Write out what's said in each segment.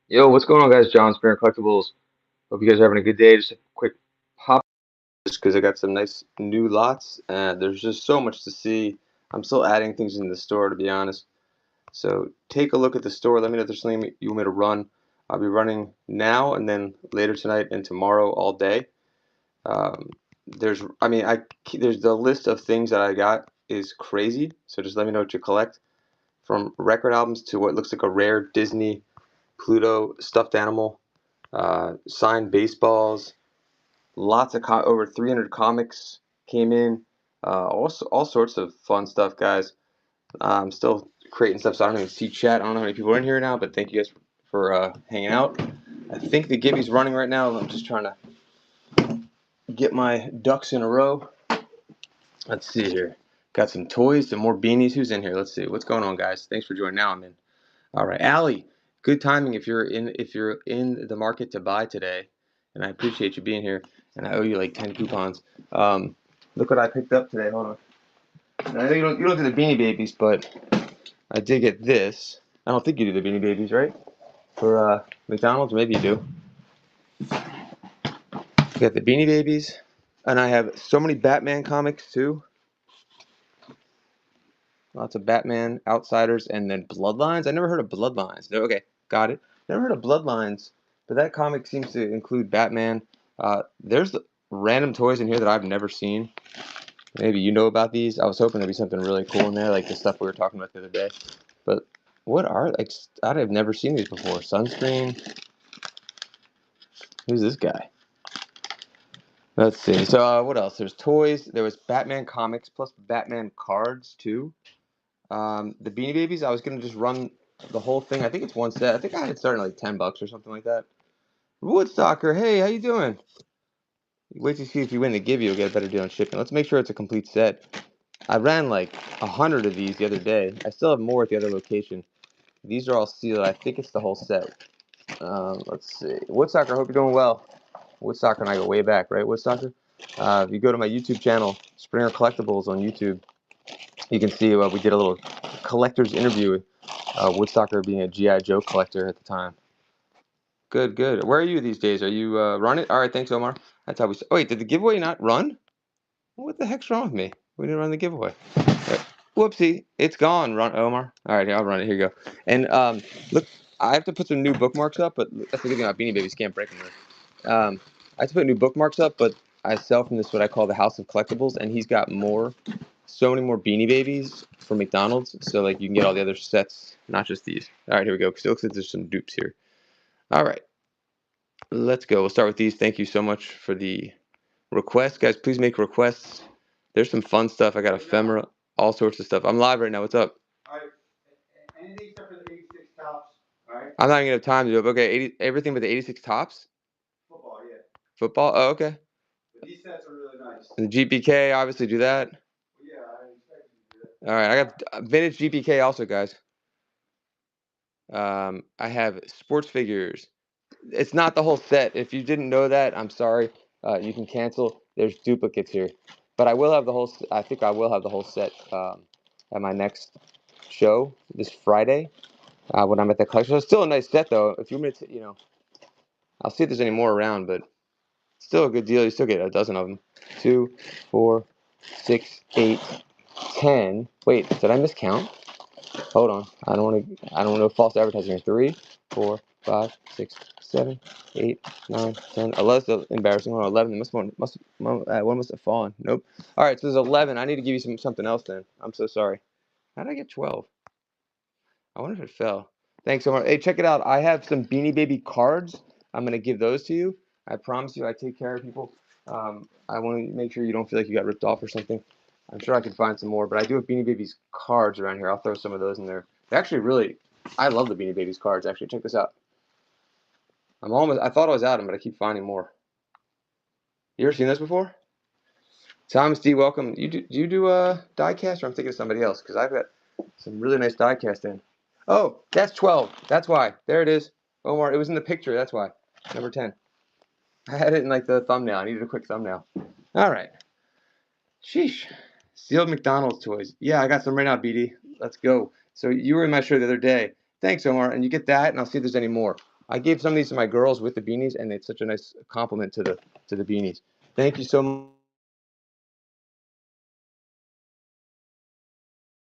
Yo, what's going on, guys? John Spear Collectibles. Hope you guys are having a good day. Just a quick pop, just because I got some nice new lots, and there's just so much to see. I'm still adding things in the store, to be honest. So take a look at the store. Let me know if there's something you want me to run. I'll be running now and then later tonight and tomorrow all day. Um, there's the list of things that I got is crazy. So just let me know what you collect, from record albums to what looks like a rare Disney Pluto stuffed animal, signed baseballs, lots of over 300 comics came in, all sorts of fun stuff, guys. I'm still creating stuff, so I don't even see chat. I don't know how many people are in here now, but thank you guys for hanging out. I think the Gibby's running right now. I'm just trying to get my ducks in a row. Let's see here. Got some toys, some more beanies. Who's in here? Let's see. What's going on, guys? Thanks for joining. Now I'm in. All right, Allie. Good timing if you're in the market to buy today, and I appreciate you being here. And I owe you like 10 coupons. Um, Look what I picked up today. Hold on. And I know you don't do the Beanie Babies, but I did get this. I don't think you do the Beanie Babies, right? For McDonald's, maybe you do. You got the Beanie Babies, and I have so many Batman comics too. Lots of Batman, Outsiders, and then Bloodlines. I never heard of Bloodlines. No, okay, got it. Never heard of Bloodlines, but that comic seems to include Batman. There's random toys in here that I've never seen. Maybe you know about these. I was hoping there'd be something really cool in there, like the stuff we were talking about the other day. But what are, like, I've never seen these before. Sunscreen. Who's this guy? Let's see. So what else? There's toys. There was Batman comics plus Batman cards too. The Beanie Babies, I was gonna just run the whole thing. I think it's one set. I think I had it starting like $10 or something like that. Woodstocker, hey, how you doing? Wait to see if you win the give you'll get a better deal on shipping. Let's make sure it's a complete set. I ran like 100 of these the other day. I still have more at the other location. These are all sealed. I think it's the whole set. Let's see. Woodstocker, I hope you're doing well. Woodstocker and I go way back, right, Woodstocker? If you go to my YouTube channel, Springer Collectibles on YouTube, you can see we did a little collector's interview with Woodstocker being a G.I. Joe collector at the time. Good, good. Where are you these days? Are you running? All right, thanks, Omar. That's how we. Oh, wait, did the giveaway not run? What the heck's wrong with me? We didn't run the giveaway. Whoopsie, it's gone. Run, Omar. All right, here, I'll run it. Here you go. And look, I have to put some new bookmarks up, but that's the good thing about Beanie Babies. Can't break them. I have to put new bookmarks up, but I sell from this what I call the House of Collectibles, and he's got so many more Beanie Babies from McDonald's. So like you can get all the other sets, not just these. All right, here we go. Because it looks like there's some dupes here. All right, let's go. We'll start with these. Thank you so much for the request, guys. Please make requests. There's some fun stuff. I got ephemera, all sorts of stuff. I'm live right now. What's up? All right, anything except for the 86 tops. All right. I'm not gonna have time to do it. Okay, 80, everything but the 86 tops. Football, yeah. Football. Oh, okay. But these sets are really nice. And the GPK, obviously, do that. Yeah, I expect you to do that. All right, I got vintage GPK also, guys. I have sports figures. It's not the whole set. If you didn't know that, I'm sorry. You can cancel. There's duplicates here, but I will have the whole. I think I will have the whole set at my next show this Friday when I'm at the collection. So it's still a nice set, though. If you want me to, I'll see if there's any more around, but still a good deal. You still get a dozen of them. 2, 4, 6, 8, 10. Wait, did I miscount? Hold on. I don't want to false advertising here. 3, 4, 5, 6, 7, 8, 9, 10. 11. That's embarrassing. Hold on. 11. One must have fallen. Nope. All right. So there's 11. I need to give you something else then. I'm so sorry. How did I get 12? I wonder if it fell. Thanks so much. Hey, check it out. I have some Beanie Baby cards. I'm gonna give those to you. I promise you, I take care of people. I want to make sure you don't feel like you got ripped off or something. I'm sure I can find some more, but I do have Beanie Babies cards around here. I'll throw some of those in there. They actually really, I love the Beanie Babies cards. Actually, check this out. I thought I was out of them, but I keep finding more. You ever seen this before? Thomas D, welcome. Do you do die cast, or I'm thinking of somebody else? Because I've got some really nice die cast in. Oh, that's 12. That's why. There it is. Omar, it was in the picture. That's why. Number 10. I had it in like the thumbnail. I needed a quick thumbnail. All right. Sheesh. Sealed McDonald's toys. Yeah, I got some right now, BD. Let's go. So you were in my show the other day. Thanks, Omar. And you get that, and I'll see if there's any more. I gave some of these to my girls with the beanies, and it's such a nice compliment to the beanies. Thank you so much.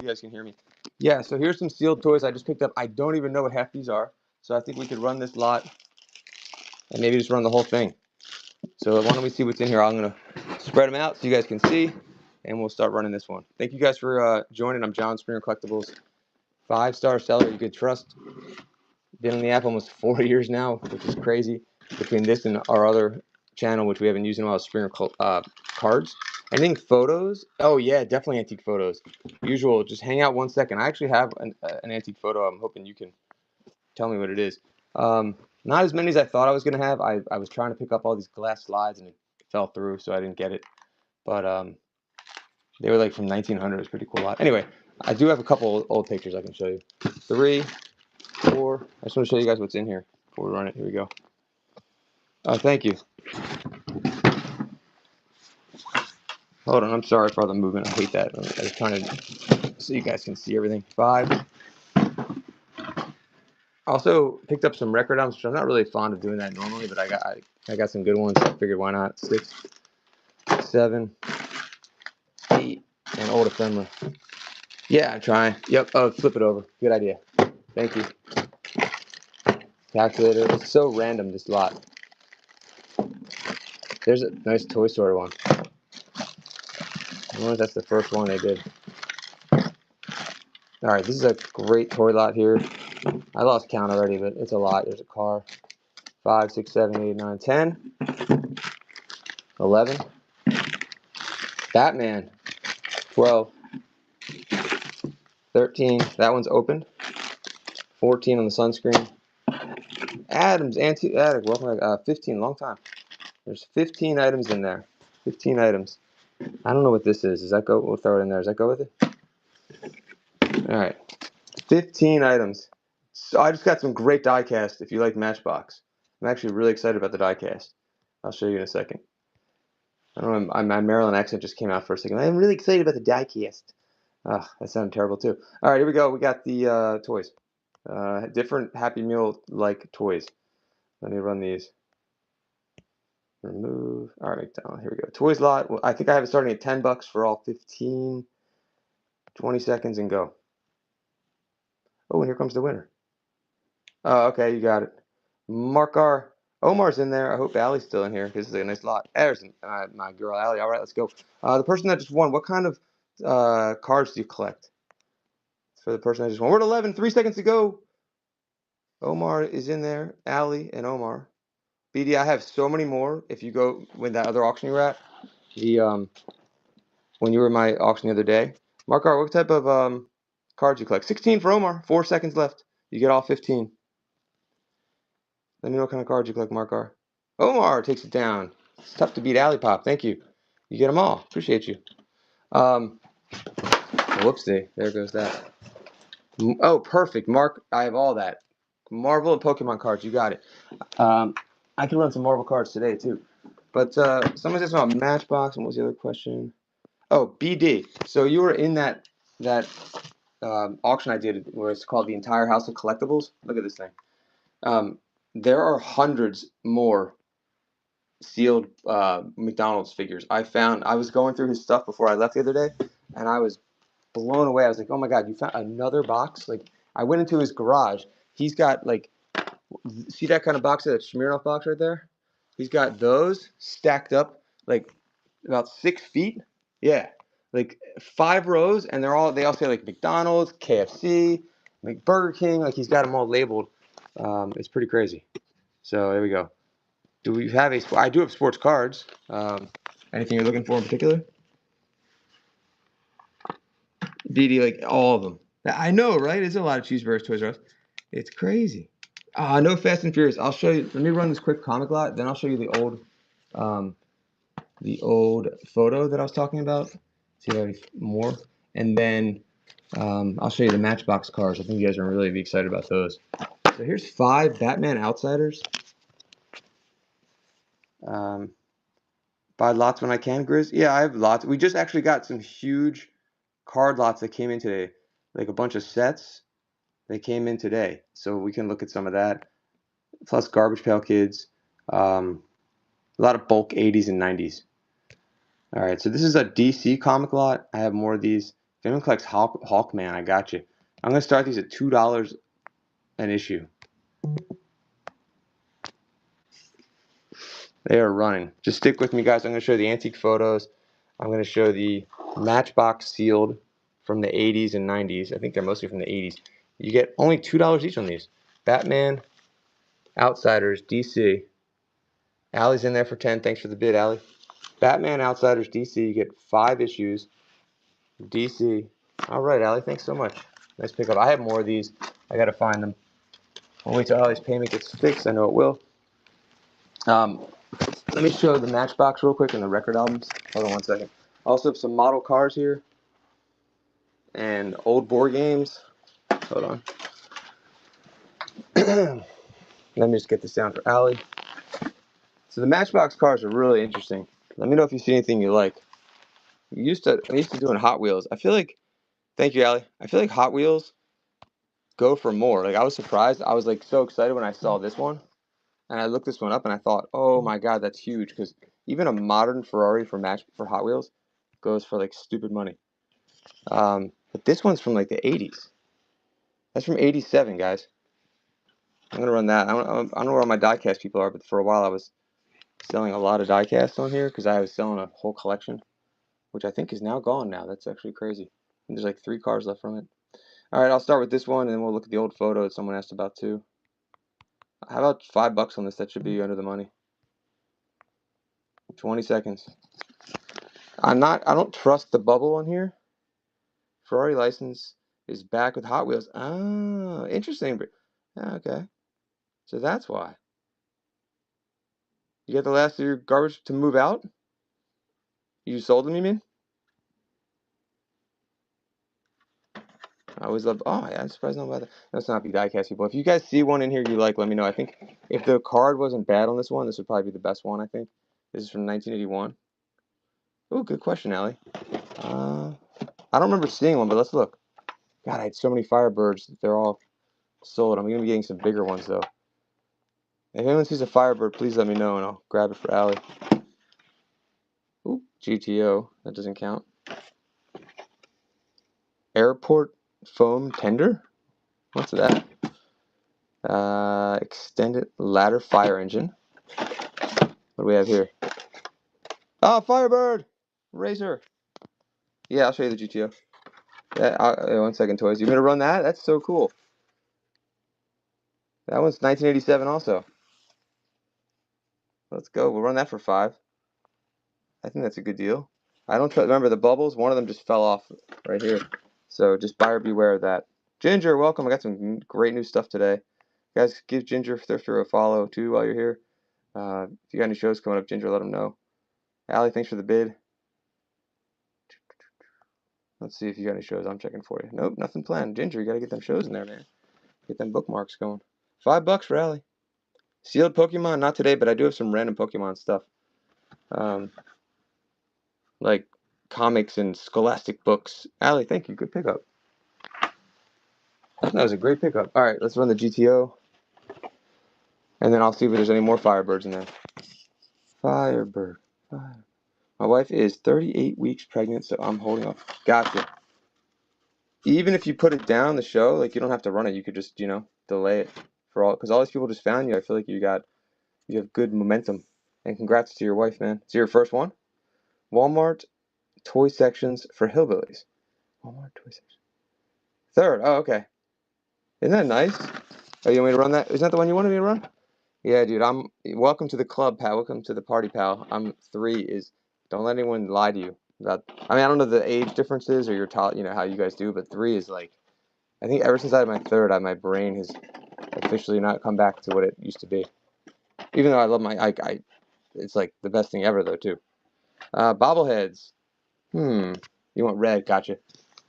You guys can hear me. Yeah, so here's some sealed toys I just picked up. I don't even know what half these are, so I think we could run this lot and maybe just run the whole thing. So why don't we see what's in here? I'm gonna spread them out so you guys can see, and we'll start running this one. Thank you guys for joining. I'm John Springer Collectibles, 5-star seller you could trust. Been on the app almost 4 years now, which is crazy. Between this and our other channel, which we haven't used in a while, Springer Cards. I think photos. Oh yeah, definitely antique photos. Usual. Just hang out 1 second. I actually have an antique photo. I'm hoping you can tell me what it is. Not as many as I thought I was gonna have. I was trying to pick up all these glass slides and it fell through, so I didn't get it. But they were like from 1900. It was a pretty cool lot. Anyway, I do have a couple old pictures I can show you. 3, 4. I just want to show you guys what's in here before we run it. Here we go. Oh, thank you. Hold on. I'm sorry for all the movement. I hate that. I was trying to so you guys can see everything. 5. Also picked up some record albums, which I'm not really fond of doing that normally, but I got some good ones. So I figured why not. 6, 7, 8, and old Ephemera. Yeah, I'm trying. Yep. Oh, flip it over. Good idea. Thank you. Calculator. It's so random, this lot. There's a nice Toy Story one. I wonder if that's the first one they did. Alright, this is a great toy lot here. I lost count already, but it's a lot. There's a car. 5, 6, 7, 8, 9, 10. 11. Batman. 12. 13. That one's opened. 14 on the sunscreen. Adams, Attic. Welcome back. 15. Long time. There's 15 items in there. 15 items. I don't know what this is. Does that go? We'll throw it in there. Does that go with it? Alright. 15 items. So I just got some great die cast if you like Matchbox. I'm actually really excited about the die cast. I'll show you in a second. I don't know, my Maryland accent just came out for a second. I'm really excited about the die cast. Ah, that sounded terrible too. All right, here we go. We got the toys. Different Happy Meal-like toys. Let me run these. Remove. All right, here we go. Toys lot. Well, I think I have it starting at $10 for all 15. 20 seconds and go. Oh, and here comes the winner. Oh, okay, you got it. Mark R. Omar's in there. I hope Allie's still in here because this is a nice lot. There's my girl Allie. All right, let's go. The person that just won, what kind of cards do you collect? For the person that just won. We're at 11. 3 seconds to go. Omar is in there. Allie and Omar. BD, I have so many more. If you go with that other auction you were at, when you were at my auction the other day. Mark R, what type of cards you collect? 16 for Omar. 4 seconds left. You get all 15. Let me know what kind of cards you collect, Mark R. Omar takes it down. It's tough to beat Alley Pop. Thank you. You get them all. Appreciate you. Whoopsie. There goes that. Oh, perfect. Mark, I have all that. Marvel and Pokemon cards. You got it. I can run some Marvel cards today, too. But someone says about Matchbox. And what was the other question? Oh, BD. So you were in that auction I did where it's called the Entire House of Collectibles. Look at this thing. There are hundreds more sealed McDonald's figures. I was going through his stuff before I left the other day, and I was blown away. I was like, oh my God, you found another box? Like, I went into his garage. He's got, like, see that kind of box, that Smirnoff box right there? He's got those stacked up, like, about 6 feet. Yeah. Like, 5 rows, and they all say, like, McDonald's, KFC, like, Burger King. Like, he's got them all labeled. It's pretty crazy. So, there we go. Do we have I do have sports cards. Anything you're looking for in particular? DD, like all of them. I know, right? It's a lot of cheeseburgers, Toys R Us. It's crazy. No Fast and Furious. I'll show you. Let me run this quick comic lot. Then I'll show you the old photo that I was talking about. See if I have more. And then I'll show you the Matchbox cars. I think you guys are really be excited about those. So here's 5 Batman Outsiders. Buy lots when I can, Grizz. Yeah, I have lots. We just actually got some huge card lots that came in today, like a bunch of sets. They came in today, so we can look at some of that. plus Garbage Pail Kids. A lot of bulk 80s and 90s. All right, so this is a DC comic lot. I have more of these. If anyone collects Hawkman, I got you. I'm gonna start these at $2 an issue. They are running. Just stick with me, guys. I'm gonna show the antique photos. I'm gonna show the Matchbox sealed from the 80s and 90s. I think they're mostly from the 80s. You get only $2 each on these. Batman, Outsiders, DC. Allie's in there for 10. Thanks for the bid, Allie. Batman, Outsiders, DC. You get 5 issues. DC. All right, Allie. Thanks so much. Nice pickup. I have more of these. I gotta find them. I'll wait till Allie's payment gets fixed. I know it will. Let me show the Matchbox real quick and the record albums. Hold on one second. Also have some model cars here and old board games. Hold on. Let me just get this down for Allie. So the Matchbox cars are really interesting. Let me know if you see anything you like. I used to doing Hot Wheels. I feel like, thank you, Allie. I feel like Hot Wheels go for more. Like I was surprised. I was like so excited when I saw this one, and I looked this one up and I thought, oh my god, that's huge. Because even a modern Ferrari for Hot Wheels goes for like stupid money. But this one's from like the 80s. That's from 87, guys. I'm gonna run that. I don't know where all my diecast people are, but for a while I was selling a lot of diecast on here because I was selling a whole collection, which I think is now gone now. That's actually crazy. And there's like 3 cars left from it. All right, I'll start with this one, and then we'll look at the old photo that someone asked about too. How about $5 on this? That should be under the money. 20 seconds. I don't trust the bubble on here. Ferrari license is back with Hot Wheels. Ah, interesting. Okay, so that's why. You got the last of your garbage to move out? You sold them, you mean? I always love. Oh, yeah, I'm surprised not about that. That's not be diecast people. If you guys see one in here you like, let me know. I think if the card wasn't bad on this one, this would probably be the best one. I think this is from 1981. Oh, good question, Allie. I don't remember seeing one, but let's look. God, I had so many Firebirds. They're all sold. I'm gonna be getting some bigger ones though. If anyone sees a Firebird, please let me know and I'll grab it for Allie. Ooh, GTO. That doesn't count. Airport foam tender. What's that? Extended ladder fire engine. What do we have here? Oh, Firebird! Razor. Yeah, I'll show you the GTO. Yeah, 1 second, toys. You gonna run that? That's so cool. That one's 1987 also. Let's go. We'll run that for 5. I think that's a good deal. I don't remember the bubbles. One of them just fell off right here. So just buyer beware of that. Ginger, welcome. I got some great new stuff today. Guys, give Ginger Thrifter a follow too while you're here. If you got any shows coming up, Ginger, let them know. Allie, thanks for the bid. Let's see if you got any shows I'm checking for you. Nope, nothing planned. Ginger, you got to get them shows in there, man. Get them bookmarks going. $5 for Allie. Sealed Pokemon, not today, but I do have some random Pokemon stuff. Like comics and scholastic books. Allie, thank you. Good pickup. That was a great pickup. All right, let's run the GTO. And then I'll see if there's any more Firebirds in there. Firebird. My wife is 38 weeks pregnant, so I'm holding off. Gotcha. Even if you put it down the show, like you don't have to run it. You could just, delay it for all, because all these people just found you. I feel like you have good momentum. And congrats to your wife, man. It's your first one. Walmart toy sections for hillbillies. Walmart toy section. 3rd. Oh, okay. Isn't that nice? Oh, you want me to run that? Isn't that the one you wanted me to run? Yeah, dude. Welcome to the club, pal. Welcome to the party, pal. 3 is. Don't let anyone lie to you. I don't know the age differences or your how you guys do, but 3 is like. I think ever since I had my 3rd, my brain has officially not come back to what it used to be. Even though I love it's like the best thing ever though too. Bobbleheads. You want red? Gotcha.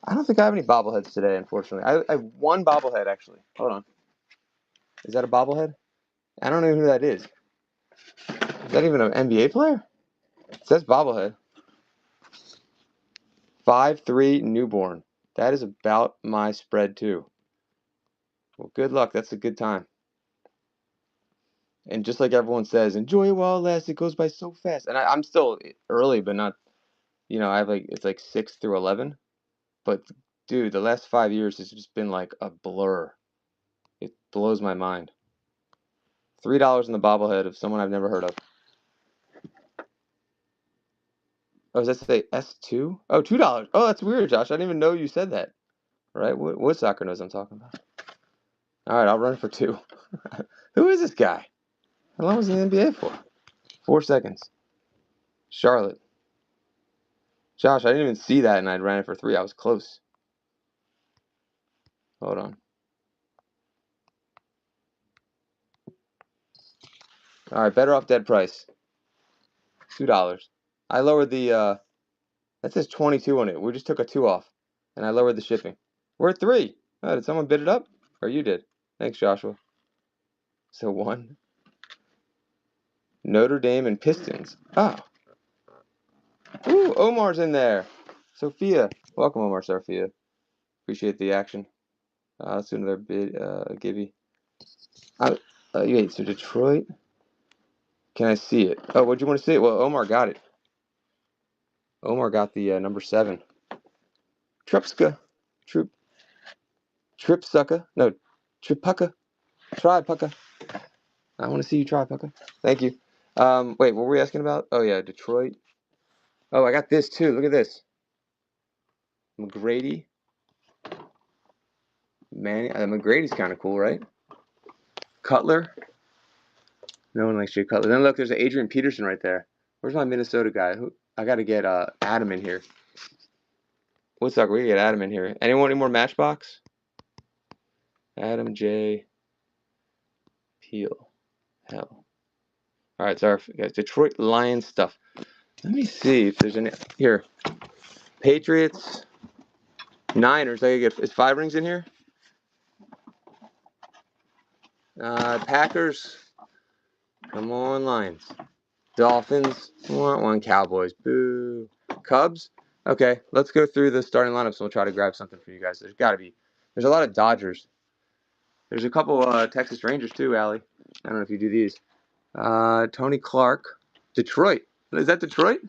I don't think I have any bobbleheads today, unfortunately. I have 1 bobblehead actually. Hold on. Is that a bobblehead? I don't know who that is. Is that even an NBA player? It says bobblehead. 5'3" newborn. That is about my spread too. Well, good luck. That's a good time. And just like everyone says, enjoy it while it lasts. It goes by so fast. And I'm still early, but not, I have it's like 6 through 11. But dude, the last 5 years has just been like a blur. It blows my mind. $3 in the bobblehead of someone I've never heard of. Oh, does that say S2? Oh, $2. Oh, that's weird, Josh. I didn't even know you said that. Right? What soccer knows I'm talking about? All right, I'll run for 2. Who is this guy? How long was he in the NBA for? 4 seconds. Charlotte. Josh, I didn't even see that, and I ran it for 3. I was close. Hold on. All right, better off dead price. $2. I lowered the. That says 22 on it. We just took a 2 off, and I lowered the shipping. We're at 3. Oh, did someone bid it up? Or you did? Thanks, Joshua. So 1. Notre Dame and Pistons. Oh. Ooh, Omar's in there. Sophia. Welcome, Omar, Sophia. Appreciate the action. Let's do another bid, Gibby. Wait, so Detroit? Can I see it? Oh, what'd you want to see it? Well, Omar got it. Omar got the number 7. Trupska. Tripsucker. No, Tripucka. Try, Pucka. I want to see you try, Pucka. Thank you. Wait, what were we asking about? Oh, yeah, Detroit. Oh, I got this, too. Look at this. McGrady. McGrady's kind of cool, right? Cutler. No one likes Jay Cutler. Then look, there's an Adrian Peterson right there. Where's my Minnesota guy? I got to get Adam in here. What's up? We get Adam in here. Anyone any more Matchbox? Adam J. Peel. Hell. All right, sorry, guys. Detroit Lions stuff. Let me see if there's any here. Patriots, Niners. Is 5 rings in here? Packers. Come on, Lions. Dolphins. One Cowboys. Boo. Cubs. Okay, let's go through the starting lineups. And we'll try to grab something for you guys. There's a lot of Dodgers. There's a couple Texas Rangers too, Allie. I don't know if you do these. Tony Clark. Detroit. Is that Detroit?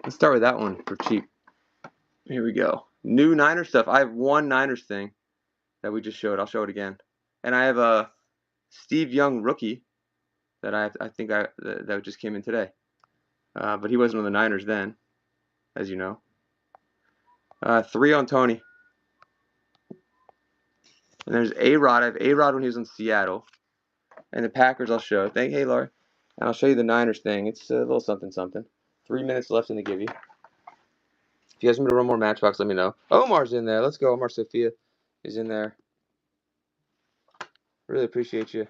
Let's start with that one for cheap. Here we go. New Niners stuff. I have one Niners thing that we just showed. I'll show it again. And I have a Steve Young rookie that that just came in today. But he wasn't on the Niners then, as you know. 3 on Tony. And there's A-Rod. I have A-Rod when he was in Seattle. And the Packers I'll show. Hey, Laurie. And I'll show you the Niners thing. It's a little something, something. 3 minutes left in the give you. If you guys want me to run more Matchbox, let me know. Omar's in there. Let's go. Omar Sophia is in there. Really appreciate you.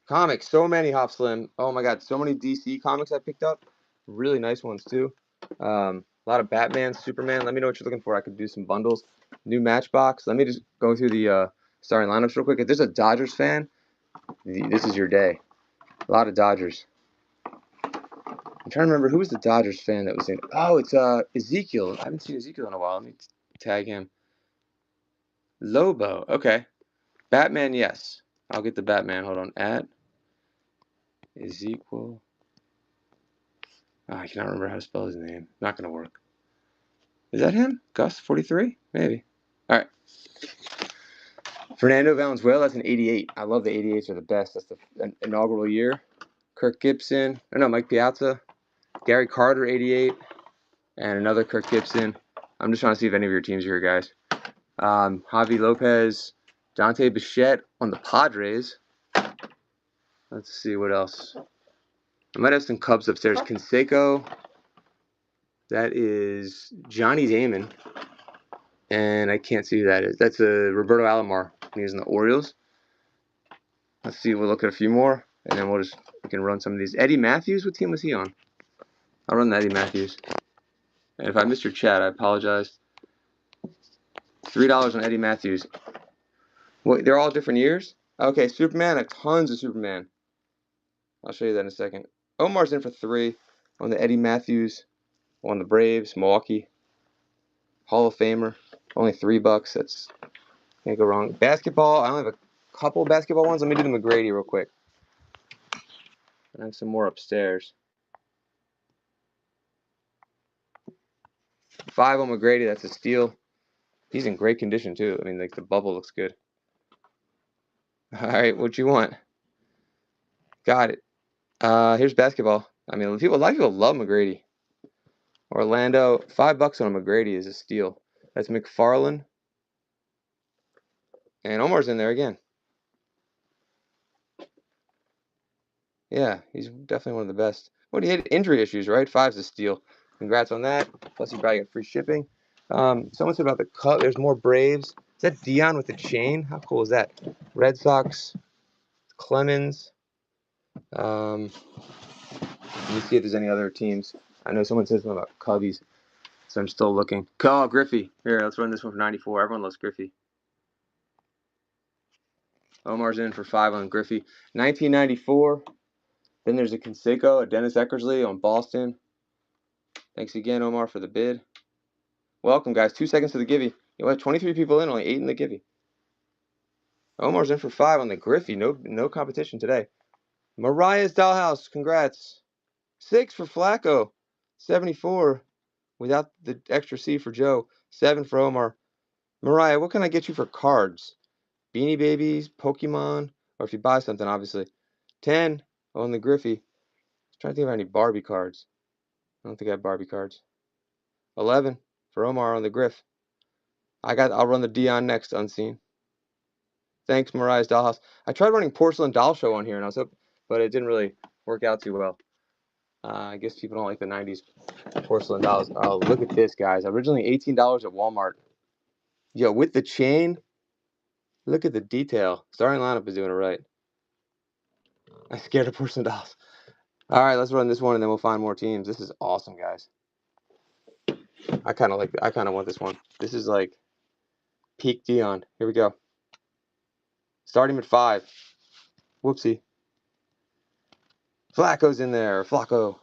Comics. So many, Hop Slim. Oh, my God. So many DC comics I picked up. Really nice ones, too. A lot of Batman, Superman. Let me know what you're looking for. I could do some bundles. New Matchbox. Let me just go through the starting lineups real quick. If there's a Dodgers fan, this is your day. A lot of Dodgers. I'm trying to remember who was the Dodgers fan that was in. Oh, it's Ezekiel. I haven't seen Ezekiel in a while. Let me tag him. Lobo. Okay. Batman, yes. I'll get the Batman. Hold on. At Ezekiel. Oh, I cannot remember how to spell his name. Not going to work. Is that him? Gus 43? Maybe. All right. Fernando Valenzuela, that's an 88. I love the 88s are the best. That's the inaugural year. Kirk Gibson. Oh, no, Mike Piazza. Gary Carter, 88. And another Kirk Gibson. I'm just trying to see if any of your teams are here, guys. Javi Lopez. Dante Bichette on the Padres. Let's see what else. I might have some Cubs upstairs. Canseco. That is Johnny Damon. And I can't see who that is. That's Roberto Alomar. He was in the Orioles. Let's see. We'll look at a few more. And then we can run some of these. Eddie Matthews, what team was he on? I'll run the Eddie Matthews. And if I missed your chat, I apologize. $3 on Eddie Matthews. Wait, they're all different years? Okay, Superman. I have tons of Superman. I'll show you that in a second. Omar's in for 3 on the Eddie Matthews. On the Braves, Milwaukee. Hall of Famer. Only $3. That's can't go wrong. Basketball. I only have a couple basketball ones. Let me do the McGrady real quick. I have some more upstairs. 5 on McGrady. That's a steal. He's in great condition too. I mean, like the bubble looks good. All right, what you want? Got it. Here's basketball. I mean, a lot of people love McGrady. Orlando, $5 on a McGrady is a steal. That's McFarland. And Omar's in there again. Yeah, he's definitely one of the best. What, he had injury issues, right? 5's a steal. Congrats on that. Plus, you probably get free shipping. Someone said about the cut. There's more Braves. Is that Dion with the chain? How cool is that? Red Sox, Clemens. Let me see if there's any other teams. I know someone said something about Cubbies, so I'm still looking. Oh, Griffey. Here, let's run this one for 94. Everyone loves Griffey. Omar's in for 5 on Griffey. 1994. Then there's a Canseco, a Dennis Eckersley on Boston. Thanks again, Omar, for the bid. Welcome, guys. 2 seconds to the Givey. You have 23 people in, only 8 in the Givey. Omar's in for 5 on the Griffey. No competition today. Mariah's Dollhouse. Congrats. 6 for Flacco. 74 without the extra C for Joe. 7 for Omar. Mariah, what can I get you for cards? Beanie Babies, Pokemon, or if you buy something, obviously. 10 on the Griffey. Trying to think of any Barbie cards. I don't think I have Barbie cards. 11 for Omar on the Griff. I'll run the Dion next, unseen. Thanks, Mariah's Dollhouse. I tried running Porcelain Doll Show on here, and I was hoping, but it didn't really work out too well. I guess people don't like the 90s porcelain dolls. Oh, look at this, guys. Originally $18 at Walmart. Yo, with the chain, look at the detail. Starting lineup is doing it right. I'm scared of porcelain dolls. All right, let's run this one, and then we'll find more teams. This is awesome, guys. I kind of want this one. This is like peak Dion. Here we go. Starting at 5. Whoopsie. Flacco's in there. Flacco.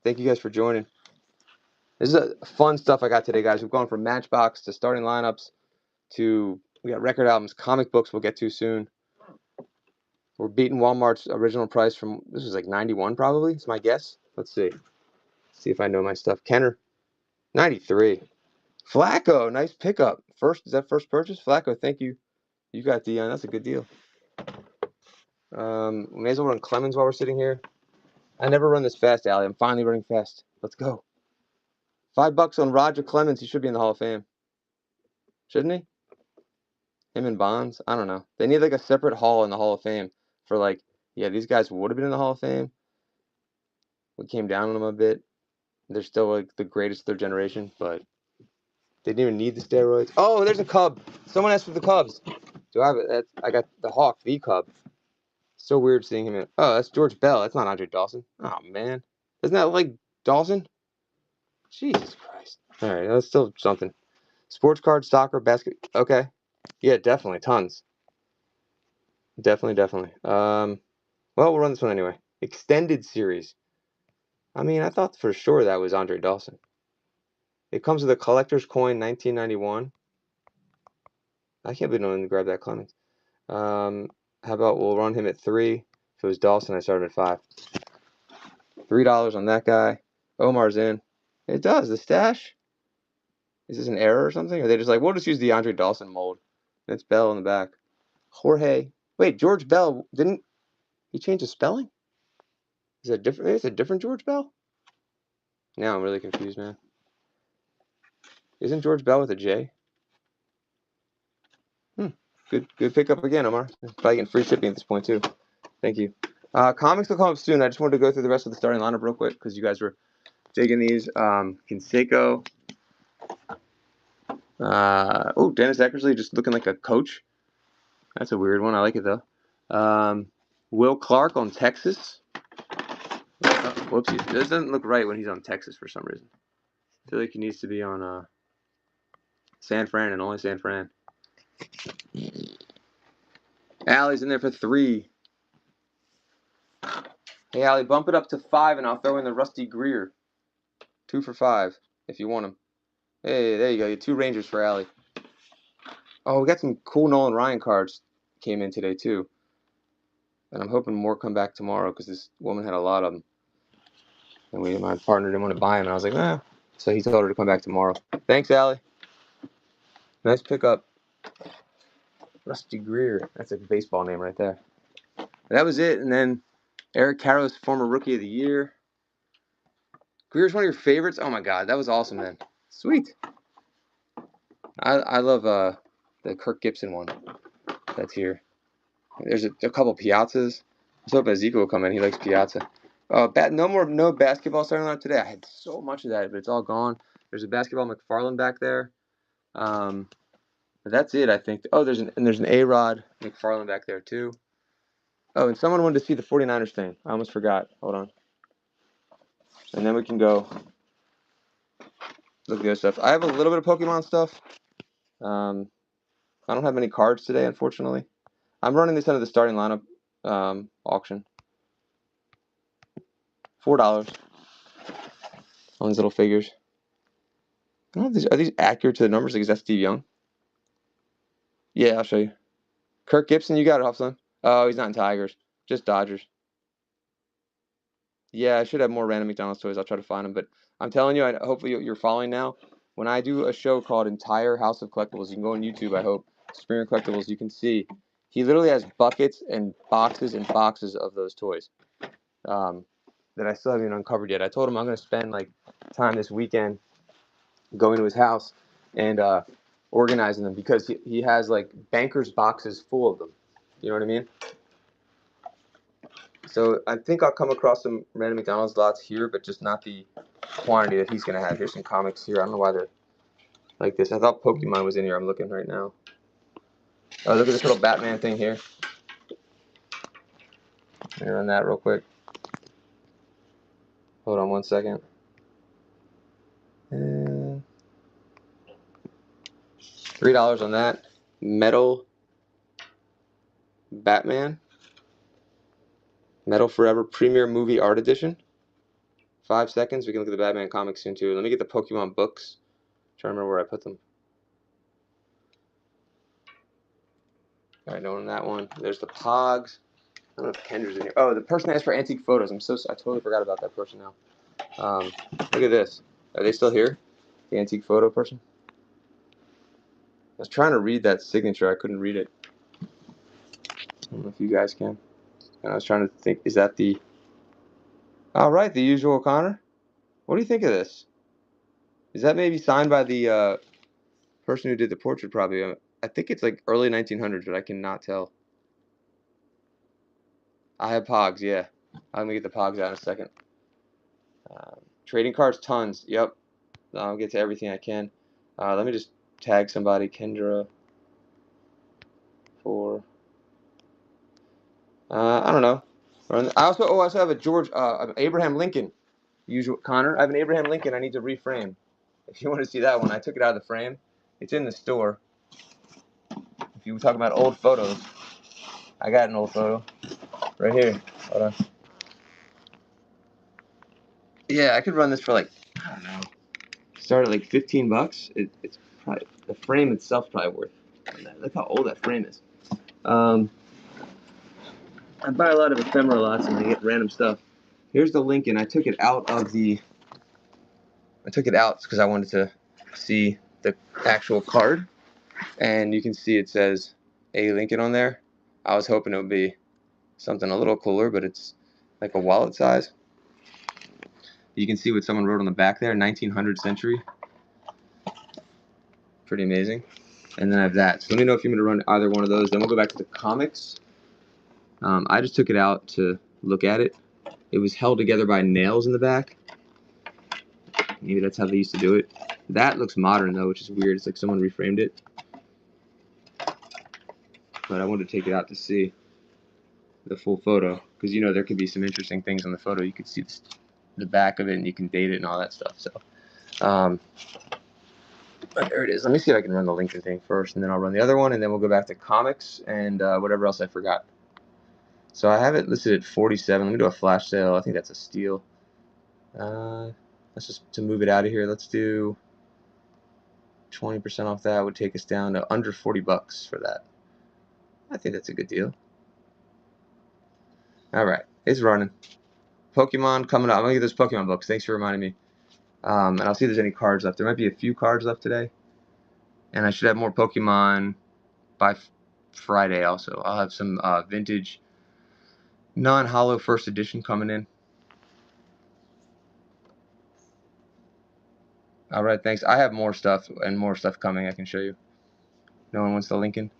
Thank you guys for joining. This is fun stuff I got today, guys. We've gone from Matchbox to starting lineups to we got record albums, comic books we'll get to soon. We're beating Walmart's original price from, this was like 91 probably. It's my guess. Let's see. See if I know my stuff. Kenner, 93. Flacco, nice pickup. Is that first purchase? Flacco, thank you. You got Dion. That's a good deal. May as well run Clemens while we're sitting here. I never run this fast, Allie. I'm finally running fast. Let's go. $5 on Roger Clemens. He should be in the Hall of Fame. Shouldn't he? Him and Bonds? I don't know. They need like a separate hall in the Hall of Fame for like, yeah, these guys would have been in the Hall of Fame. We came down on them a bit. They're still like the greatest of their generation, but they didn't even need the steroids. Oh, there's a Cub. Someone asked for the Cubs. Do I have it? I got the Hawk, the Cub. So weird seeing him in. Oh, that's George Bell. That's not Andre Dawson. Oh, man. Isn't that like Dawson? Jesus Christ. All right, that's still something. Sports card, soccer, basket. Okay. Yeah, definitely. Tons. Definitely. Well, we'll run this one anyway. Extended series. I mean, I thought for sure that was Andre Dawson. It comes with a collector's coin, 1991. I can't believe no one grabbed that Clemens. How about we'll run him at 3. If it was Dawson, I started at 5. $3 on that guy. Omar's in. It does. The stash. Is this an error or something? Or are they just like, we'll just use the Andre Dawson mold. That's Bell in the back. Jorge. Wait, George Bell, didn't he change the spelling? Is it different? It's a different George Bell? Now I'm really confused, man. Isn't George Bell with a J? Good pickup again, Omar. Probably getting free shipping at this point, too. Thank you. Comics will come up soon. I just wanted to go through the rest of the starting lineup real quick because you guys were digging these. Canseco. Dennis Eckersley just looking like a coach. That's a weird one. I like it, though. Will Clark on Texas. Whoopsies. This doesn't look right when he's on Texas for some reason. I feel like he needs to be on San Fran and only San Fran. Allie's in there for 3. Hey, Allie, bump it up to 5, and I'll throw in the Rusty Greer. 2 for 5, if you want him. Hey, there you go. You 2 Rangers for Allie. Oh, we got some cool Nolan Ryan cards. came in today too, and I'm hoping more come back tomorrow because this woman had a lot of them, and my partner didn't want to buy them, and I was like, eh. So he told her to come back tomorrow. Thanks, Allie. Nice pickup. Rusty Greer. That's a baseball name right there. And that was it. And then Eric Karros, former Rookie of the Year. Greer's one of your favorites? Oh my God, that was awesome, man. Sweet. I love the Kirk Gibson one that's here. There's a couple Piazzas. I was hoping Ezekiel will come in. He likes Piazza. No basketball starting out today. I had so much of that, but it's all gone. There's a basketball McFarland back there. But that's it, I think. Oh, there's an A-Rod McFarland back there too. Oh, and someone wanted to see the 49ers thing. I almost forgot. Hold on. And then we can go look at the other stuff. I have a little bit of Pokemon stuff. I don't have many cards today, unfortunately. I'm running this under the starting lineup auction. $4 on these little figures. I don't know if are these accurate to the numbers? Like, is that Steve Young? Yeah, I'll show you. Kirk Gibson, you got it, Hufflin. Oh, he's not in Tigers. Just Dodgers. Yeah, I should have more random McDonald's toys. I'll try to find them. But I'm telling you, hopefully you're following now. When I do a show called Entire House of Collectibles, you can go on YouTube, I hope. Springer Collectibles, you can see. He literally has buckets and boxes of those toys that I still haven't even uncovered yet. I told him I'm going to spend like time this weekend going to his house and organizing them because he has like bankers boxes full of them. You know what I mean? So I think I'll come across some random McDonald's lots here, but just not the quantity that he's going to have. Here's some comics here. I don't know why they're like this. I thought Pokemon was in here. I'm looking right now. Oh, look at this little Batman thing here. Let me run that real quick. Hold on one second. And $3 on that. Metal Batman. Metal Forever Premiere Movie Art Edition. 5 seconds. We can look at the Batman comics soon too. Let me get the Pokemon books. I'm trying to remember where I put them. All right, no one on that one. There's the Pogs. I don't know if Kendra's in here. Oh, the person asked for antique photos. I totally forgot about that person now. Look at this. Are they still here? The antique photo person? I was trying to read that signature. I couldn't read it. I don't know if you guys can. And I was trying to think, is that the... All right, the usual Connor. What do you think of this? Is that maybe signed by the person who did the portrait probably? I think it's like early 1900s, but I cannot tell. I have Pogs, yeah. I'm going to get the Pogs out in a second. Trading cards, tons. Yep. I'll get to everything I can. Let me just tag somebody. Kendra. For... I don't know. I also have a Abraham Lincoln. Usual Connor. I have an Abraham Lincoln. I need to reframe. If you want to see that one, I took it out of the frame. It's in the store. If you talk about old photos, I got an old photo right here. Hold on. Yeah, I could run this for like, I don't know. Start at like $15. It's probably the frame itself probably worth. Look how old that frame is. I buy a lot of ephemera lots and I get random stuff. Here's the Lincoln. I took it out because I wanted to see the actual card, and you can see it says A Lincoln on there. I was hoping it would be something a little cooler, but it's like a wallet size. You can see what someone wrote on the back there, 1900 century. Pretty amazing. And then I have that. So let me know if you want me to run either one of those. Then we'll go back to the comics. I just took it out to look at it. It was held together by nails in the back. Maybe that's how they used to do it. That looks modern though, which is weird. It's like someone reframed it. But I wanted to take it out to see the full photo because you know there could be some interesting things on the photo. You could see the back of it and you can date it and all that stuff. So, but there it is. Let me see if I can run the Lincoln thing first, and then I'll run the other one, and then we'll go back to comics and whatever else I forgot. So I have it listed at 47. Let me do a flash sale. I think that's a steal. Let's just to move it out of here. Let's do 20% off that. Would take us down to under $40 for that. I think that's a good deal. All right, it's running. Pokemon coming up. I'm gonna get those Pokemon books. Thanks for reminding me. And I'll see if there's any cards left. There might be a few cards left today, and I should have more Pokemon by Friday. Also, I'll have some vintage, non-holo first edition coming in. All right, thanks. I have more stuff and more stuff coming. I can show you. No one wants the Lincoln.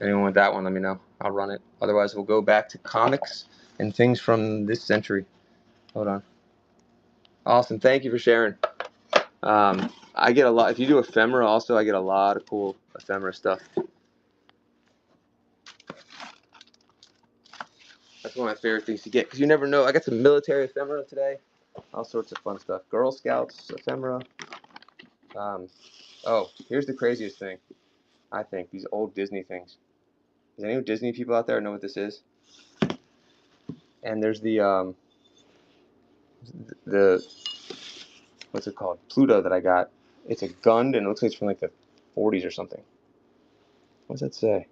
Anyone want that one? Let me know. I'll run it. Otherwise, we'll go back to comics and things from this century. Hold on. Awesome. Thank you for sharing. I get a lot. If you do ephemera, also, I get a lot of cool ephemera stuff. That's one of my favorite things to get because you never know. I got some military ephemera today. All sorts of fun stuff. Girl Scouts ephemera. Oh, here's the craziest thing. I think these old Disney things. Does any Disney people out there know what this is? And there's the what's it called? Pluto that I got. It's a Gund and it looks like it's from like the 40s or something. What does that say?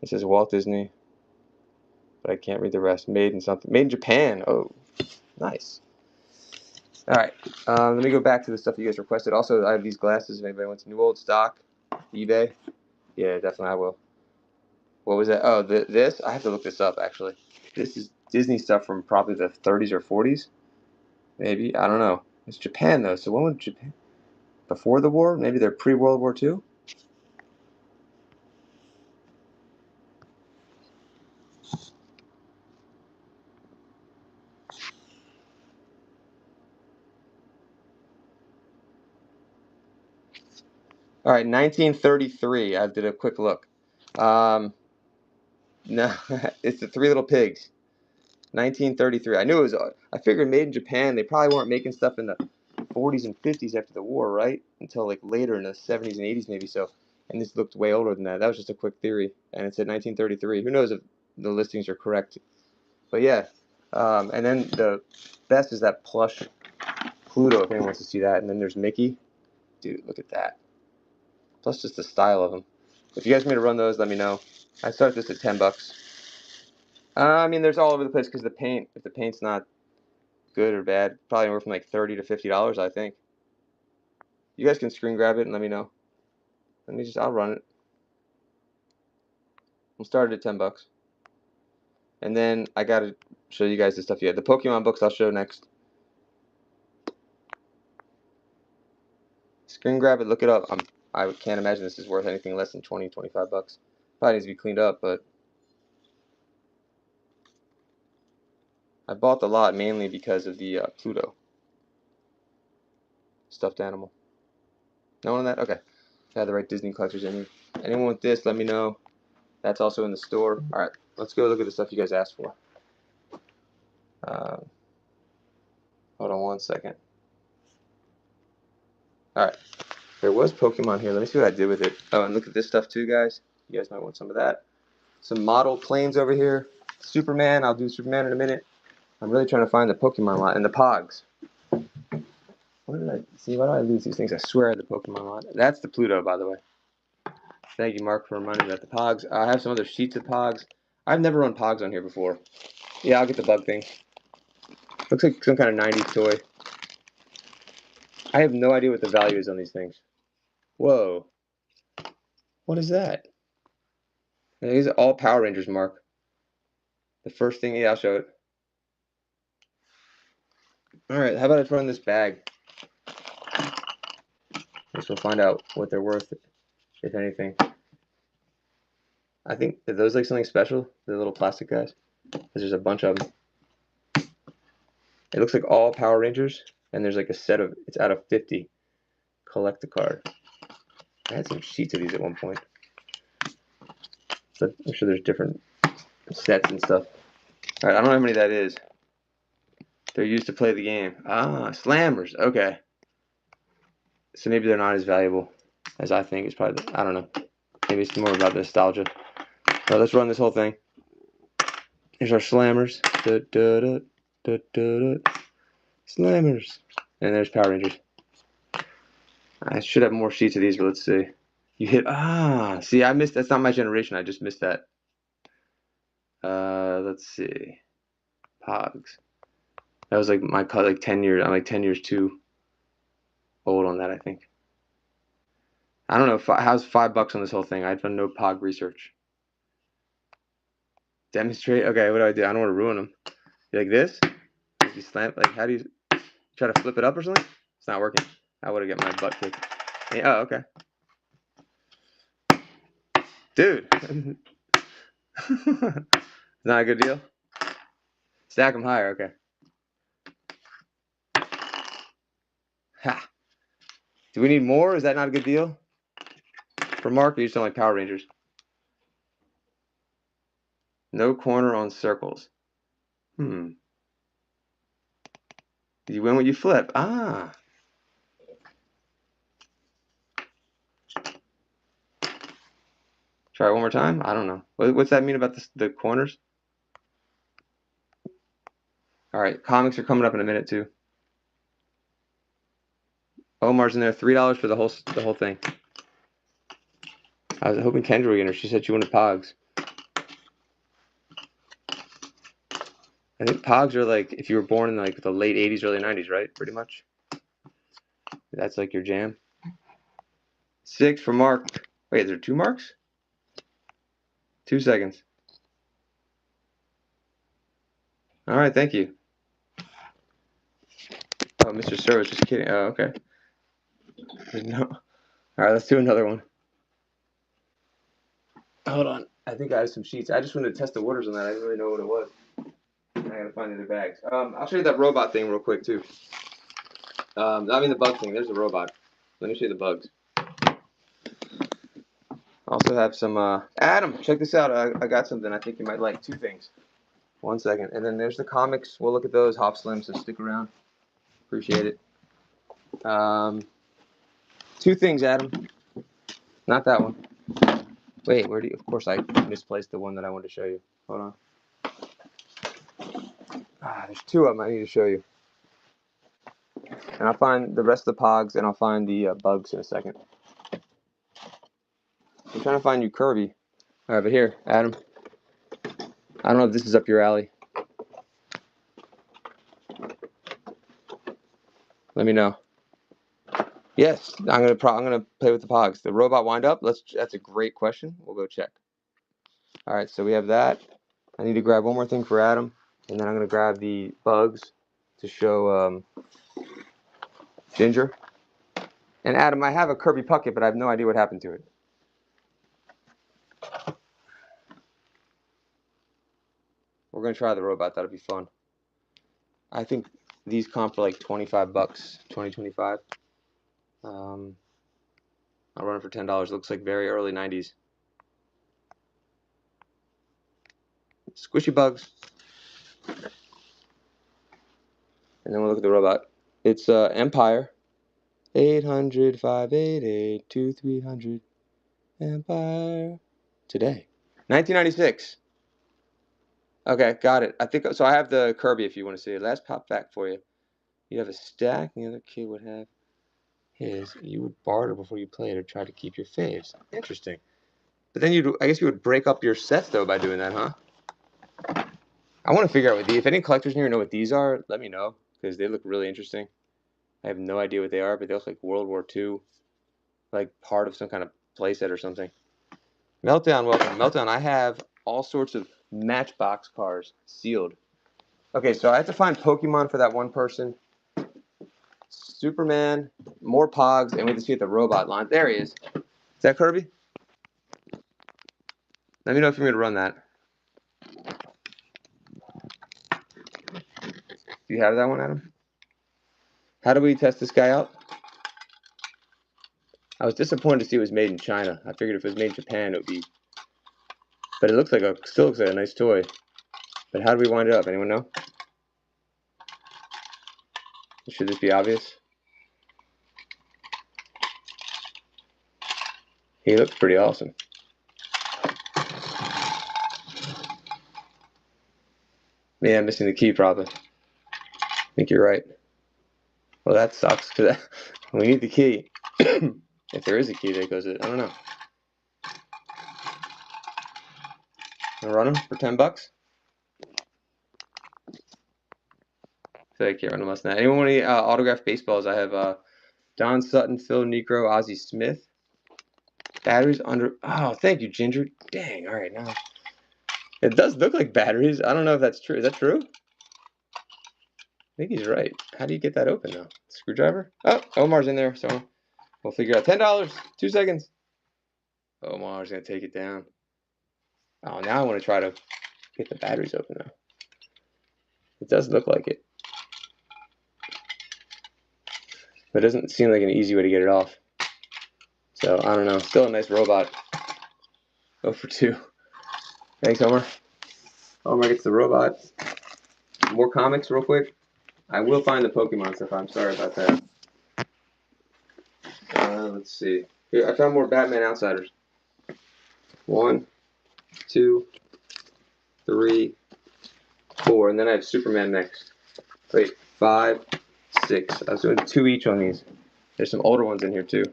It says Walt Disney, but I can't read the rest. Made in something. Made in Japan. Oh, nice. All right. Let me go back to the stuff you guys requested. Also, I have these glasses. If anybody wants new old stock, eBay. Yeah, definitely I will. What was that? Oh, this? I have to look this up, actually. This is Disney stuff from probably the 30s or 40s. Maybe. I don't know. It's Japan, though. So when would Japan? Before the war? Maybe they're pre-World War II? All right, 1933. I did a quick look. No, it's the Three Little Pigs. 1933. I knew it was. I figured made in Japan. They probably weren't making stuff in the 40s and 50s after the war, right? Until like later in the 70s and 80s, maybe so. And this looked way older than that. That was just a quick theory, and it said 1933. Who knows if the listings are correct? But yeah. And then the best is that plush Pluto. If anyone wants to see that. And then there's Mickey. Dude, look at that. Plus just the style of them. If you guys want me to run those, let me know. I start this at $10. I mean, there's all over the place because the paint. If the paint's not good or bad, probably anywhere from like $30 to $50, I think. You guys can screen grab it and let me know. I'll run it. We'll start it at $10. And then I gotta show you guys the stuff you had. The Pokemon books I'll show next. Screen grab it, look it up. I can't imagine this is worth anything less than 20, 25 bucks. Probably needs to be cleaned up, but I bought the lot mainly because of the Pluto stuffed animal. No one on that? Okay. I had the right Disney collectors in here. Anyone want this, let me know. That's also in the store. Alright, let's go look at the stuff you guys asked for. Hold on one second. Alright. There was Pokemon here. Let me see what I did with it. Oh, and look at this stuff too, guys. You guys might want some of that. Some model planes over here. Superman. I'll do Superman in a minute. I'm really trying to find the Pokemon lot and the Pogs. What did I see? Why do I lose these things? I swear I had the Pokemon lot. That's the Pluto, by the way. Thank you, Mark, for reminding me about the Pogs. I have some other sheets of Pogs. I've never run Pogs on here before. Yeah, I'll get the bug thing. Looks like some kind of 90s toy. I have no idea what the value is on these things. Whoa. What is that? These are all Power Rangers, Mark. The first thing, yeah, I'll show it. Alright, how about I run this bag? I guess we'll find out what they're worth, if anything. I think, are those like something special? The little plastic guys? Because there's a bunch of them. It looks like all Power Rangers, and there's like a set of, it's out of 50. Collect a card. I had some sheets of these at one point. So I'm sure there's different sets and stuff. Alright, I don't know how many that is. They're used to play the game. Ah, slammers. Okay. So maybe they're not as valuable as I think. It's probably, I don't know. Maybe it's more about nostalgia. But let's run this whole thing. Here's our slammers. Da, da, da, da, da, da. Slammers. And there's Power Rangers. I should have more sheets of these, but let's see. You hit see, I missed. That's not my generation. I just missed that. Let's see. Pogs. That was like like 10 years. I'm like 10 years too old on that, I think. I don't know. How's $5 on this whole thing? I've done no Pog research. Demonstrate. Okay, what do? I don't want to ruin them. You like this? You slam. Like, how do you try to flip it up or something? It's not working. I would have got my butt kicked. Yeah, oh, okay. Dude. Not a good deal? Stack them higher, okay. Ha. Do we need more? Is that not a good deal? For Mark, you just don't like Power Rangers. No corner on circles. You win what you flip. Ah. Try it one more time? I don't know. What's that mean about the corners? All right, comics are coming up in a minute too. Omar's in there. $3 for the whole thing. I was hoping Kendra would get her. She said she wanted Pogs. I think Pogs are like if you were born in like the late 80s, early 90s, right? Pretty much. That's like your jam. 6 for Mark. Wait, is there 2 marks? 2 seconds. All right, thank you. Oh, Mr. Sir was just kidding. Oh, okay. No. All right, let's do another one. Hold on. I think I have some sheets. I just wanted to test the waters on that. I didn't really know what it was. I gotta find the other bags. I'll show you that robot thing real quick too. I mean the bug thing. There's a robot. Let me show you the bugs. Also have some. Adam, check this out. I got something I think you might like. 2 things. 1 second. And then there's the comics. We'll look at those. Hop Slim, so stick around. Appreciate it. 2 things, Adam. Not that one. Wait, where do you? Of course, I misplaced the one that I wanted to show you. Hold on. There's 2 of them I need to show you. And I'll find the rest of the Pogs, and I'll find the bugs in a second. I'm trying to find you Kirby. All right, but here, Adam. I don't know if this is up your alley. Let me know. Yes, I'm gonna play with the Pogs. The robot wind up. That's a great question. We'll go check. All right, so we have that. I need to grab one more thing for Adam, and then I'm gonna grab the bugs to show Ginger. And Adam, I have a Kirby Puckett, but I have no idea what happened to it. We're gonna try the robot. That'll be fun. I think these comp for like $25, 20, 25. I'll run it for $10. Looks like very early 90s. Squishy bugs. And then we'll look at the robot. It's Empire. 800-588-2300. Empire. Today. 1996. Okay, got it. I think so. I have the Kirby if you want to see it. Last pop fact for you. You have a stack, and the other kid would have his. You would barter before you played or try to keep your faves. Interesting. But then I guess you would break up your sets though by doing that, huh? I want to figure out what these. If any collectors in here know what these are, let me know because they look really interesting. I have no idea what they are, but they look like World War II, like part of some kind of playset or something. Meltdown, welcome. Meltdown, I have all sorts of Matchbox cars sealed. Okay, so I have to find Pokemon for that one person. Superman, more Pogs, and we have to see at the robot line. There he is. Is that Kirby? Let me know if you're going to run that. Do you have that one, Adam? How do we test this guy out? I was disappointed to see it was made in China. I figured if it was made in Japan, it would be. But it still looks like a nice toy. But how do we wind it up? Anyone know? Should this be obvious? He looks pretty awesome. Yeah, I'm missing the key probably. I think you're right. Well, that sucks because we need the key. If there is a key that goes in, I don't know. I'll run them for $10. I feel like I can't run them less than that. Anyone want any autographed baseballs? I have Don Sutton, Phil Necro, Ozzie Smith. Batteries under. Oh, thank you, Ginger. Dang. All right, now it does look like batteries. I don't know if that's true. Is that true? I think he's right. How do you get that open though? Screwdriver? Oh, Omar's in there, so we'll figure out. $10. 2 seconds. Omar's gonna take it down. Oh, now I want to try to get the batteries open though. It does look like it, but it doesn't seem like an easy way to get it off. So I don't know. Still a nice robot. 0 for 2. Thanks, Omar. Omar gets the robot. More comics, real quick. I will find the Pokemon stuff. I'm sorry about that. Let's see. Here, I found more Batman Outsiders. 1, 2, 3, 4, and then I have Superman next. Wait, 5, 6. I was doing 2 each on these. There's some older ones in here too.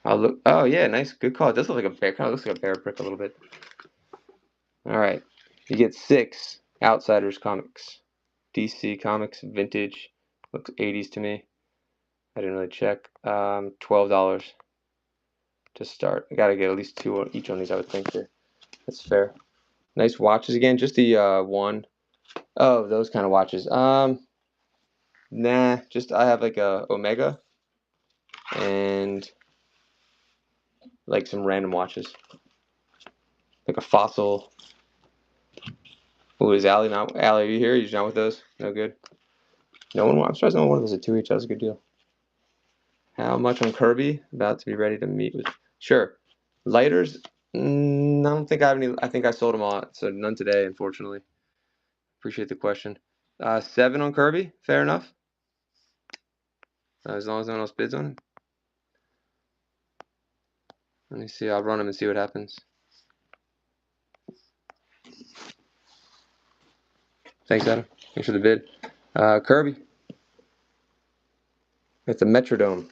I'll look. Oh yeah, nice, good call. It does look like a bear. Kind of looks like a bear brick a little bit. All right, you get 6 Outsiders comics. DC Comics vintage. Looks 80s to me. I didn't really check. $12 to start. I gotta get at least 2 each on these, I would think. Here, that's fair. Nice watches again. Just the one. Oh, those kind of watches. Nah. Just I have like a Omega and like some random watches, like a Fossil. Oh, is Allie not? Allie, are you here? You're not with those? No good. No one. I'm surprised no one wanted those at 2 each. That was a good deal. How much on Kirby? About to be ready to meet with. Sure. Lighters. I don't think I have any. I think I sold them all, so none today, unfortunately. Appreciate the question. 7 on Kirby. Fair enough. As long as no one else bids on it. Let me see. I'll run them and see what happens. Thanks, Adam. Thanks for the bid. Kirby. It's a Metrodome.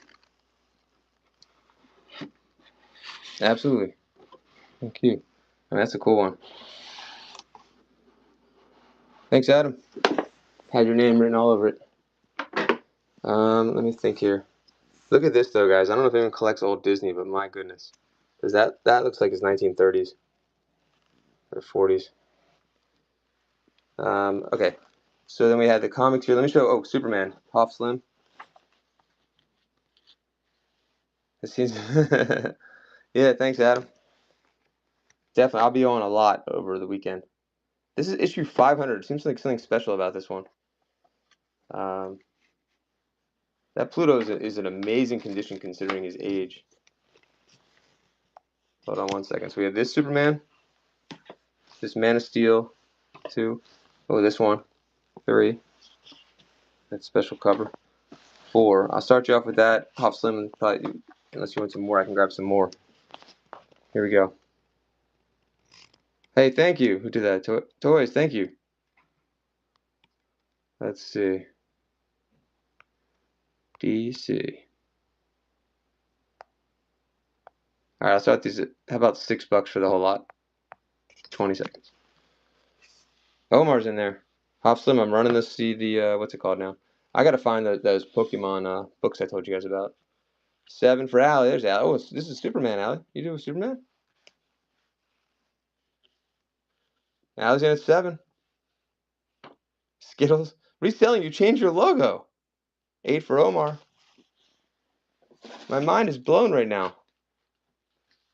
Absolutely. Thank you. I mean, that's a cool one. Thanks, Adam. Had your name written all over it. Let me think here. Look at this, though, guys. I don't know if anyone collects old Disney, but my goodness. Does that looks like it's 1930s or 40s. Okay. So then we had the comics here. Let me show. Oh, Superman. Hoff Slim. It seems. Yeah, thanks, Adam. Definitely. I'll be on a lot over the weekend. This is issue 500. It seems like something special about this one. That Pluto is an amazing condition considering his age. Hold on 1 second. So we have this Superman, this Man of Steel, 2. Oh, this one, 3. That's special cover. 4. I'll start you off with that. Hoff Slim, and probably, unless you want some more, I can grab some more. Here we go. Hey, thank you. Who did that? Toys, thank you. Let's see. DC. Alright, I'll start these at, how about $6 for the whole lot? 20 seconds. Omar's in there. Hoff Slim, I'm running this, see the, what's it called now? I gotta find those Pokemon books I told you guys about. 7 for Allie. There's Allie. Oh, this is Superman, Allie. You do a Superman? Allie's in at 7. Skittles. Reselling, you changed your logo. 8 for Omar. My mind is blown right now.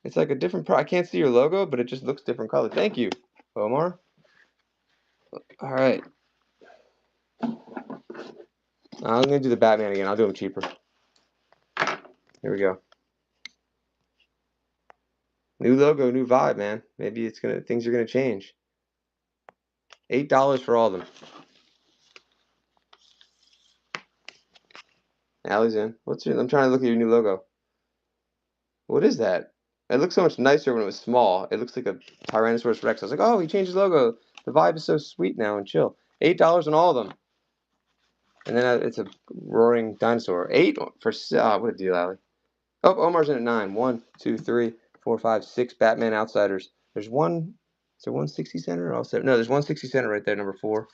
It's like a different I can't see your logo, but it just looks different color. Thank you, Omar. All right. I'm going to do the Batman again. I'll do him cheaper. Here we go. New logo, new vibe, man. Maybe things are gonna change. $8 for all of them. Allie's in. I'm trying to look at your new logo. What is that? It looks so much nicer when it was small. It looks like a Tyrannosaurus Rex. I was like, oh, he changed his logo. The vibe is so sweet now and chill. $8 on all of them. And then it's a roaring dinosaur. 8 for what a deal, Allie. Oh, Omar's in at 9. 1, 2, 3, 4, 5, 6 Batman Outsiders. There's one. Is there one 60 center? Or all seven? No, there's one 60 center right there, number 4.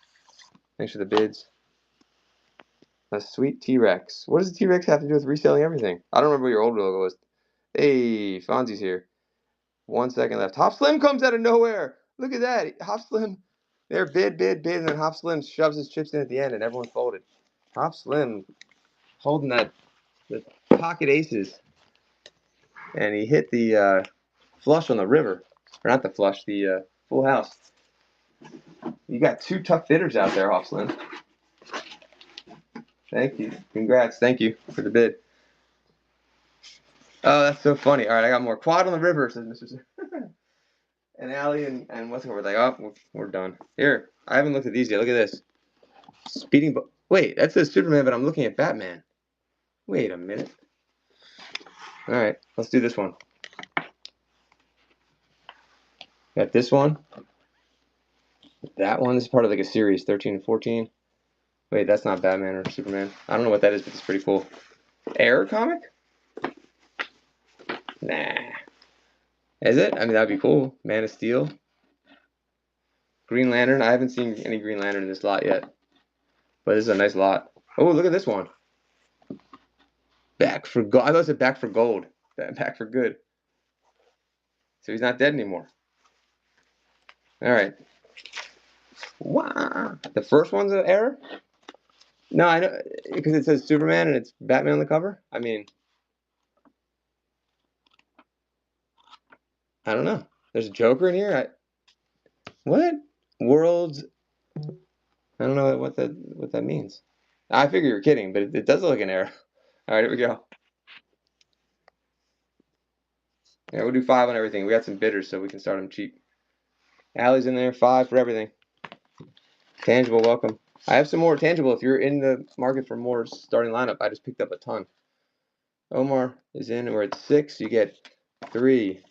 Thanks for the bids. A sweet T-Rex. What does the T-Rex have to do with reselling everything? I don't remember what your old logo was. Hey, Fonzie's here. 1 second left. Hop Slim comes out of nowhere. Look at that. Hop Slim. There, bid, and then Hop Slim shoves his chips in at the end, and everyone folded. Hop Slim holding the pocket aces, and he hit the flush on the river. Or not the flush, the full house. You got 2 tough bidders out there, Hop Slim. Thank you. Congrats. Thank you for the bid. Oh, that's so funny. All right, I got more. Quad on the river, says Mr. And Allie and what's it called? We're like, oh, we're done. Here, I haven't looked at these yet. Look at this. Speeding. Wait, that says Superman, but I'm looking at Batman. Wait a minute. All right, let's do this one. Got this one. That one. This is part of like a series, 13 and 14. Wait, that's not Batman or Superman. I don't know what that is, but it's pretty cool. Error comic? Nah. Is it? I mean, that'd be cool. Man of Steel. Green Lantern. I haven't seen any Green Lantern in this lot yet. But this is a nice lot. Oh, look at this one. Back for gold. I thought it said back for gold. Back for good. So he's not dead anymore. All right. Wow. The first one's an error? No, I know, because it says Superman and it's Batman on the cover. I mean, I don't know. There's a Joker in here. What? Worlds. I don't know what that means. I figure you're kidding, but it does look like an error. All right, here we go. Yeah, we'll do 5 on everything. We got some bidders, so we can start them cheap. Allie's in there. 5 for everything. Tangible, welcome. I have some more tangible. If you're in the market for more starting lineup, I just picked up a ton. Omar is in. We're at 6. You get 3,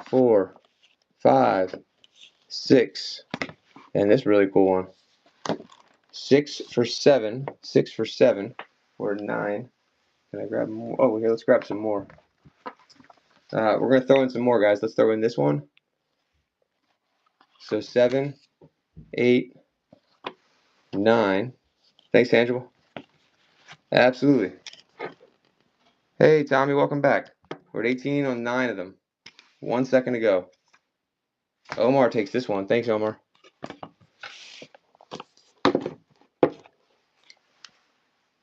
4, 5, 6, and this really cool one. 6 for 7. 6 for 7. We're at 9. Can I grab more? Oh, here, let's grab some more. We're gonna throw in some more, guys. Let's throw in this one. So 7, 8, 9. Thanks, tangible. Absolutely. Hey, Tommy, welcome back. We're at 18 on 9 of them. 1 second to go. Omar takes this one. Thanks, Omar.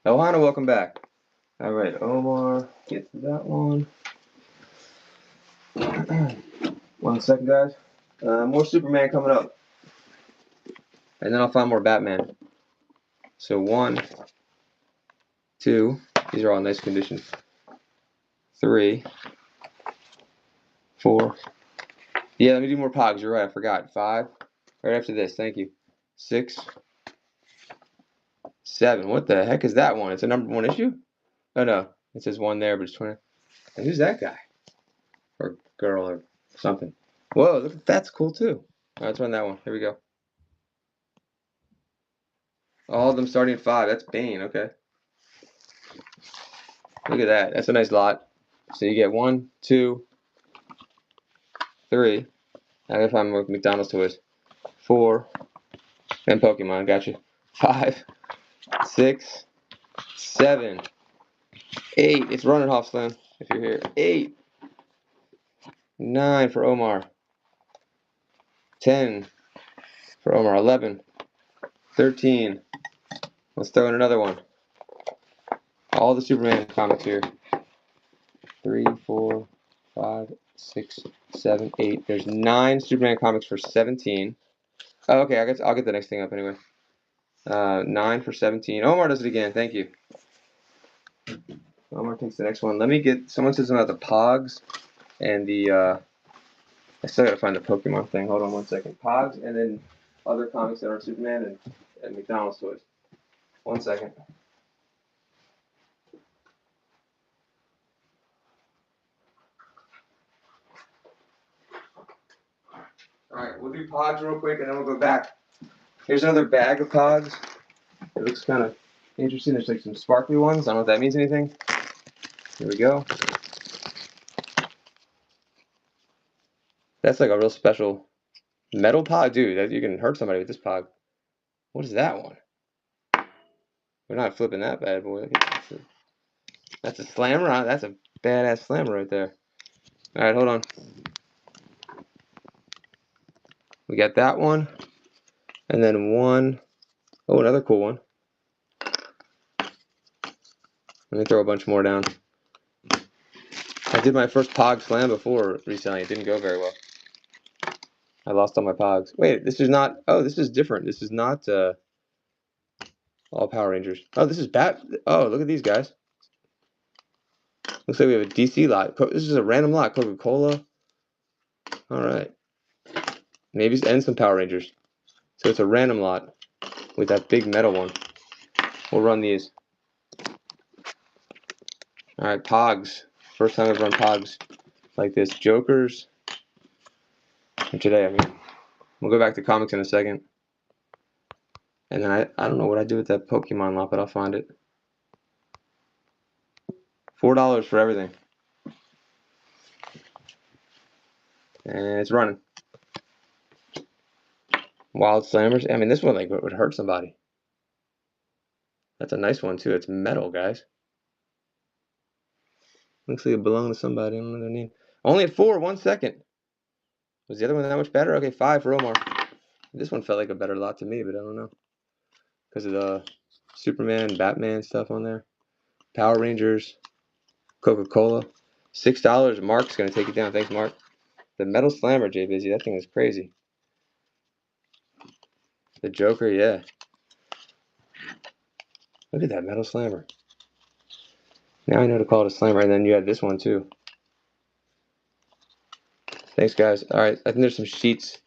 Ohana, welcome back. All right, Omar gets that one. 1 second, guys. More Superman coming up. And then I'll find more Batman. So 1, 2. These are all in nice condition. 3, 4. Yeah, let me do more Pogs. You're right, I forgot. 5. Right after this, thank you. 6, 7. What the heck is that one? It's a number 1 issue? Oh no, it says 1 there, but it's 20. And who's that guy? Or girl or something. Whoa, look, that's cool too. All right, let's run that one. Here we go. All of them starting at 5. That's Bane. Okay. Look at that. That's a nice lot. So you get 1, 2, 3. I gotta find more McDonald's toys. 4. And Pokemon. Got you. 5, 6, 7, 8. It's running off, Slim. If you're here. 8. 9 for Omar. 10 for Omar. 11. 13. Let's throw in another one. All the Superman comics here. 3, 4, 5, 6, 7, 8. There's 9 Superman comics for 17. Oh, okay, I'll get the next thing up anyway. 9 for 17. Omar does it again. Thank you. Omar takes the next one. Let me get. Someone says about the Pogs and the. I still gotta find the Pokemon thing. Hold on 1 second. Pogs and then other comics that aren't Superman and McDonald's toys. 1 second. Alright, we'll do Pogs real quick and then we'll go back. Here's another bag of Pogs. It looks kind of Interesting. There's like some sparkly ones. I don't know if that means anything. Here we go. That's like a real special metal pog, dude. That you can hurt somebody with this pog. What is that one? We're not flipping that bad boy. That's a slammer. That's a badass slammer right there. All right, hold on. We got that one, and then one. Oh, another cool one. Let me throw a bunch more down. I did my first pog slam before recently. It didn't go very well. I lost all my pogs. Wait, this is not. Oh, this is different. This is not all Power Rangers. Oh, this is Bat. Oh, look at these guys. Looks like we have a DC lot. This is a random lot. Coca-Cola. All right. Maybe and some Power Rangers. So it's a random lot with that big metal one. We'll run these. All right, Pogs. First time I've run Pogs like this. Jokers. And today, I mean. We'll go back to comics in a second. And then I don't know what I do with that Pokemon lot, but I'll find it. $4 for everything. And it's running. Wild Slammers. I mean, this one like would hurt somebody. That's a nice one too. It's metal, guys. Looks like it belonged to somebody. I don't know their name. Only at 4, 1 second. Was the other one that much better? Okay, 5 for Omar. This one felt like a better lot to me, but I don't know. Because of the Superman, Batman stuff on there. Power Rangers, Coca-Cola. $6. Mark's going to take it down. Thanks, Mark. The Metal Slammer, Jay Busy. That thing is crazy. The Joker, yeah. Look at that Metal Slammer. Now I know to call it a slammer. And then you had this one, too. Thanks, guys. All right, I think there's some sheets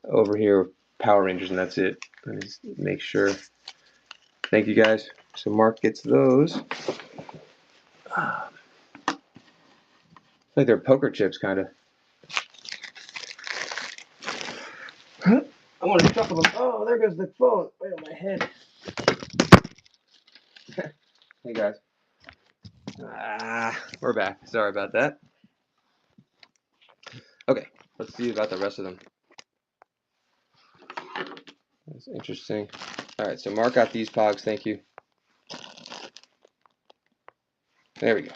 over here with Power Rangers, and that's it. Let me just make sure. Thank you, guys. So Mark gets those. Like they're poker chips, kind of. I want to shuffle them. Oh, there goes the phone. Right on my head. Hey, guys. We're back. Sorry about that. Okay, let's see about the rest of them. That's interesting. All right, so Mark got these pogs. Thank you. There we go.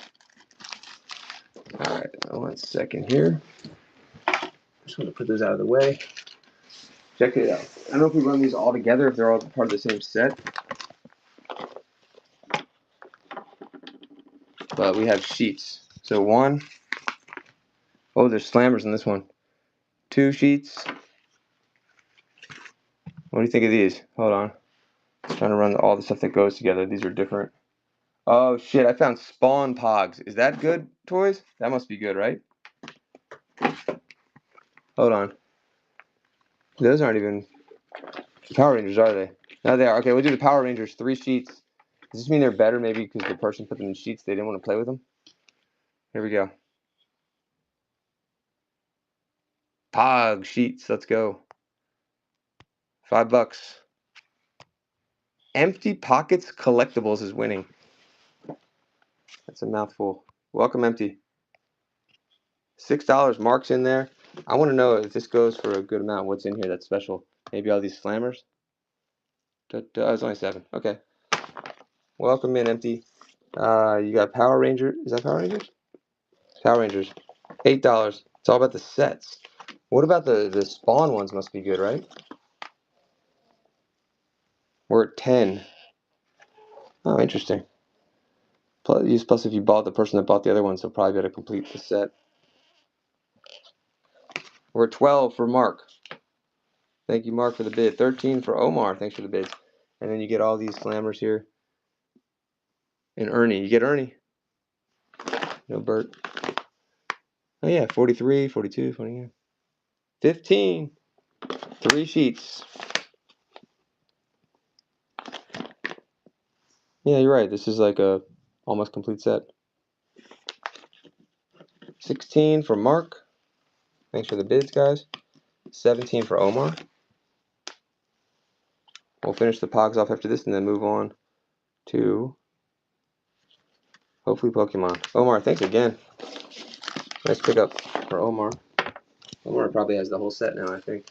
All right, 1 second here. Just want to put those out of the way. Check it out. I don't know if we run these all together, if they're all part of the same set. But we have sheets. So 1. Oh, there's slammers in this one. 2 sheets. What do you think of these? Hold on. I'm trying to run all the stuff that goes together. These are different. Oh, shit. I found Spawn Pogs. Is that good, toys? That must be good, right? Hold on. Those aren't even Power Rangers, are they? No, they are. Okay, we'll do the Power Rangers. 3 sheets. Does this mean they're better maybe because the person put them in sheets? They didn't want to play with them? Here we go. Pog sheets. Let's go. $5. Empty Pockets Collectibles is winning. That's a mouthful. Welcome, Empty. $6. Mark's in there. I want to know if this goes for a good amount. What's in here that's special? Maybe all these slammers? It's only 7. Okay. Welcome in, Empty. You got Power Ranger. Is that Power Rangers? Power Rangers. $8. It's all about the sets. What about the Spawn ones? Must be good, right? We're at 10. Oh, interesting. Plus, if you bought the person that bought the other ones, they'll probably be able to complete the set. We're at 12 for Mark. Thank you, Mark, for the bid. 13 for Omar. Thanks for the bids. And then you get all these slammers here. And Ernie. You get Ernie. No Bert. Oh, yeah. 43, 42, 49. 15. 3 sheets. Yeah, you're right. This is like a almost complete set. 16 for Mark. Thanks for the bids, guys. 17 for Omar. We'll finish the pogs off after this and then move on 2. Hopefully Pokemon. Omar, thanks again. Nice pickup for Omar. Omar probably has the whole set now, I think,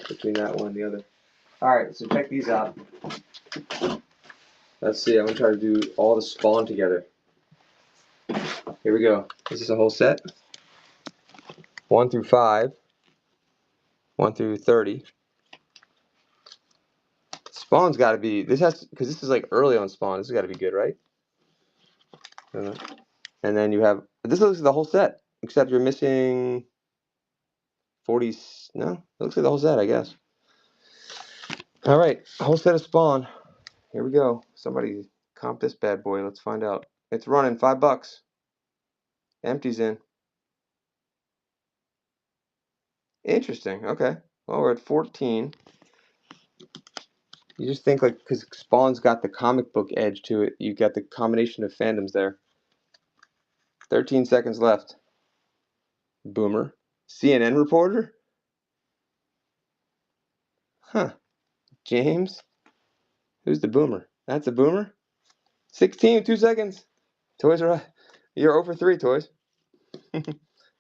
between that one and the other. Alright, so check these out. Let's see, I'm going to try to do all the Spawn together. Here we go. This is a whole set. 1 through 5. 1 through 30. Spawn's got to be, because this is like early on Spawn. This has got to be good, right? And then you have, this looks like the whole set, except you're missing 40, no? It looks like the whole set, I guess. Alright, whole set of Spawn. Here we go. Somebody comp this bad boy. Let's find out. It's running $5. Empty's in. Interesting. Okay. Well, we're at 14. You just think, like, because Spawn's got the comic book edge to it, you got the combination of fandoms there. 13 seconds left. Boomer. CNN reporter? Huh. James? Who's the boomer? That's a boomer? 16, 2 seconds. Toys are, you're over 3, Toys.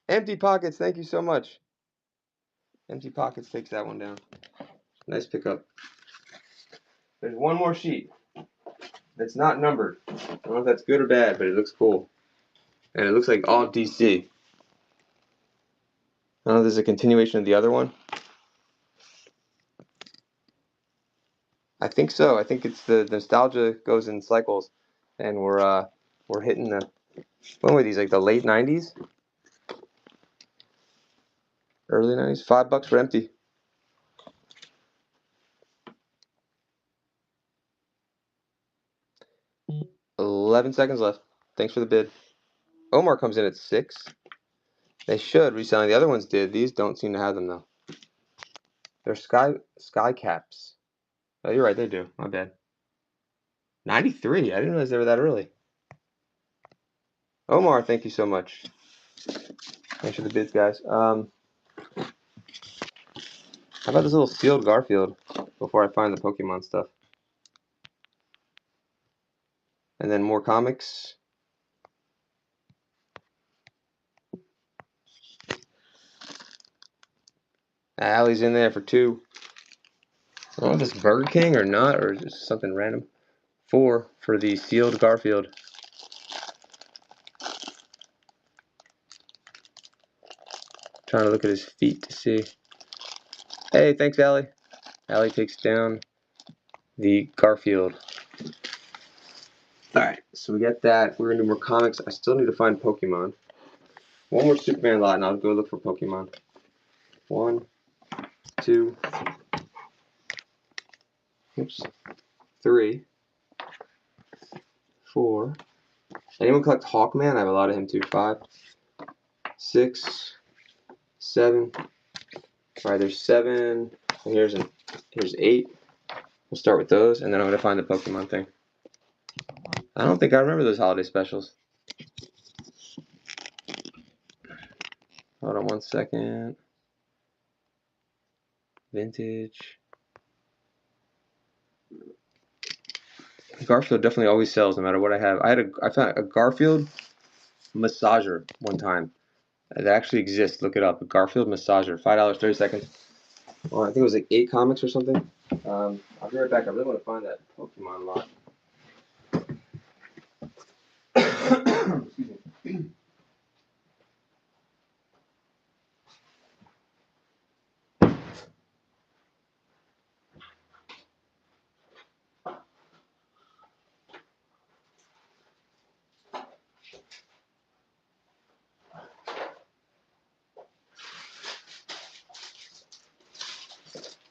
Empty Pockets, thank you so much. Empty Pockets takes that one down. Nice pickup. There's one more sheet that's not numbered. I don't know if that's good or bad, but it looks cool. And it looks like all DC. I don't know if there's a continuation of the other one. I think so. I think it's the nostalgia goes in cycles, and we're hitting the, when were these, like the late 90s, early 90s. $5 for empty. 11 seconds left. Thanks for the bid. Omar comes in at 6. They should reselling. The other ones did. These don't seem to have them though. They're sky caps. Oh, you're right. They do. My bad. 93. I didn't realize they were that early. Omar, thank you so much. Thanks for the bids, guys. How about this little sealed Garfield before I find the Pokemon stuff? And then more comics. Allie's in there for 2. I don't know if it's Burger King or not, or just something random. 4 for the sealed Garfield. Trying to look at his feet to see. Hey, thanks, Allie. Allie takes down the Garfield. Alright, so we got that. We're going to do more comics. I still need to find Pokemon. One more Superman lot, and I'll go look for Pokemon. 1, 2, oops, 3, 4. Anyone collect Hawkman? I have a lot of him too. 5, 6, 7. Alright, there's 7. And here's 8. We'll start with those, and then I'm going to find the Pokemon thing. I don't think I remember those holiday specials. Hold on 1 second. Vintage. Garfield definitely always sells no matter what I have. I found a Garfield massager one time. It actually exists. Look it up. A Garfield massager. $5, 30 seconds. Well, I think it was like 8 comics or something. I'll be right back. I really want to find that Pokemon lot. Excuse me.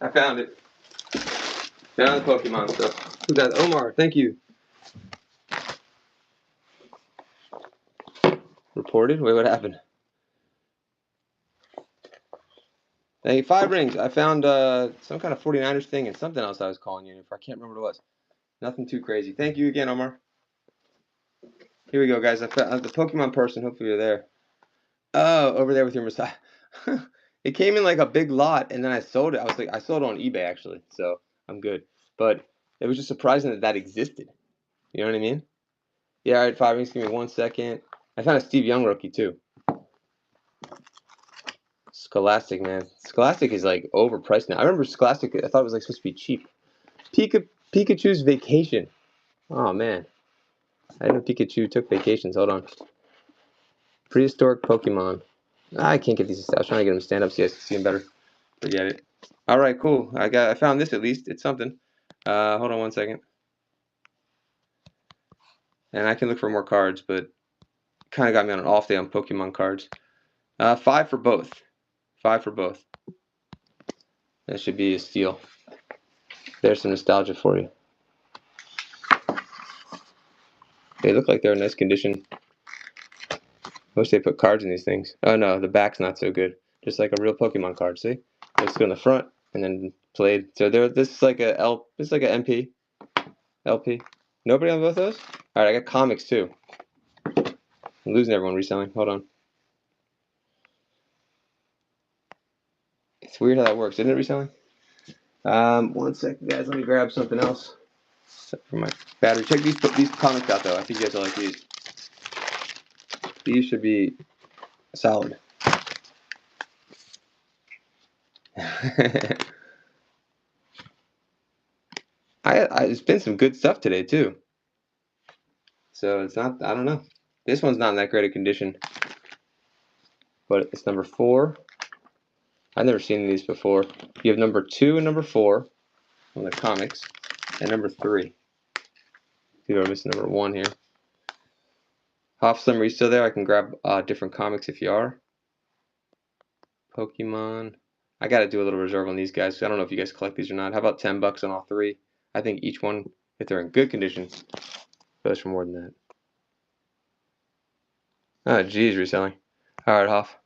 I found it. Found the Pokemon stuff. Who got it? Omar, thank you. Reported? Wait, what happened? Hey, 5 rings. I found some kind of 49ers thing and something else I was calling you for. I can't remember what it was. Nothing too crazy. Thank you again, Omar. Here we go, guys. I found the Pokemon person. Hopefully you're there. Oh, over there with your Messiah. It came in like a big lot, and then I sold it. I sold it on eBay actually, so I'm good. But it was just surprising that existed. You know what I mean? Yeah, all right, 5 rings. Give me 1 second. I found a Steve Young rookie too. Scholastic, man. Scholastic is like overpriced now. I remember Scholastic. I thought it was like supposed to be cheap. Pikachu's vacation. Oh man, I didn't know Pikachu took vacations. Hold on. Prehistoric Pokemon. I can't get these. I was trying to get them stand up so you guys can see them better. Forget it. All right, cool. I found this at least. It's something. Hold on 1 second. And I can look for more cards, but kind of got me on an off day on Pokemon cards. 5 for both. 5 for both. That should be a steal. There's some nostalgia for you. They look like they're in nice condition. Wish they put cards in these things. Oh no, the back's not so good. Just like a real Pokemon card. See, let's go in the front and then played. So there, this is like a L. This is like a MP, LP. Nobody on both those. All right, I got comics too. I'm losing everyone reselling. Hold on. It's weird how that works, isn't it? Reselling. 1 second, guys. Let me grab something else. For my battery. Check these comics out though. I think you guys will like these. These should be solid. It's been some good stuff today too. So it's not. I don't know. This one's not in that great a condition, but it's number 4. I've never seen these before. You have number 2 and number 4 on the comics, and number 3. People are missing number 1 here. Hoff Slim, are you still there? I can grab different comics if you are. Pokemon. I got to do a little reserve on these guys. I don't know if you guys collect these or not. How about $10 on all 3? I think each one, if they're in good condition, goes for more than that. Oh, geez, reselling. All right, Hoff.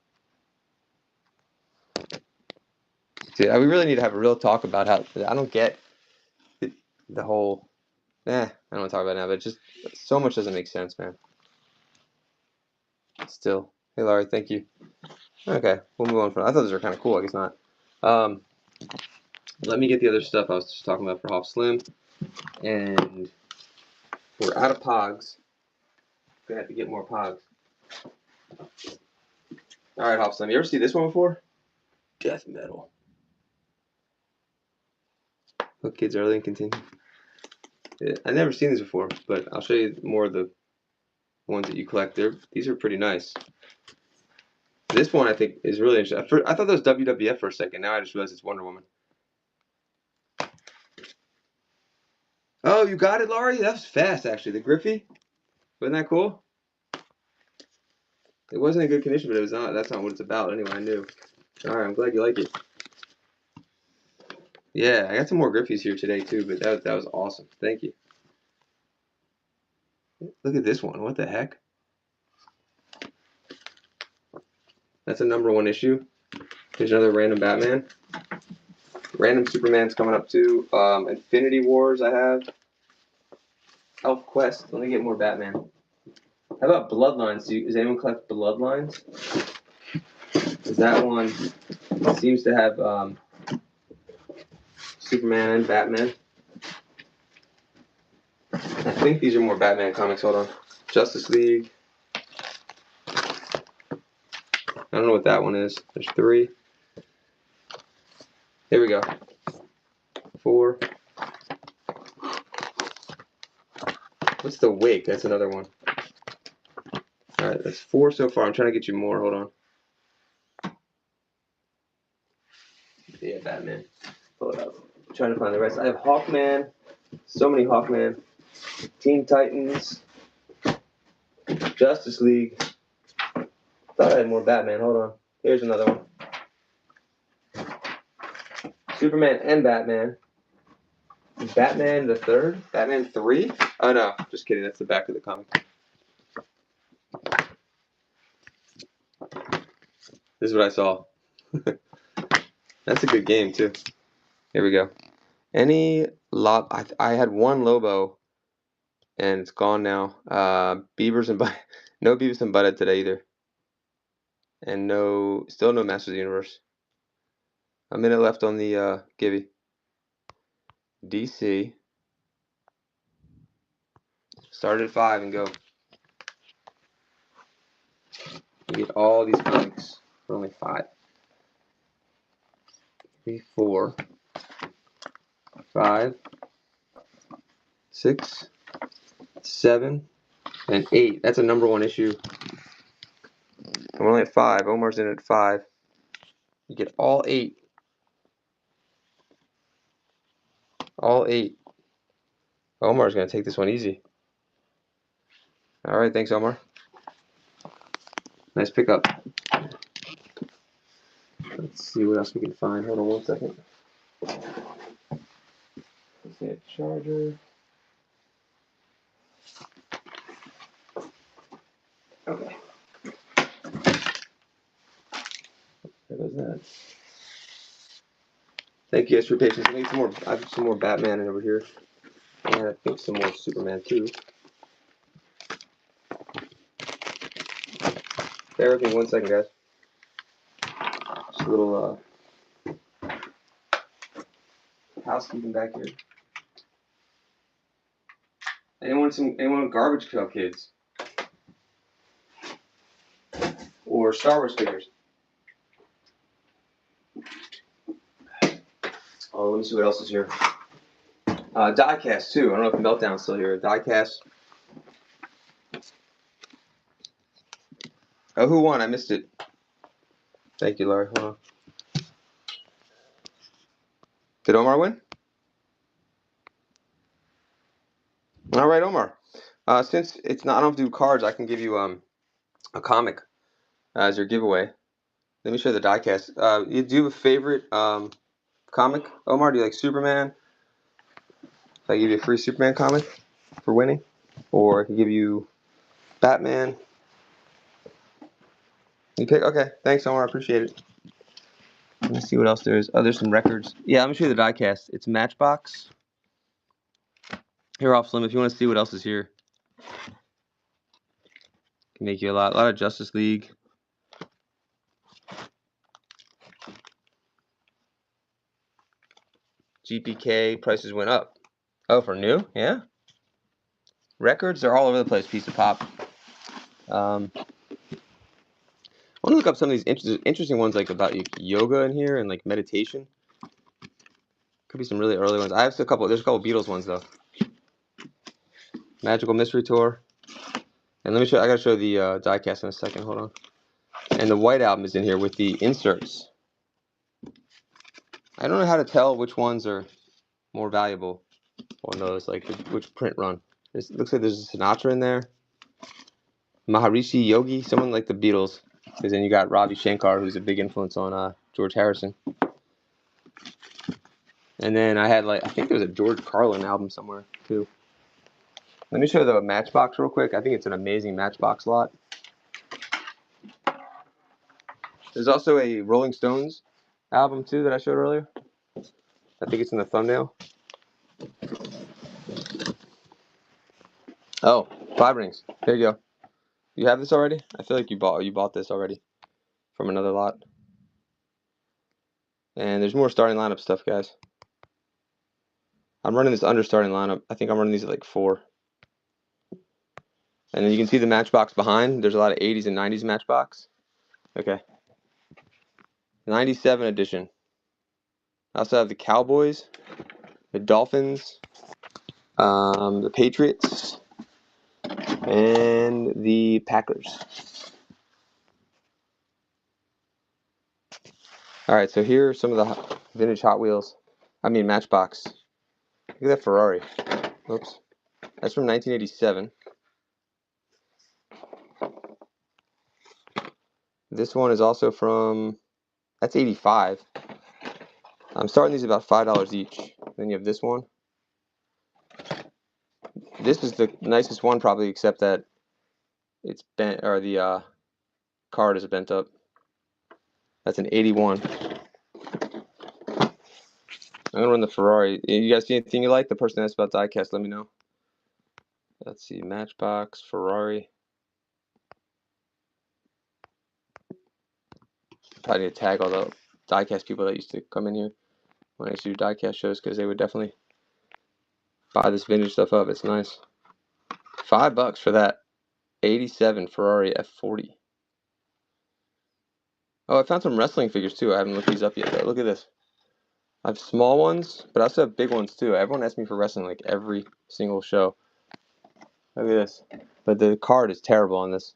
See, we really need to have a real talk about how I don't get the whole. I don't want to talk about it now, but just so much doesn't make sense, man. Still, hey, Laurie, thank you. Okay, we'll move on from. I thought those were kind of cool. I guess not. Let me get the other stuff I was just talking about for Hoff Slim, and we're out of Pogs. Gonna have to get more Pogs. All right, Hoff Slim. You ever see this one before? Death metal. Look, kids early and continue. Yeah, I've never seen these before, but I'll show you more of the ones that you collect. These are pretty nice. This one I think is really interesting. I thought that was WWF for a second. Now I just realized it's Wonder Woman. Oh, you got it, Laurie? That was fast, actually. The Griffey. Wasn't that cool? It wasn't in good condition, but it was not. That's not what it's about. Anyway, I knew. All right, I'm glad you like it. Yeah, I got some more Griffies here today too, but that was awesome. Thank you. Look at this one. What the heck? That's a number 1 issue. Here's another random Batman. Random Superman's coming up too. Infinity Wars I have. Elf Quest. Let me get more Batman. How about Bloodlines? Does anyone collect Bloodlines? Because that one seems to have Superman and Batman. I think these are more Batman comics. Hold on. Justice League. I don't know what that one is. There's 3. Here we go. 4. What's the Wake? That's another one. Alright, that's 4 so far. I'm trying to get you more. Hold on. Yeah, Batman. Pull it up. I'm trying to find the rest. I have Hawkman. So many Hawkman. Teen Titans. Justice League. Thought I had more Batman. Hold on. Here's another one. Superman and Batman. Batman the Third? Batman 3? Oh no, just kidding. That's the back of the comic. This is what I saw. That's a good game too. Here we go. I had 1 Lobo, and it's gone now. Beavers and no Beavis and Butthead today either, and still no Masters of the Universe. A minute left on the Gibby. DC. Start at 5 and go. You get all these comics for only 5. 3, 4, 5, 6, 7, and 8. That's a number 1 issue. I'm only at 5. Omar's in at 5. You get all 8. All 8. Omar's going to take this one easy. All right, thanks, Omar. Nice pickup. Let's see what else we can find. Hold on 1 second. Let's see a charger. Okay. There goes that. Thank you guys for your patience. I need some more. I have some more Batman over here, and I think some more Superman too. Bear with me 1 second, guys. Just a little housekeeping back here. Anyone garbage pail kids or Star Wars figures? Oh, let me see what else is here. Diecast too. I don't know if Meltdown's still here. Diecast. Oh, who won? I missed it. Thank you, Larry. Hold on. Did Omar win? All right, Omar. Since it's not, I don't have to do cards. I can give you a comic as your giveaway. Let me show you the diecast. You do have a favorite comic, Omar? Do you like Superman? If I give you a free Superman comic for winning, or I can give you Batman. You pick. Okay, thanks, Omar. I appreciate it. Let me see what else there is. Oh, there's some records. Yeah, let me show you the diecast. It's Matchbox. Here off Slim, if you want to see what else is here, can make you a lot of Justice League. GPK prices went up. Oh, for new? Yeah. Records are all over the place. Piece of pop. I want to look up some of these interesting ones, like about yoga in here and like meditation. Could be some really early ones. I have a couple. There's a couple Beatles ones though. Magical Mystery Tour. And let me show. I gotta show the diecast in a second. Hold on. And the White Album is in here with the inserts. I don't know how to tell which ones are more valuable on those, like which print run. It looks like there's a Sinatra in there. Maharishi Yogi, someone like the Beatles. Because then you got Ravi Shankar, who's a big influence on George Harrison. And then I had I think there was a George Carlin album somewhere too. Let me show you the Matchbox real quick. I think it's an amazing Matchbox lot. There's also a Rolling Stones album too that I showed earlier. I think it's in the thumbnail. Oh, 5 rings. There you go. You have this already? I feel like you bought this already from another lot. And there's more starting lineup stuff, guys. I'm running this under starting lineup. I think I'm running these at like 4. And then you can see the Matchbox behind. There's a lot of 80s and 90s Matchbox. Okay. 97 edition. I also have the Cowboys, the Dolphins, the Patriots, and the Packers. All right, so here are some of the vintage Hot Wheels. I mean Matchbox. Look at that Ferrari. Oops. That's from 1987. This one is also from, that's 85. I'm starting these about $5 each. Then you have this one. This is the nicest one probably, except that it's bent, or the card is bent up. That's an 81. I'm gonna run the Ferrari. You guys see anything you like? The person asked about diecast, let me know. Let's see, Matchbox, Ferrari. Probably need to tag all the diecast people that used to come in here when I used to do diecast shows, because they would definitely buy this vintage stuff up. It's nice. $5 for that 87 Ferrari F40. Oh, I found some wrestling figures too. I haven't looked these up yet though. Look at this. I have small ones, but I also have big ones too. Everyone asks me for wrestling like every single show. Look at this. But the card is terrible on this.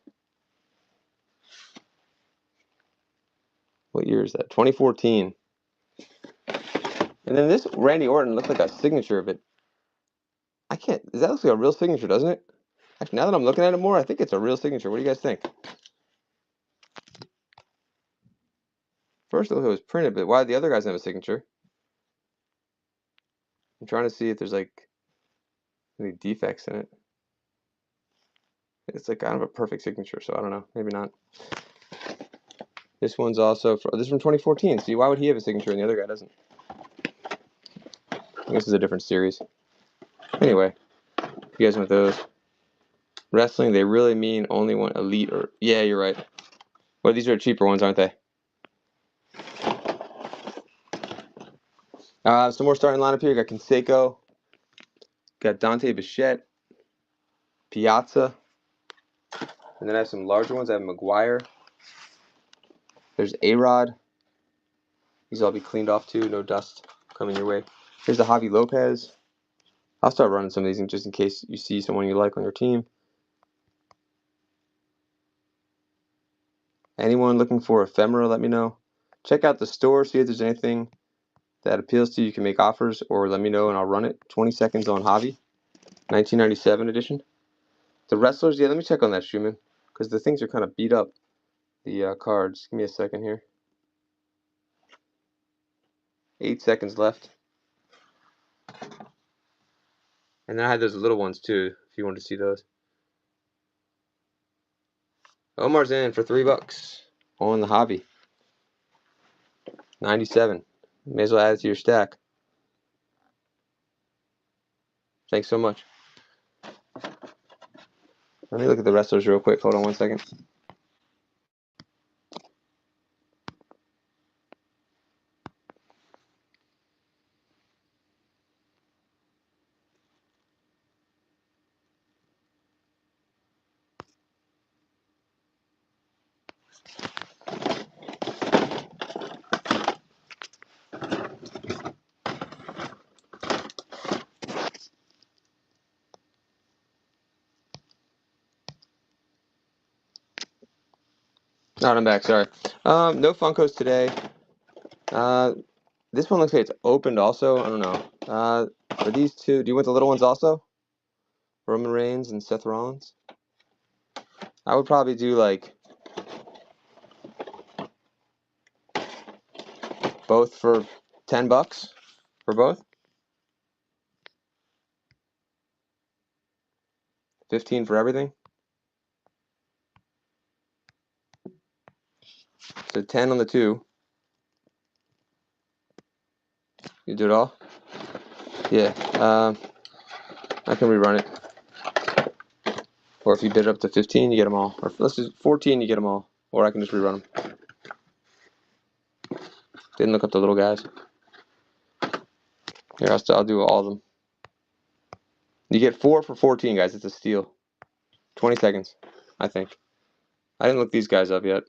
What year is that? 2014. And then this Randy Orton looks like a signature, but I can't. That looks like a real signature, doesn't it? Actually, now that I'm looking at it more, I think it's a real signature. What do you guys think? First, it looked like it was printed, but why did the other guys have a signature? I'm trying to see if there's like any defects in it. It's like kind of a perfect signature, so I don't know. Maybe not. This one's also this is from 2014. See, why would he have a signature and the other guy doesn't? I guess it's a different series. Anyway, you guys want those? Wrestling, they really mean only one elite or yeah, you're right. Well, these are cheaper ones, aren't they? Some more starting lineup here. Got Canseco, got Dante Bichette, Piazza, and then I have some larger ones. I have McGuire. There's A-Rod. These will all be cleaned off too. No dust coming your way. Here's the Javi Lopez. I'll start running some of these just in case you see someone you like on your team. Anyone looking for Ephemera, let me know. Check out the store, see if there's anything that appeals to you. You can make offers or let me know and I'll run it. 20 seconds on Javi, 1997 edition. The wrestlers, yeah, let me check on that, Schumann, because the things are kind of beat up, the cards. Give me a second here. 8 seconds left. And then I had those little ones too, if you want to see those. Omar's in for $3 on the Javi. 97. May as well add it to your stack. Thanks so much. Let me look at the wrestlers real quick. Hold on one second. All right, I'm back. Sorry. No Funkos today. This one looks like it's opened also. I don't know. For these two, do you want the little ones also? Roman Reigns and Seth Rollins? I would probably do like both for $10 for both. 15 for everything. So 10 on the two. You do it all? Yeah. I can rerun it. Or if you bid it up to 15, you get them all. Or let's do 14, you get them all. Or I can just rerun them. Didn't look up the little guys. Here, I'll do all of them. You get 4 for 14, guys. It's a steal. 20 seconds, I think. I didn't look these guys up yet.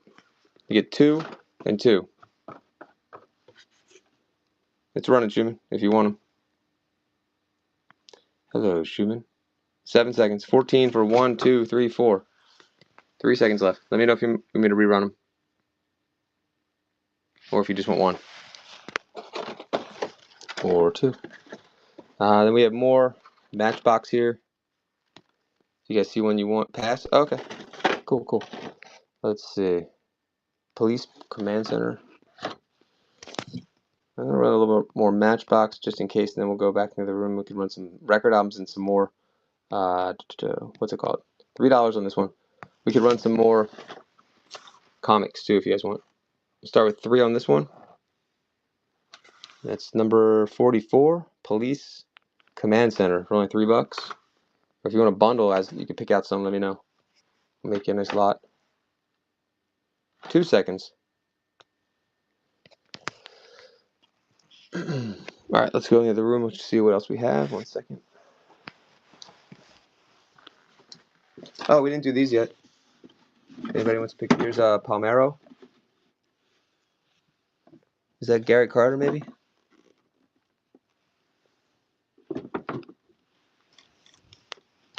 You get 2 and 2. It's running, Schumann, if you want them. Hello, Schumann. 7 seconds. 14 for 1, 2, 3, 4. 3 seconds left. Let me know if you want me to rerun them. Or if you just want 1. Or 2. Then we have more Matchbox here. You guys see one you want? Pass? Okay. Cool. Let's see. Police Command Center. I'm going to run a little bit more Matchbox just in case, and then we'll go back into the room. We can run some record albums and some more, what's it called? $3 on this one. We could run some more comics too if you guys want. We'll start with 3 on this one. That's number 44, Police Command Center for only $3. Or if you want a bundle, you can pick out some, let me know. We'll make you a nice lot. 2 seconds. Alright, let's go into the room. Let's see what else we have. 1 second. Oh, we didn't do these yet. Anybody wants to pick? Here's Palmero. Is that Garrett Carter maybe?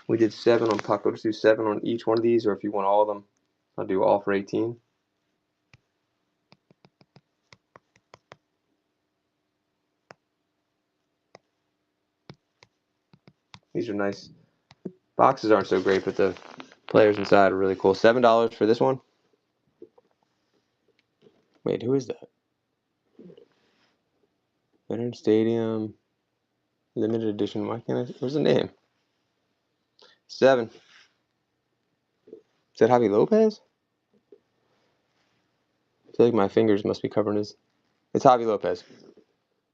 We did 7 on puck. I'll just do 7 on each one of these, or if you want all of them, I'll do all for 18. These are nice. Boxes aren't so great, but the players inside are really cool. $7 for this one. Wait, who is that? Veteran Stadium, limited edition. Why can't I? Where's the name? 7. Is that Javi Lopez? I feel like my fingers must be covering his. It's Javi Lopez.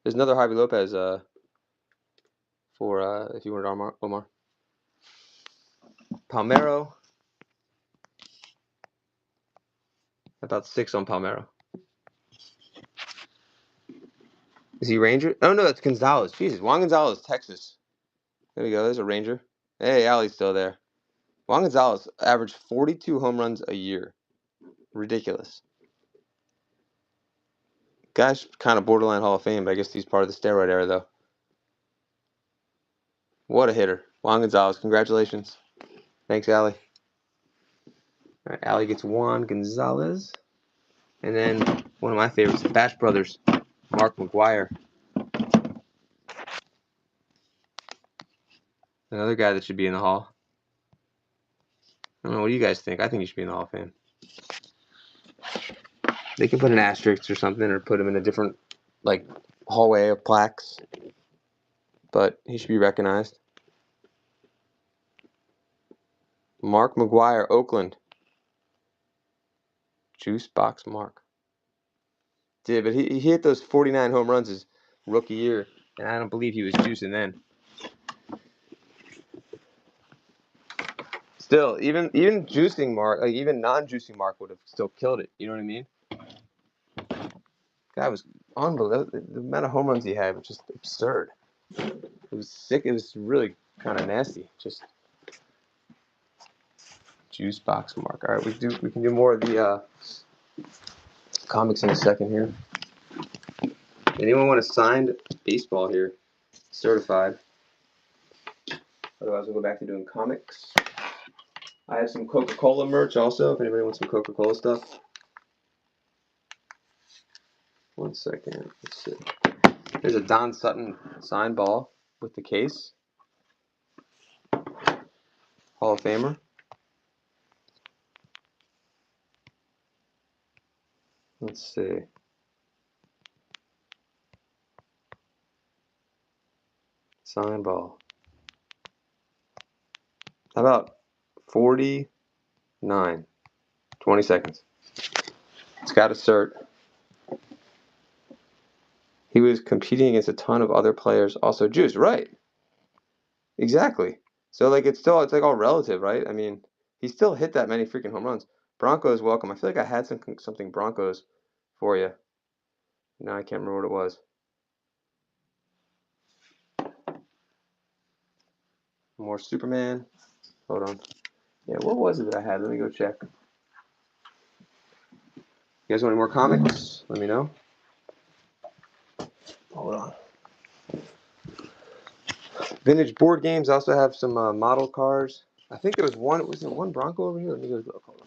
There's another Javi Lopez for if you wanted Omar. Palmero. About 6 on Palmero. Is he Ranger? Oh no, that's Gonzalez. Jesus, Juan Gonzalez, Texas. There we go. There's a Ranger. Hey, Allie's still there. Juan Gonzalez averaged 42 home runs a year. Ridiculous. Guy's kind of borderline Hall of Fame, but I guess he's part of the steroid era, though. What a hitter. Juan Gonzalez, congratulations. Thanks, Allie. All right, Allie gets Juan Gonzalez. And then one of my favorites, the Bash Brothers, Mark McGuire. Another guy that should be in the Hall. I don't know, what do you guys think? I think he should be in the Hall of Fame. They can put an asterisk or something, or put him in a different, like, hallway of plaques. But he should be recognized. Mark McGuire, Oakland. Juice box Mark. Yeah, but he hit those 49 home runs his rookie year, and I don't believe he was juicing then. Still, even juicing Mark, like even non-juicing Mark would have still killed it. You know what I mean? Guy was unbelievable. The amount of home runs he had was just absurd. It was sick. It was really kind of nasty. Just juice box Mark. All right, we can do more of the comics in a second here. Anyone want a signed baseball here, certified? Otherwise, we'll go back to doing comics. I have some Coca-Cola merch also, if anybody wants some Coca-Cola stuff. One second. Let's see. There's a Don Sutton signed ball with the case. Hall of Famer. Let's see. Signed ball. How about 49? 20 seconds. It's got a cert. He was competing against a ton of other players, also Jews. Right. Exactly. So, like, it's like all relative, right? I mean, he still hit that many freaking home runs. Broncos, welcome. I feel like I had something Broncos for you. Now I can't remember what it was. More Superman. Hold on. Yeah, what was it that I had? Let me go check. You guys want any more comics? Let me know. Hold on. Vintage board games also have some model cars. I think there was one. Was there one Bronco over here? Let me go look. Hold on.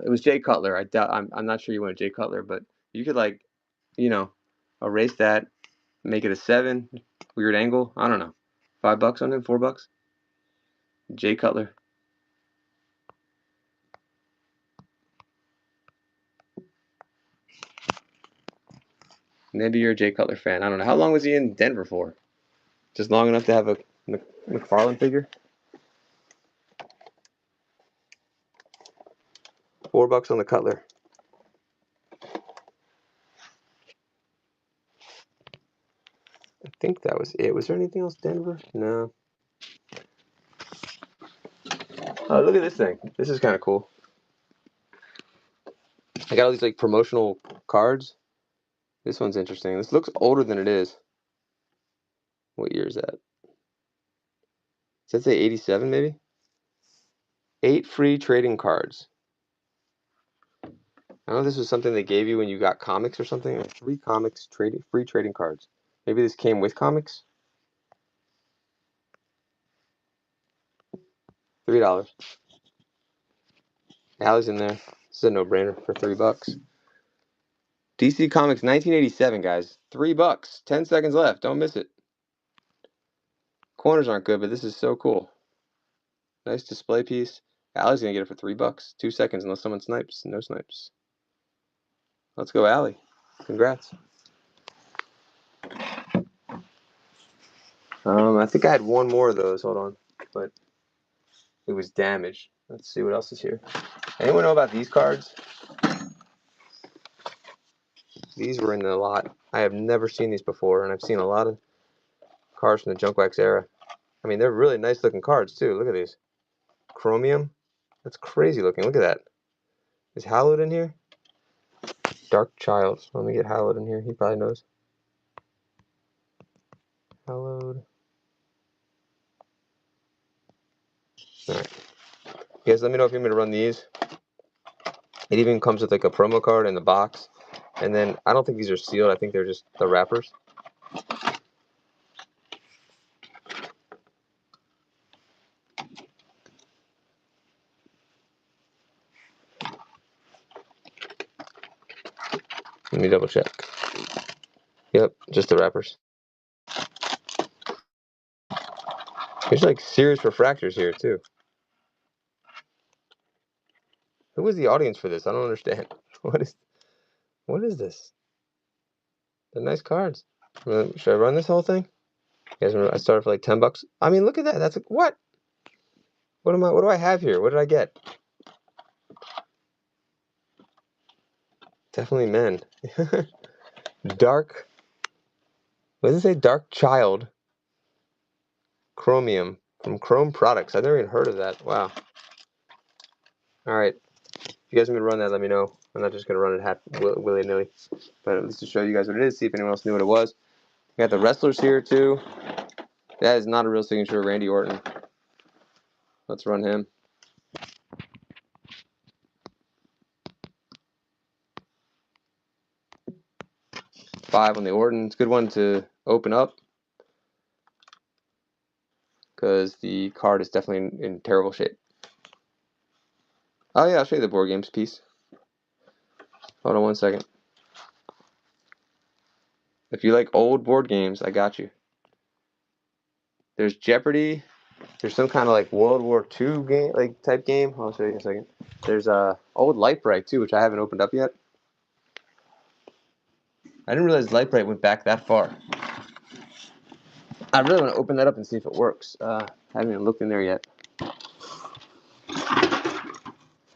It was Jay Cutler. I'm not sure you want Jay Cutler, but you could erase that, make it a 7, weird angle. I don't know. $5 on him, $4. Jay Cutler. Maybe you're a Jay Cutler fan. I don't know. How long was he in Denver for? Just long enough to have a McFarlane figure? $4 on the Cutler. I think that was it. Was there anything else, Denver? No. Oh, look at this thing. This is kind of cool. I got all these like promotional cards. This one's interesting. This looks older than it is. What year is that? Does that say 87 maybe? 8 free trading cards. I don't know if this was something they gave you when you got comics or something. Or 3 comics, free trading cards. Maybe this came with comics? $3. Alley's in there. This is a no-brainer for $3. DC Comics 1987, guys. $3. 10 seconds left. Don't miss it. Corners aren't good, but this is so cool. Nice display piece. Alley's gonna get it for $3. 2 seconds unless someone snipes. No snipes. Let's go, Alley. Congrats. I think I had one more of those. Hold on, but it was damaged. Let's see what else is here. Anyone know about these cards? These were in the lot. I have never seen these before, and I've seen a lot of cards from the Junk Wax era. I mean, they're really nice looking cards too. Look at these. Chromium. That's crazy looking. Look at that. Is Hallowed in here? Dark Child. Let me get Hallowed in here. He probably knows. Hallowed. Alright. You guys let me know if you want me to run these. It even comes with like a promo card in the box. And then I don't think these are sealed. I think they're just the wrappers. Let me double check. Yep, just the wrappers. There's like serious refractors here too. Who was the audience for this? I don't understand. What is this? They're nice cards. Should I run this whole thing? You guys remember I started for like $10. I mean, look at that. That's what? What do I have here? What did I get? Definitely men. Dark. What does it say? Dark Child. Chromium from Chrome Products. I've never even heard of that. Wow. All right. If you guys want me to run that, let me know. I'm not just gonna run it willy-nilly, but at least to show you guys what it is. See if anyone else knew what it was. We got the wrestlers here too. That is not a real signature. Randy Orton. Let's run him. 5 on the Orton. It's a good one to open up because the card is definitely in terrible shape. Oh yeah, I'll show you the board games piece. Hold on one second. If you like old board games, I got you. There's Jeopardy. There's some kind of like World War II game, like type game. I'll show you in a second. There's old Light Bright too, which I haven't opened up yet. I didn't realize Light Bright went back that far. I really want to open that up and see if it works. I haven't even looked in there yet.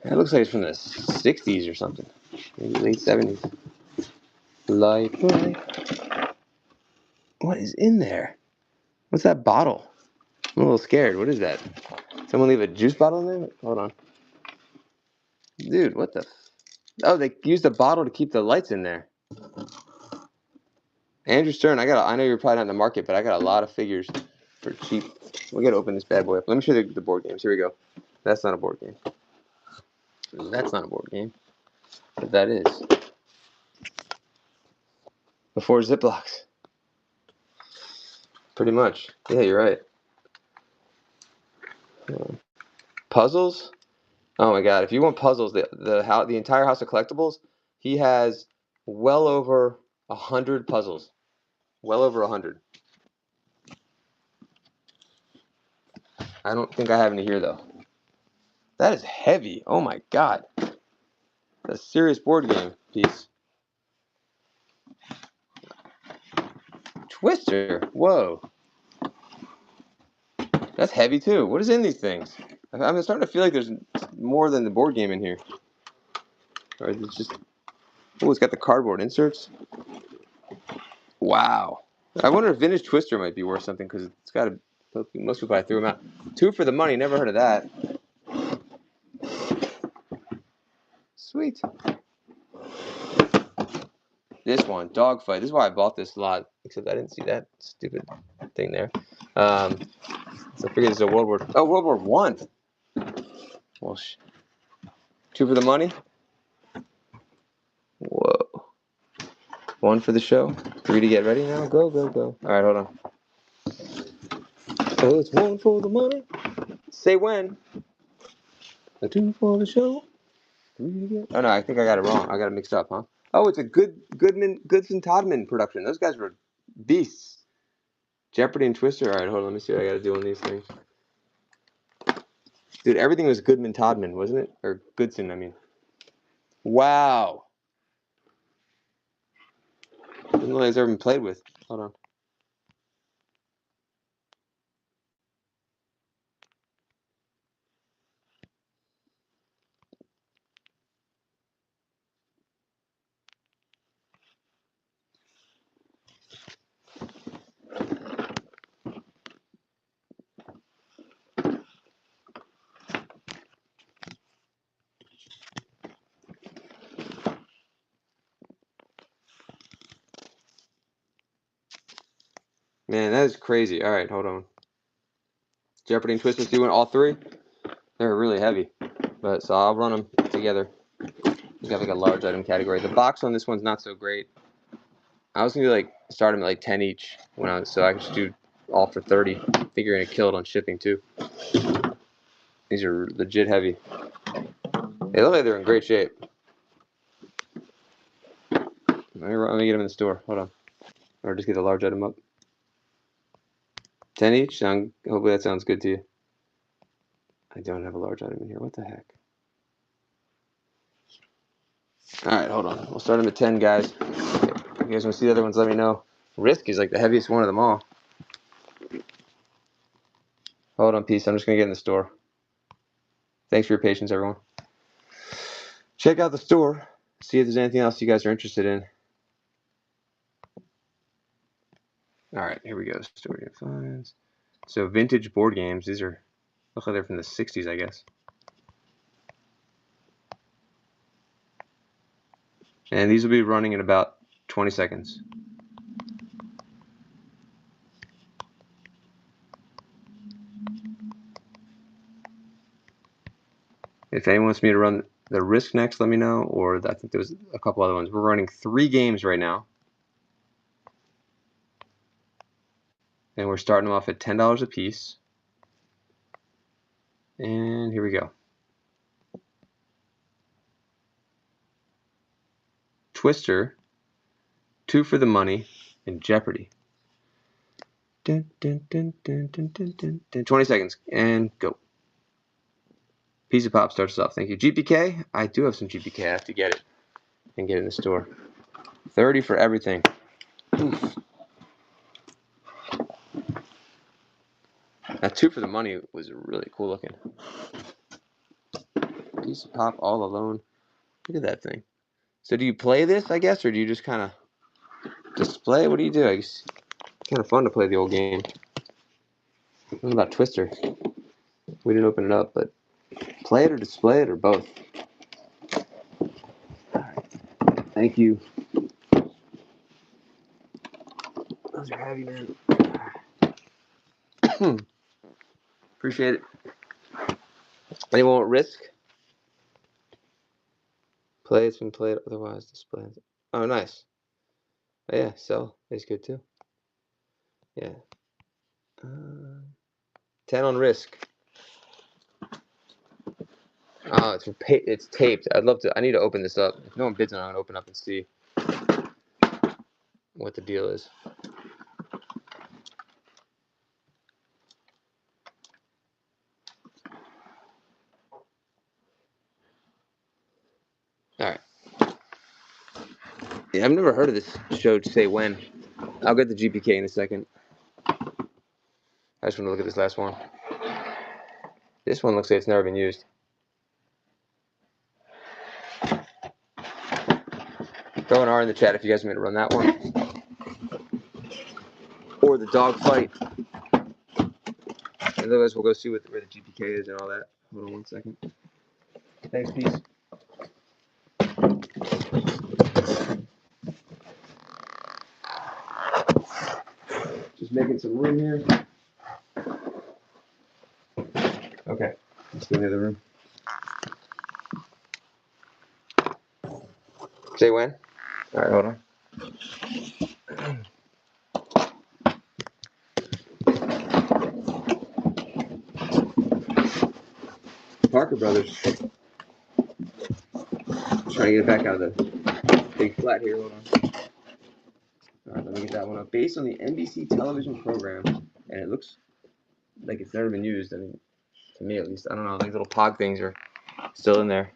It looks like it's from the 60s or something. Maybe late 70s. Light Bright. What is in there? What's that bottle? I'm a little scared. What is that? Someone leave a juice bottle in there? Hold on. Dude, what the? Oh, they used a bottle to keep the lights in there. Andrew Stern, I know you're probably not in the market, but I got a lot of figures for cheap. We gotta open this bad boy up. Let me show you the board games. Here we go. That's not a board game. That's not a board game. But that is. Before Ziplocs. Pretty much. Yeah, you're right. Puzzles? Oh my god, if you want puzzles, the entire House of Collectibles, he has well over 100 puzzles. Well over 100. I don't think I have any here though. That is heavy. Oh my god. That's a serious board game piece. Twister. Whoa. That's heavy too. What is in these things? I'm starting to feel like there's more than the board game in here. Or it's just. Oh, it's got the cardboard inserts. Wow. I wonder if Vintage Twister might be worth something because it's got a. Most people I threw them out. 2 for the money. Never heard of that. Sweet. This one, Dogfight. This is why I bought this lot. Except I didn't see that stupid thing there. So I figured it's a World War. Oh, World War One. Well, 2 for the money. Whoa. 1 for the show. 3 to get ready now. Go, go, go. All right, hold on. Oh, it's 1 for the money. Say when. A 2 for the show. 3 to get. Oh no, I think I got it wrong. I got it mixed up, huh? Oh, it's a Goodson Todman production. Those guys were beasts. Jeopardy and Twister. All right, hold on. Let me see what I got to do on these things. Dude, everything was Goodman Todman, wasn't it? Or Goodson, I mean. Wow. Didn't know I've ever been played with. Hold on. Man, that is crazy. All right, hold on. Jeopardy and Twister doing all 3. They're really heavy, but so I'll run them together. We got like a large item category. The box on this one's not so great. I was gonna like start them at like 10 each so I could just do all for 30. Figuring it killed on shipping too. These are legit heavy. They look like they're in great shape. Let me get them in the store. Hold on, or just get the large item up. 10 each. Hopefully that sounds good to you. I don't have a large item in here. What the heck? All right, hold on. We'll start them at 10, guys. If you guys want to see the other ones, let me know. Risk is like the heaviest one of them all. Hold on, peace. I'm just gonna get in the store. Thanks for your patience, everyone. Check out the store. See if there's anything else you guys are interested in. All right, here we go. Store finds. So vintage board games. These are look like they're from the 60s, I guess. And these will be running in about 20 seconds. If anyone wants me to run the Risk next, let me know. Or I think there's a couple other ones. We're running 3 games right now. And we're starting them off at $10 a piece. And here we go. Twister, 2 for the money, and Jeopardy. Dun, dun, dun, dun, dun, dun, dun, dun. 20 seconds, and go. Piece of Pop starts us off. Thank you. GPK? I do have some GPK. I have to get it and get it in the store. 30 for everything. Oof. That 2 for the money was really cool looking. Piece of Pop all alone. Look at that thing. So do you play this, I guess, or do you just kind of display? What do you do? I guess kind of fun to play the old game. What about Twister? We didn't open it up, but play it or display it or both. All right. Thank you. Those are heavy, man. Appreciate it. Anyone want Risk? Play it's been played, otherwise display. Oh, nice. Oh, yeah, sell is good too. Yeah. 10 on Risk. Oh, it's taped. I'd love to. I need to open this up. If no one bids on it, I'm gonna open up and see what the deal is. All right. Yeah, I've never heard of this show. Say when. I'll get the GPK in a second. I just want to look at this last one. This one looks like it's never been used. Throw an R in the chat if you guys want me to run that one. Or the dog fight. Otherwise, we'll go see where the GPK is and all that. Hold on 1 second. Thanks, peace. Just making some room here. Let's go in the other room. Say when? All right, hold on. Parker Brothers. Trying to get it back out of the big flat here. Hold on. All right, let me get that one up. Based on the NBC television program, and it looks like it's never been used. I mean, to me at least. I don't know. These little pog things are still in there.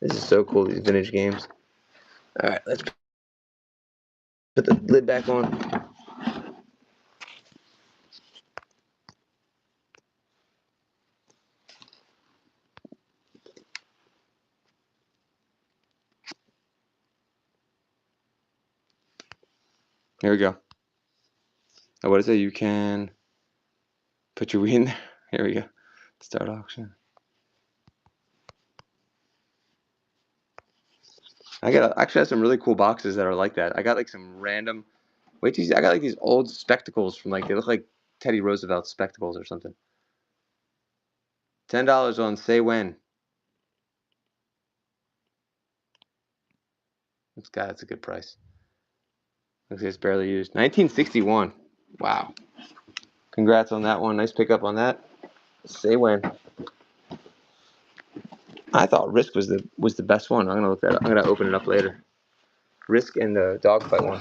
This is so cool. These vintage games. All right, let's put the lid back on. Here we go. Oh, what is it? You can put your Wii in there. Here we go. Start auction. Actually have some really cool boxes that are like that. I got like some random. Wait till you see. I got like these old spectacles from like they look like Teddy Roosevelt spectacles or something. $10 on Say When. That's a good price. Looks like it's barely used. 1961. Wow. Congrats on that one. Nice pickup on that. Say When. I thought Risk was the best one. I'm gonna look that up. I'm gonna open it up later. Risk and the dogfight one.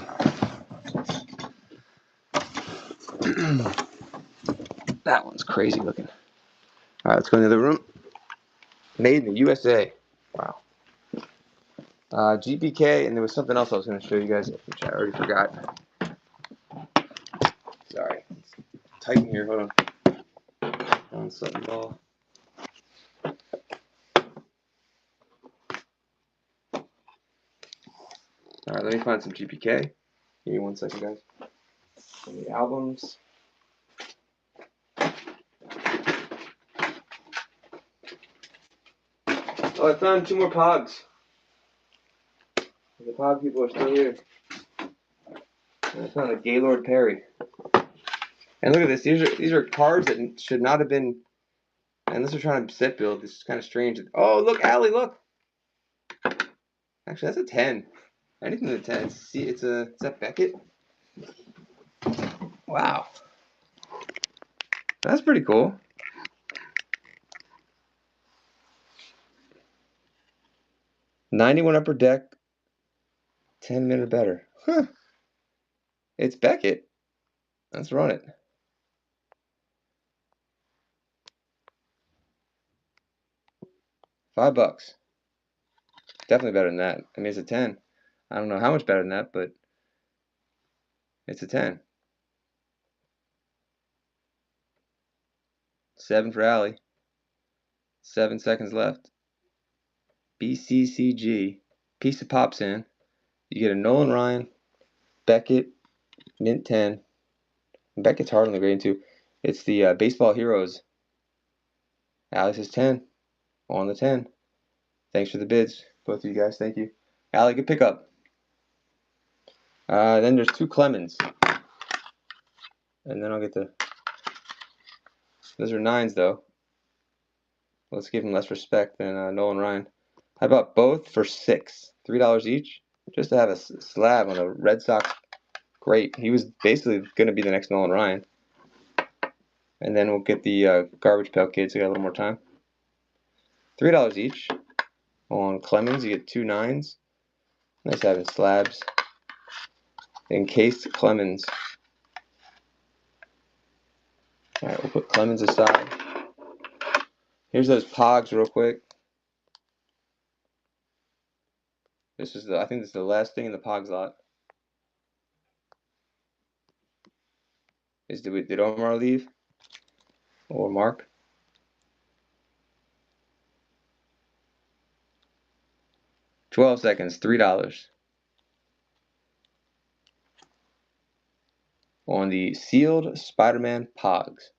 That one's crazy looking. All right, let's go in the other room. Made in the USA. Wow. GPK, and there was something else I was going to show you guys, which I already forgot. Sorry. It's tight in here. Hold on. Something ball. All right, let me find some GPK. Give me 1 second, guys. And the albums. Oh, I found 2 more Pogs. The Pog people are still here. And I found a Gaylord Perry. And look at this. These are cards that should not have been. Unless they're trying to set build. This is kind of strange. Oh, look, Allie, look. Actually, that's a 10. Anything to 10. See, is that Beckett? Wow. That's pretty cool. 91 upper deck, 10 minute better. Huh. It's Beckett. Let's run it. $5. Definitely better than that. I mean, it's a 10. I don't know how much better than that, but it's a 10. 7 for Allie. 7 seconds left. BCCG. Piece of pops in. You get a Nolan Ryan, Beckett, mint 10. Beckett's hard on the grade too. It's the Baseball Heroes. Allie says 10. On the 10. Thanks for the bids, both of you guys. Thank you. Allie, good pickup. Then there's 2 Clemens. And then I'll get the. Those are 9s though. Let's give him less respect than Nolan Ryan. How about both for $6? $3 each? Just to have a slab on a Red Sox. Great. He was basically going to be the next Nolan Ryan. And then we'll get the Garbage Pail Kids. We got a little more time. $3 each. On Clemens, you get 2 9s. Nice having slabs. Encased Clemens. Alright, we'll put Clemens aside. Here's those Pogs real quick. I think this is the last thing in the Pogs lot. Did Omar leave? Or Mark? 12 seconds, $3. On the sealed Spider-Man Pogs.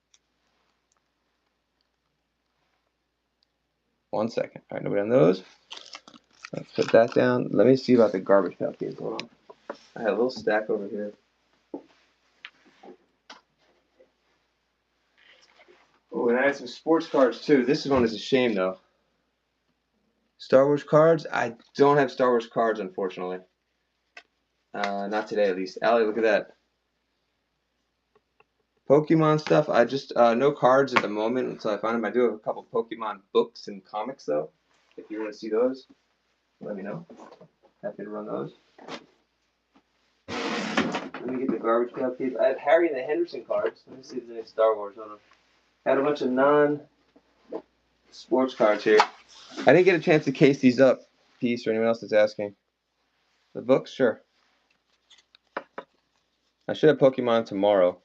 1 second. All right, nobody on those. Let's put that down. Let me see about the Garbage Pail Kids. Hold on. I have a little stack over here. Oh, and find some sports cards too. This one is a shame though. Star Wars cards? I don't have Star Wars cards, unfortunately. Not today, at least. Allie, look at that. Pokemon stuff. I just no cards at the moment until I find them. I do have a couple Pokemon books and comics though. If you want to see those, let me know. Happy to run those. Let me get the garbage pail case. I have Harry and the Henderson cards. Let me see if there's any Star Wars on them. I had a bunch of non-sports cards here. I didn't get a chance to case these up. Peace or anyone else that's asking. The books, sure. I should have Pokemon tomorrow.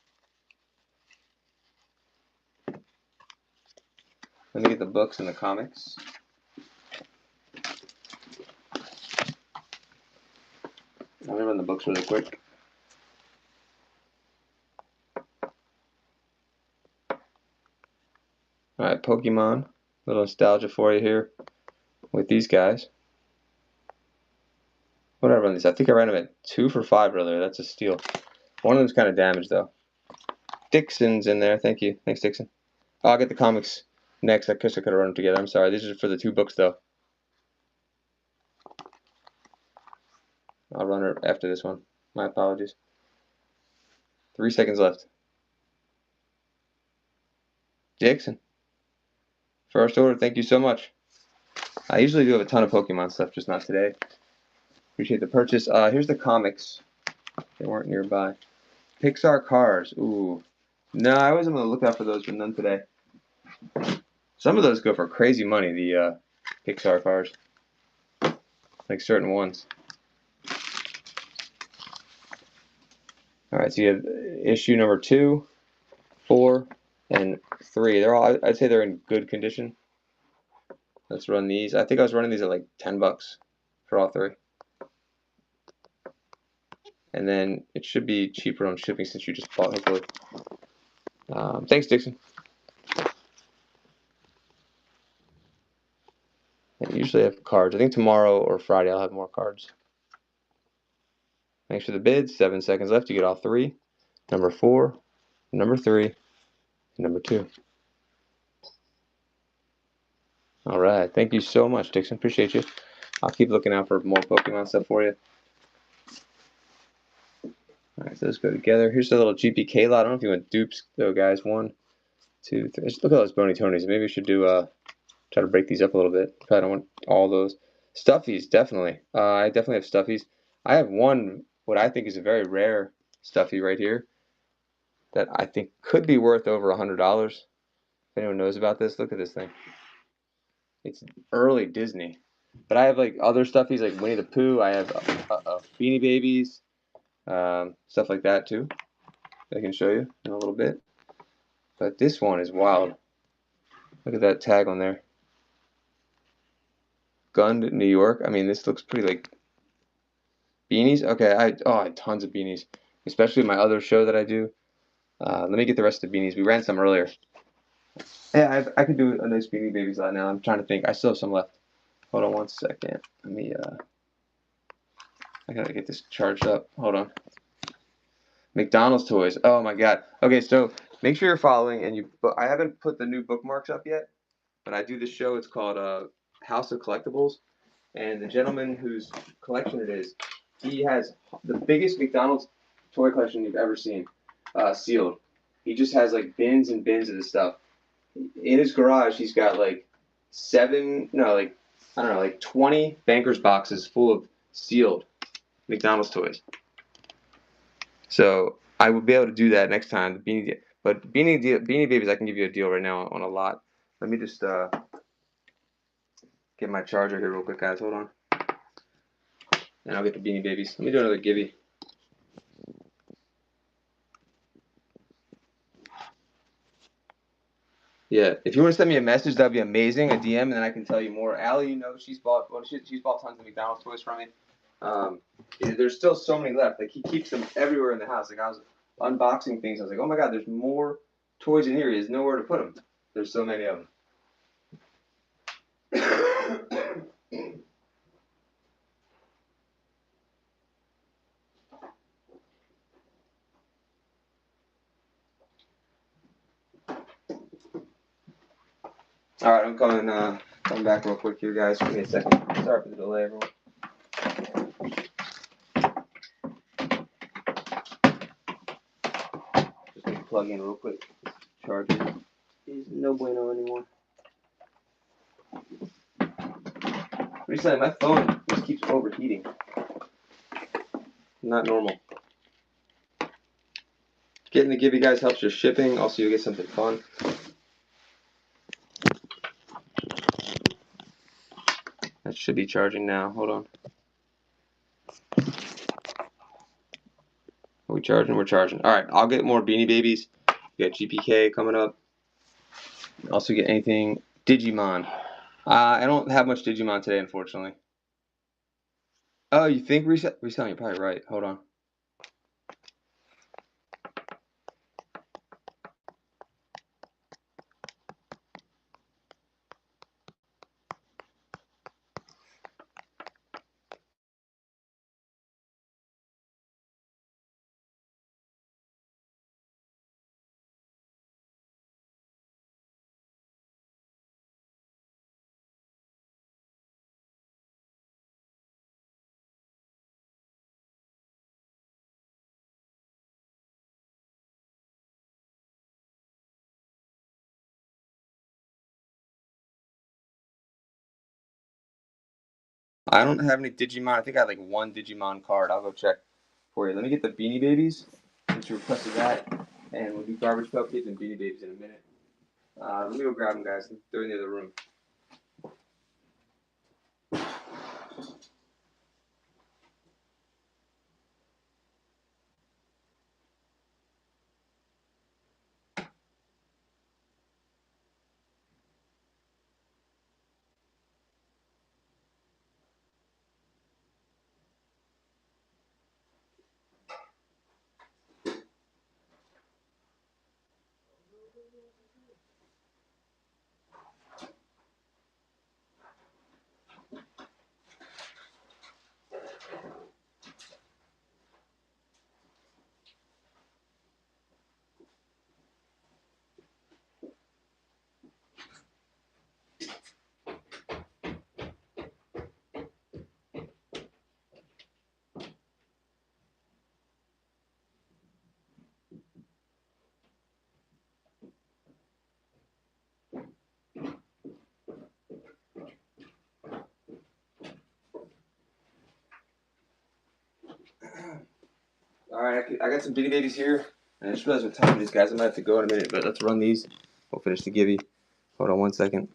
Let me get the books and the comics. Let me run the books really quick. Alright, Pokemon. A little nostalgia for you here with these guys. What did I run these? I think I ran them at 2 for $5 earlier. That's a steal. One of them's kind of damaged though. Dixon's in there. Thank you. Thanks, Dixon. Oh, I'll get the comics next. I guess I could have run them together. I'm sorry. These are for the 2 books though. I'll run her after this one. My apologies. 3 seconds left. Dixon. First order. Thank you so much. I usually do have a ton of Pokemon stuff, just not today. Appreciate the purchase. Here's the comics. They weren't nearby. Pixar cars. Ooh. No, I wasn't going to look out for those, but none today. Some of those go for crazy money, the Pixar cars. Like certain ones. Alright, so you have issue number 2, 4, and 3. They're all, I'd say they're in good condition. Let's run these. I think I was running these at like $10 for all 3. And then it should be cheaper on shipping since you just bought, hopefully. Thanks, Dixon. I usually have cards. I think tomorrow or Friday I'll have more cards. Thanks for the bids. 7 seconds left. You get all 3. Number 4, number 3, and number 2. All right. Thank you so much, Dixon. Appreciate you. I'll keep looking out for more Pokemon stuff for you. All right, so let's go together. Here's the little GPK lot. I don't know if you want dupes, though, guys. 1, 2, 3. Just look at those Bony Tonys. Maybe we should do try to break these up a little bit. Probably don't want all those. Stuffies, definitely. I definitely have Stuffies. I have one, what I think is a very rare Stuffy right here that I think could be worth over $100. If anyone knows about this, look at this thing. It's early Disney. But I have like other Stuffies like Winnie the Pooh. I have Beanie Babies, stuff like that too. I can show you in a little bit. But this one is wild. Look at that tag on there. Gunned New York. I mean, this looks pretty like beanies. Okay, I have tons of beanies, especially my other show that I do. Let me get the rest of the beanies. We ran some earlier. Yeah, I could do a nice Beanie Babies lot now. I'm trying to think. I still have some left. Hold on 1 second. Let me. I gotta get this charged up. Hold on. McDonald's toys. Oh my God. Okay, so make sure you're following, and I haven't put the new bookmarks up yet, but I do this show. It's called House of Collectibles, and the gentleman whose collection it is, he has the biggest McDonald's toy collection you've ever seen, sealed. He just has like bins and bins of this stuff. In his garage, he's got like 20 Bankers boxes full of sealed McDonald's toys. So I will be able to do that next time. But Beanie Babies, I can give you a deal right now on a lot. Let me just get my charger here real quick, guys. Hold on. And I'll get the Beanie Babies. Let me do another givey. Yeah, if you want to send me a message, that'd be amazing. A DM, and then I can tell you more. Allie, she's bought tons of McDonald's toys from me. There's still so many left. Like he keeps them everywhere in the house. Like I was unboxing things. I was like, oh my God, there's more toys in here. He has nowhere to put them. There's so many of them. All right, I'm coming back real quick here, guys. Give me a second. Sorry for the delay, everyone. Just gonna plug in real quick. Charger is no bueno anymore. Recently, my phone just keeps overheating. Not normal. Getting to give you guys helps with shipping. Also, you'll get something fun. That should be charging now. Hold on. Are we charging? We're charging. All right, I'll get more Beanie Babies. We got GPK coming up. Also get anything Digimon. I don't have much Digimon today, unfortunately. Oh, you think reselling? You're probably right. Hold on. I don't have any Digimon. I think I have like one Digimon card. I'll go check for you. Let me get the Beanie Babies, since you requested that, and we'll do Garbage Pail Kids and Beanie Babies in a minute. Let me go grab them, guys. They're in the other room. All right, I got some Beanie Babies here, and I just realized what time it is, guys. I might have to go in a minute, but let's run these. We'll finish the givey. Hold on one second.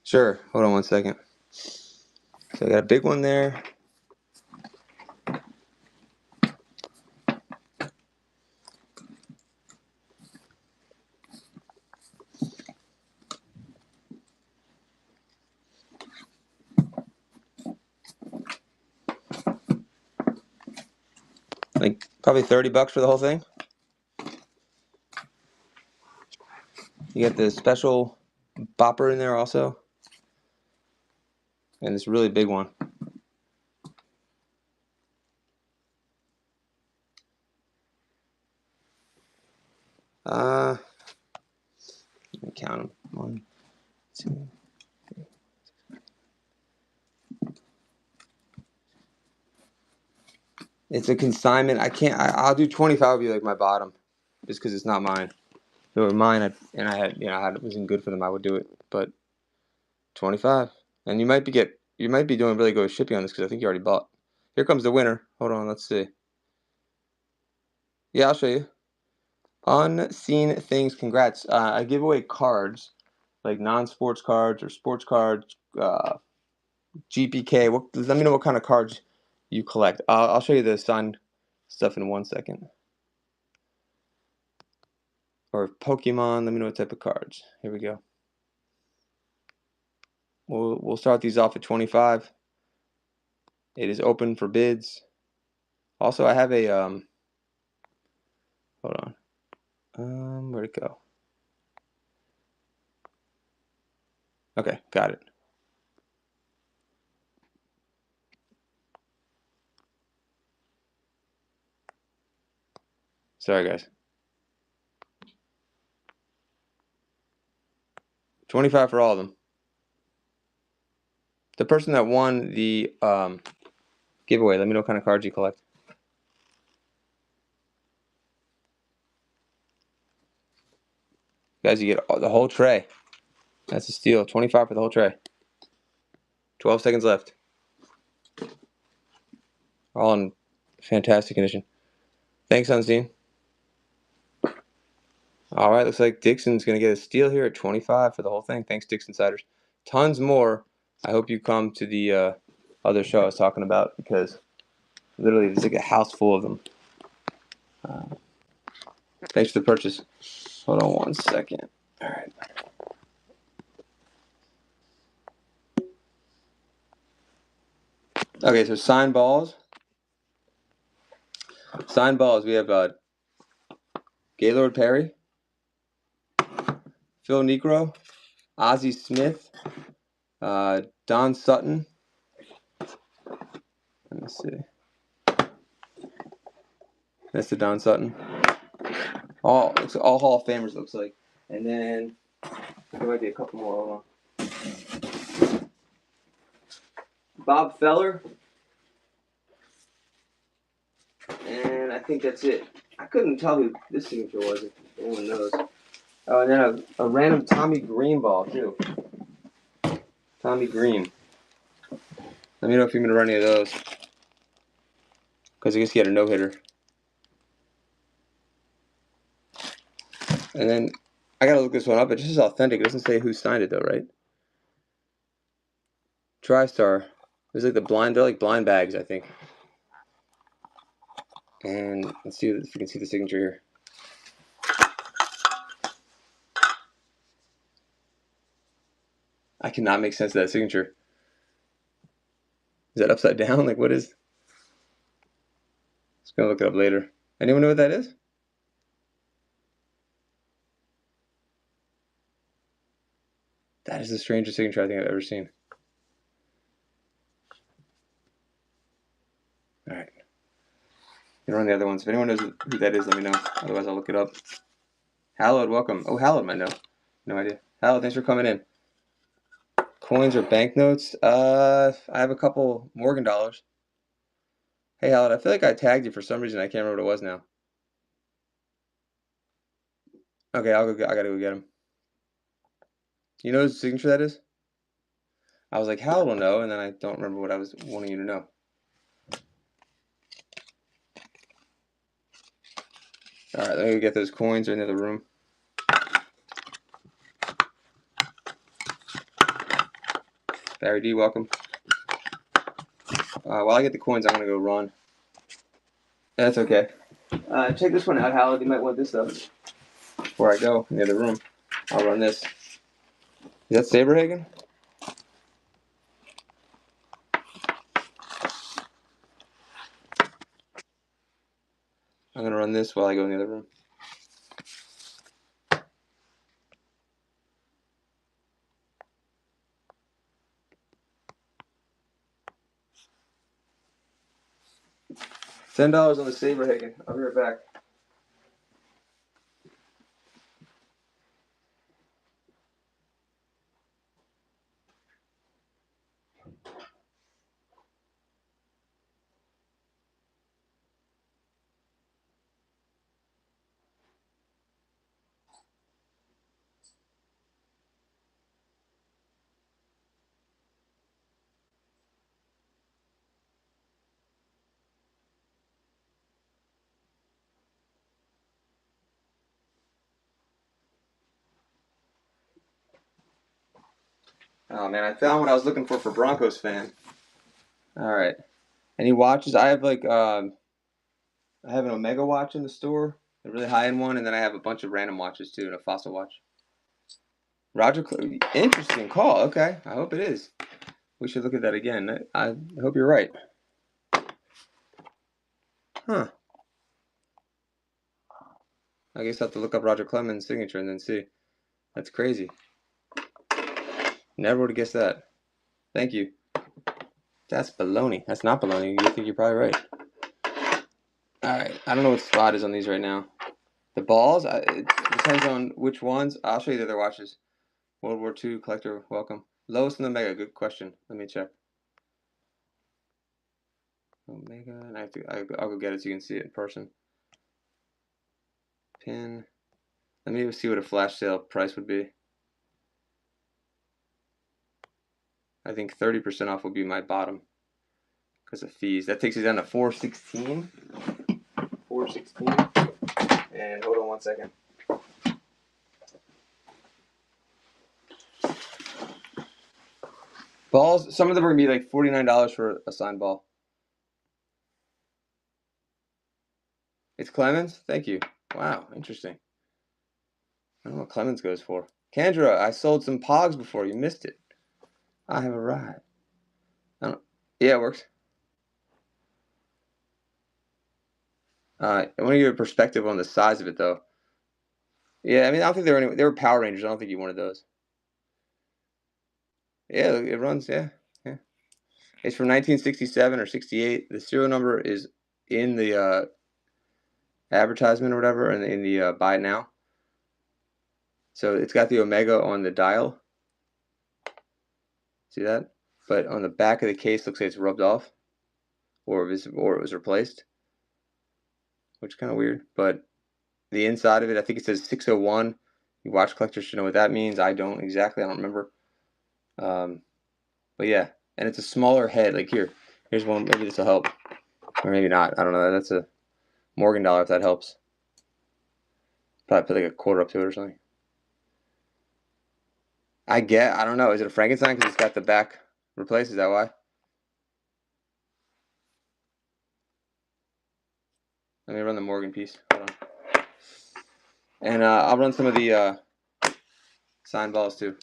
Sure. Hold on one second. So I got a big one there. Like probably $30 for the whole thing. You got the special bopper in there also, and this really big one. Let me count them. 1, 2. It's a consignment. I can't. I'll do 25. Would be like my bottom, just because it's not mine. If it were mine, was in good for them, I would do it. But 25, and you might be doing really good with shipping on this because I think you already bought. Here comes the winner. Hold on, let's see. Yeah, I'll show you. Unseen things. Congrats. I give away cards, like non-sports cards or sports cards. GPK. Let me know what kind of cards you collect. I'll show you the signed stuff in 1 second. Or Pokemon. Let me know what type of cards. Here we go. We'll start these off at 25. It is open for bids. Also, I have a hold on. Where'd it go? Okay, got it. Sorry, guys. 25 for all of them. The person that won the giveaway, let me know what kind of cards you collect. Guys, you get the whole tray. That's a steal. 25 for the whole tray. 12 seconds left. All in fantastic condition. Thanks, Sunstein. All right, looks like Dixon's going to get a steal here at 25 for the whole thing. Thanks, Dixon Siders. Tons more. I hope you come to the other show I was talking about, because literally there's like a house full of them. Thanks for the purchase. Hold on 1 second. All right. Okay, so signed balls. Signed balls. We have Gaylord Perry, Phil Necro, Ozzie Smith, Don Sutton. Let me see. That's the Don Sutton. All Hall of Famers, looks like. And then there might be a couple more. Hold on. Bob Feller. And I think that's it. I couldn't tell who this signature was, if anyone knows. Oh, and then a random Tommy Green ball, too. Tommy Green. Let me know if you're going to run any of those, because I guess he had a no-hitter. And then I got to look this one up. It just is authentic. It doesn't say who signed it, though, right? TriStar. There's like they're like blind bags, I think. And let's see if we can see the signature here. I cannot make sense of that signature. Is that upside down? Like, what is? Just gonna look it up later. Anyone know what that is? That is the strangest signature I think I've ever seen. All right. You run the other ones. If anyone knows who that is, let me know. Otherwise, I'll look it up. Hallowed, welcome. Oh, Hallowed might know. No idea. Hallowed, thanks for coming in. Coins or banknotes? I have a couple Morgan dollars. Hey, Hallowed, I feel like I tagged you for some reason. I can't remember what it was now. Okay, I gotta go get him. You know whose signature that is? I was like, Hallowed will know, and then I don't remember what I was wanting you to know. All right, let me go get those coins in the other room. Barry D, welcome. While I get the coins, I'm gonna go run. That's okay. Check this one out, Howard. You might want this though. Before I go in the other room, I'll run this. Is that Saberhagen? I'm gonna run this while I go in the other room. $10 on the Saberhagen. I'll be right back. Oh man, I found what I was looking for Broncos fan. All right. Any watches? I have I have an Omega watch in the store, a really high-end one, and then I have a bunch of random watches too, and a Fossil watch. Roger, interesting call. Okay, I hope it is. We should look at that again. I hope you're right. Huh. I guess I have to look up Roger Clemens' signature and then see. That's crazy. Never would have guessed that. Thank you. That's baloney. That's not baloney. You think you're probably right. Alright. I don't know what spot is on these right now. The balls? It depends on which ones. I'll show you the other watches. World War II collector, welcome. Lowest in the Omega, good question. Let me check. Omega, and I'll go get it so you can see it in person. Pin. Let me see what a flash sale price would be. I think 30% off will be my bottom because of fees. That takes you down to 416. 416. And hold on one second. Balls, some of them are going to be like $49 for a signed ball. It's Clemens? Thank you. Wow, interesting. I don't know what Clemens goes for. Kendra, I sold some Pogs before. You missed it. I have arrived. Yeah, it works. I want to give a perspective on the size of it, though. Yeah, I mean, I don't think they were Power Rangers. I don't think you wanted those. Yeah, it runs. Yeah. It's from 1967 or 68. The serial number is in the advertisement or whatever, and in the buy it now. So it's got the Omega on the dial. See that? But on the back of the case, looks like it's rubbed off, or it was replaced, which is kind of weird. But the inside of it, I think it says 601. You watch collectors should know what that means. I don't exactly. I don't remember. But yeah, and it's a smaller head. Like here's one. Maybe this will help, or maybe not. I don't know. That's a Morgan dollar if that helps. Probably put like a quarter up to it or something. I don't know. Is it a Frankenstein because it's got the back replaced? Is that why? Let me run the Morgan piece. Hold on. And I'll run some of the signed balls too.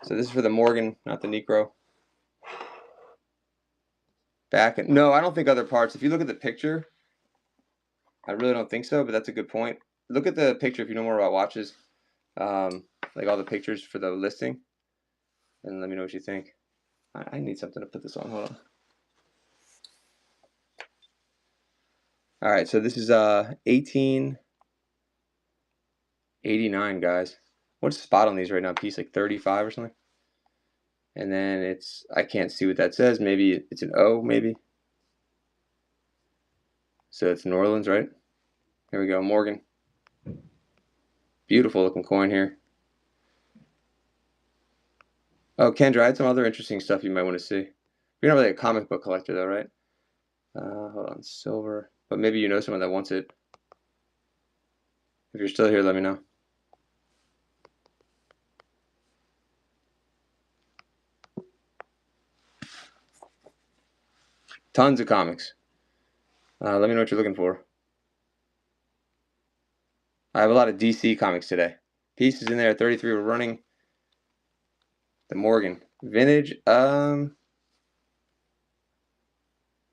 So this is for the Morgan, not the Necro. No, I don't think other parts. If you look at the picture, I really don't think so, but that's a good point. Look at the picture if you know more about watches. Like all the pictures for the listing. And let me know what you think. I need something to put this on. Hold on. All right, so this is 1889, guys. What's the spot on these right now? Piece like 35 or something? And then I can't see what that says. Maybe it's an O, maybe. So it's New Orleans, right? Here we go, Morgan. Beautiful looking coin here. Oh, Kendra, I had some other interesting stuff you might want to see. You're not really a comic book collector, though, right? Hold on, silver. But maybe you know someone that wants it. If you're still here, let me know. Tons of comics. Let me know what you're looking for. I have a lot of DC comics today. Pieces in there at 33. We're running the Morgan. Vintage,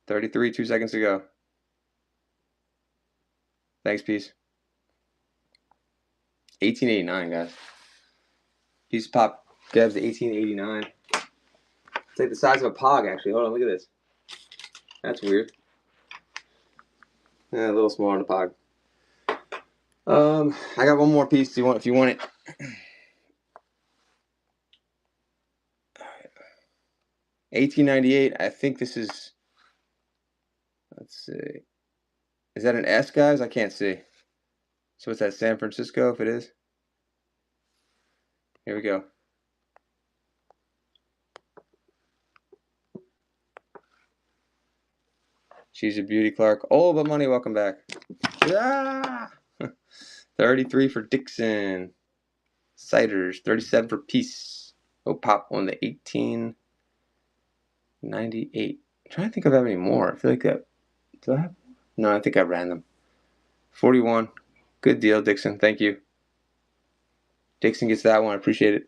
33, 2 seconds to go. Thanks, Peace. 1889, guys. Piece of pop Gabs 1889. It's like the size of a pog, actually. Hold on, look at this. That's weird. Yeah, a little smaller than a pog. I got one more piece. If you want it. 1898. I think this is. Let's see. Is that an S, guys? I can't see. So what's that? San Francisco, if it is. Here we go. She's a beauty, Clark. Oh, but money, welcome back. Ah! 33 for Dixon. Ciders, 37 for Peace. Oh, pop on the 1898. I'm trying to think if I have any more. I feel like that. Do I have? No, I think I ran them. 41. Good deal, Dixon. Thank you. Dixon gets that one. I appreciate it.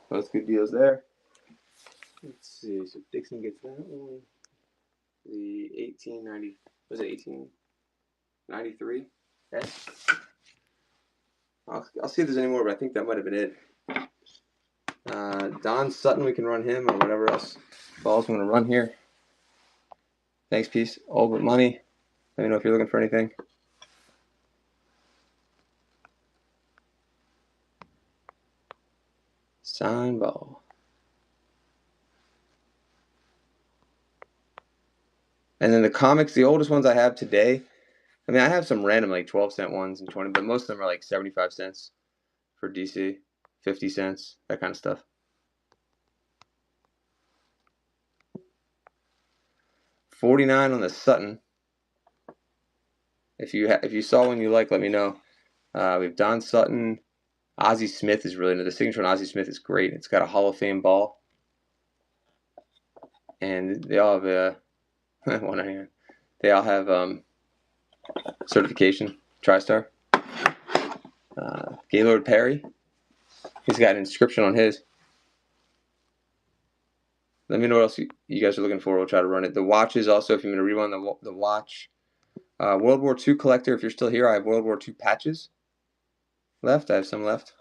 Both good deals there. Let's see. So Dixon gets that one. The 1890. Was it 1893? Yes. I'll see if there's any more, but I think that might have been it. Don Sutton, we can run him or whatever else balls we want to run here. Thanks, peace. All but money. Let me know if you're looking for anything. Sign ball. And then the comics, the oldest ones I have today. I mean, I have some random like 12-cent ones and 20, but most of them are like 75 cents for DC, 50 cents, that kind of stuff. $49 on the Sutton. If you saw one you like, let me know. We have Don Sutton. Ozzie Smith is really nice. The signature on Ozzie Smith is great. It's got a Hall of Fame ball, and they all have $1.99. They all have certification, TriStar. Gaylord Perry. He's got an inscription on his. Let me know what else you guys are looking for. We'll try to run it. The watches also, if you're going to rerun the watch. World War II collector, if you're still here, I have World War II patches left. I have some left.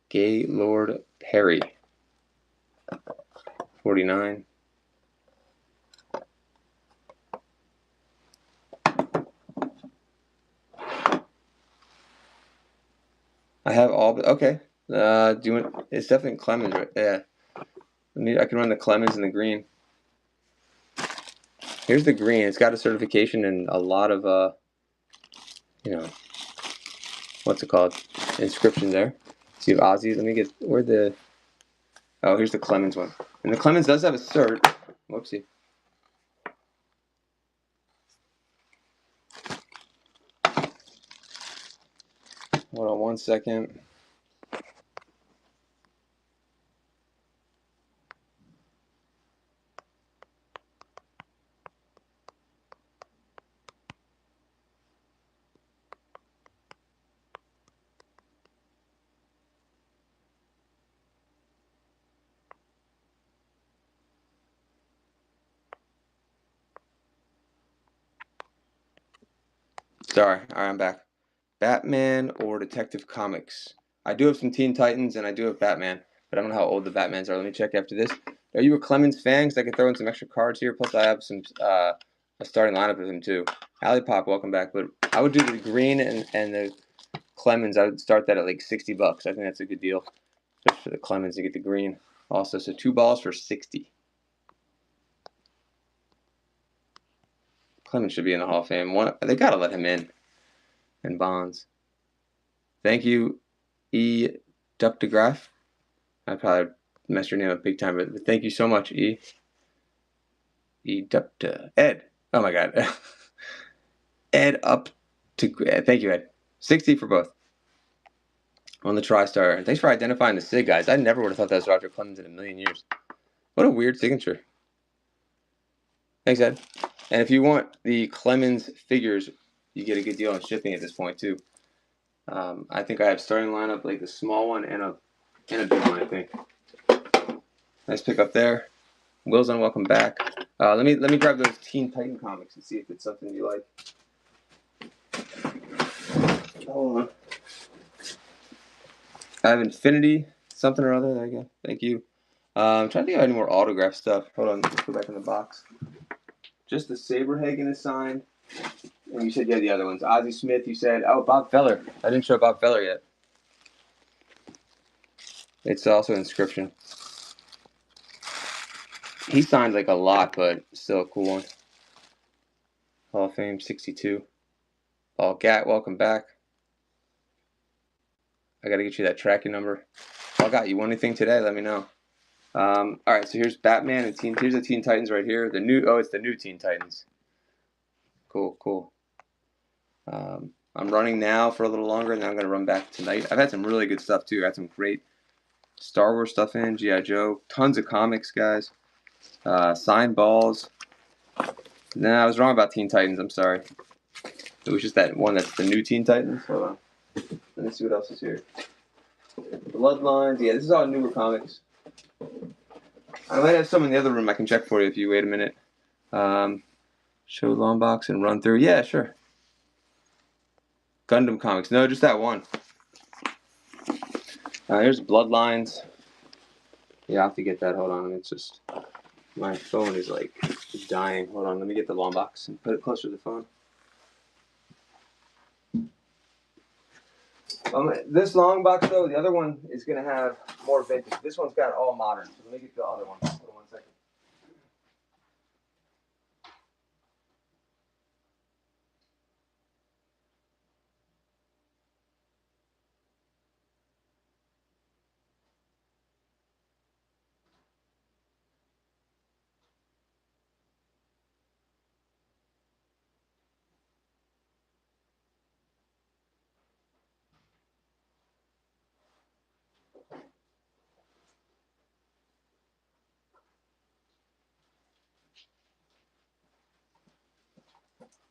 Gaylord Perry. 49. I have all, but okay. It's definitely Clemens, right? Yeah. I can run the Clemens and the green. Here's the green. It's got a certification and a lot of what's it called? Inscription there. So you have Ozzy. Let me get here's the Clemens one. And the Clemens does have a cert. Whoopsie. Hold on 1 second. Sorry. All right, I'm back. Batman or Detective Comics? I do have some Teen Titans and I do have Batman, but I don't know how old the Batmans are. Let me check after this. Are you a Clemens fan? Because I could throw in some extra cards here. Plus, I have some a starting lineup of him too. Alley Pop, welcome back. But I would do the green and the Clemens. I would start that at like $60. I think that's a good deal, just for the Clemens to get the green. Also, so 2 balls for 60. Clemens should be in the Hall of Fame. They gotta let him in. And Bonds. Thank you, E. Ductograph. I probably messed your name up big time, but thank you so much, E. Ed. Oh my God. Ed up to. Thank you, Ed. 60 for both. On the TriStar. And thanks for identifying the SIG, guys. I never would have thought that was Roger Clemens in a million years. What a weird signature. Thanks, Ed. And if you want the Clemens figures, you get a good deal on shipping at this point, too. I think I have starting lineup, like the small one and a big one, I think. Nice pick up there. Wilson, welcome back. Let me grab those Teen Titan comics and see if it's something you like. Hold on. I have Infinity, something or other. There you go. Thank you. I'm trying to think of any more autograph stuff. Hold on, let's go back in the box. Just the Saberhagen is signed. And you said you had the other ones. Ozzie Smith, you said. Oh, Bob Feller. I didn't show Bob Feller yet. It's also inscription. He signed like a lot, but still a cool one. Hall of Fame 62. Paul Gatt, welcome back. I got to get you that tracking number. Paul Gatt, you want anything today? Let me know. All right, so here's Batman and here's the Teen Titans right here. It's the new Teen Titans. Cool. I'm running now for a little longer, and then I'm going to run back tonight. I've had some really good stuff, too. I had some great Star Wars stuff in, G.I. Joe. Tons of comics, guys. Signed balls. Nah, I was wrong about Teen Titans. I'm sorry. It was just that one that's the new Teen Titans. Hold on. Let me see what else is here. Bloodlines. Yeah, this is all newer comics. I might have some in the other room. I can check for you if you wait a minute. Show long box and run through. Yeah, sure. Gundam comics. No, just that one. Here's Bloodlines. Yeah, I have to get that. Hold on. It's just my phone is like dying. Hold on. Let me get the long box and put it closer to the phone. This long box though, the other one is gonna have more vintage. This one's got all modern. So let me get the other one. Hold on 1 second.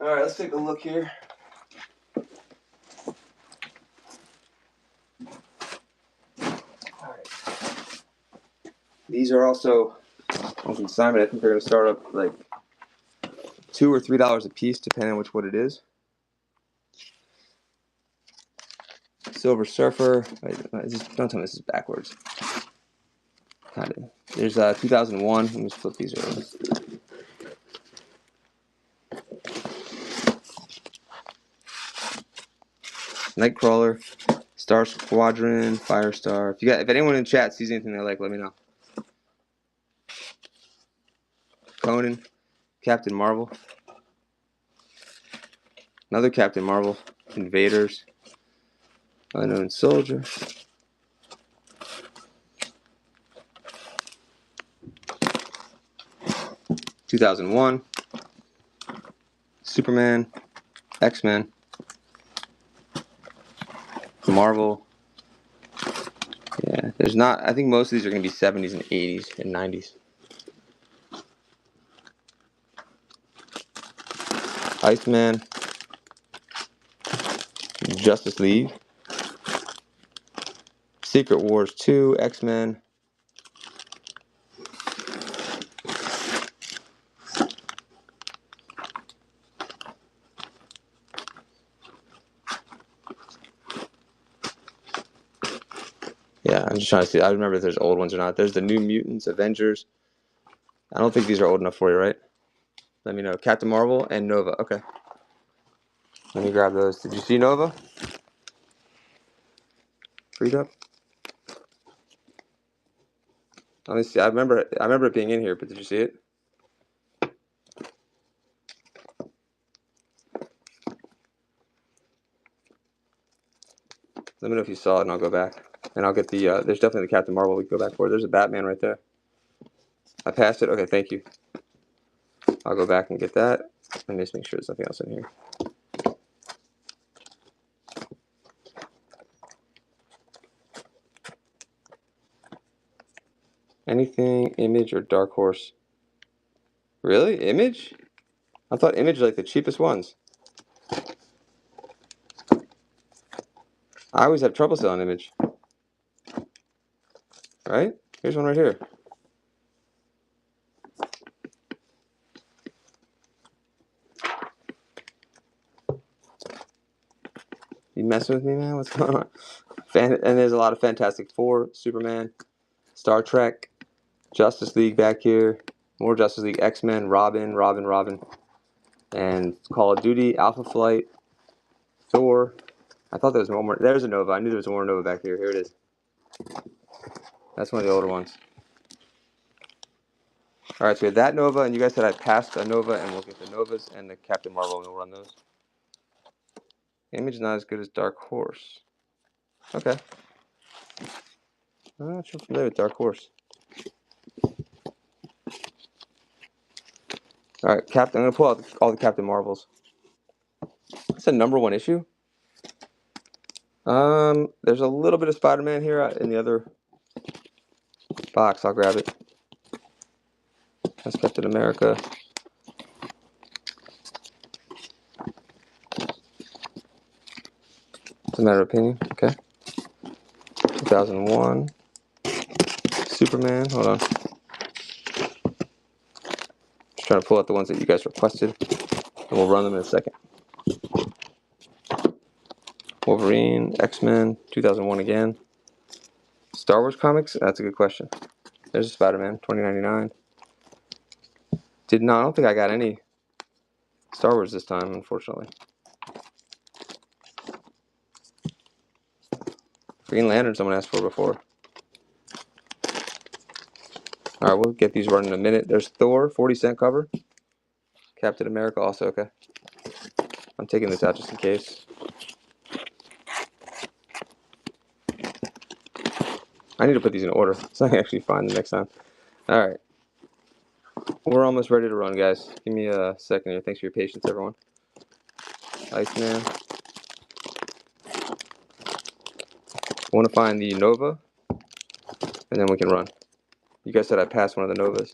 All right, let's take a look here. All right. These are also on consignment. I think they're gonna start up like $2 or $3 a piece, depending on which one it is. Silver Surfer. Wait, don't tell me this is backwards. Kind of. There's 2001. Let me just flip these over. Nightcrawler, Star Squadron, Firestar. If anyone in chat sees anything they like, let me know. Conan, Captain Marvel, another Captain Marvel, Invaders, Unknown Soldier, (2001), Superman, X-Men, Marvel. Yeah, there's not. I think most of these are going to be 70s and 80s and 90s. Iceman, Justice League, Secret Wars 2, X-Men. Yeah, I'm just trying to see. I remember if there's old ones or not. There's the New Mutants, Avengers. I don't think these are old enough for you, right? Let me know. Captain Marvel and Nova. Okay. Let me grab those. Did you see Nova? Freed up? Let me see. I remember it being in here, but did you see it? Let me know if you saw it, and I'll go back. And I'll get the. There's definitely the Captain Marvel we can go back for. There's a Batman right there. I passed it. Okay, thank you. I'll go back and get that. Let me just make sure there's nothing else in here. Anything Image or Dark Horse? Really? Image? I thought Image was like the cheapest ones. I always have trouble selling Image. Right? Here's one right here. You messing with me, man? What's going on? And there's a lot of Fantastic Four, Superman, Star Trek, Justice League back here, more Justice League, X-Men, Robin, and Call of Duty, Alpha Flight, Thor. I thought there was one more. There's a Nova. I knew there was more Nova back here. Here it is. That's one of the older ones. All right, so we had that Nova, and you guys said I passed a Nova, and we'll get the Novas and the Captain Marvel, and we'll run those. Image not as good as Dark Horse. Okay. I'm not sure if I'm familiar with Dark Horse. All right, I'm going to pull out all the Captain Marvels. It's a #1 issue. There's a little bit of Spider-Man here in the other box. I'll grab it. That's Captain America. It's a matter of opinion. Okay. 2001. Superman. Hold on. Just trying to pull out the ones that you guys requested, and we'll run them in a second. Wolverine, X-Men, 2001 again. Star Wars comics? That's a good question. There's a Spider-Man, 2099. I don't think I got any Star Wars this time, unfortunately. Green Lantern someone asked for before. Alright, we'll get these running in a minute. There's Thor, 40-cent cover. Captain America also, okay. I'm taking this out just in case. I need to put these in order so I can actually find them next time. Alright. We're almost ready to run, guys. Give me a second here. Thanks for your patience, everyone. Iceman. I want to find the Nova, and then we can run. You guys said I passed one of the Novas.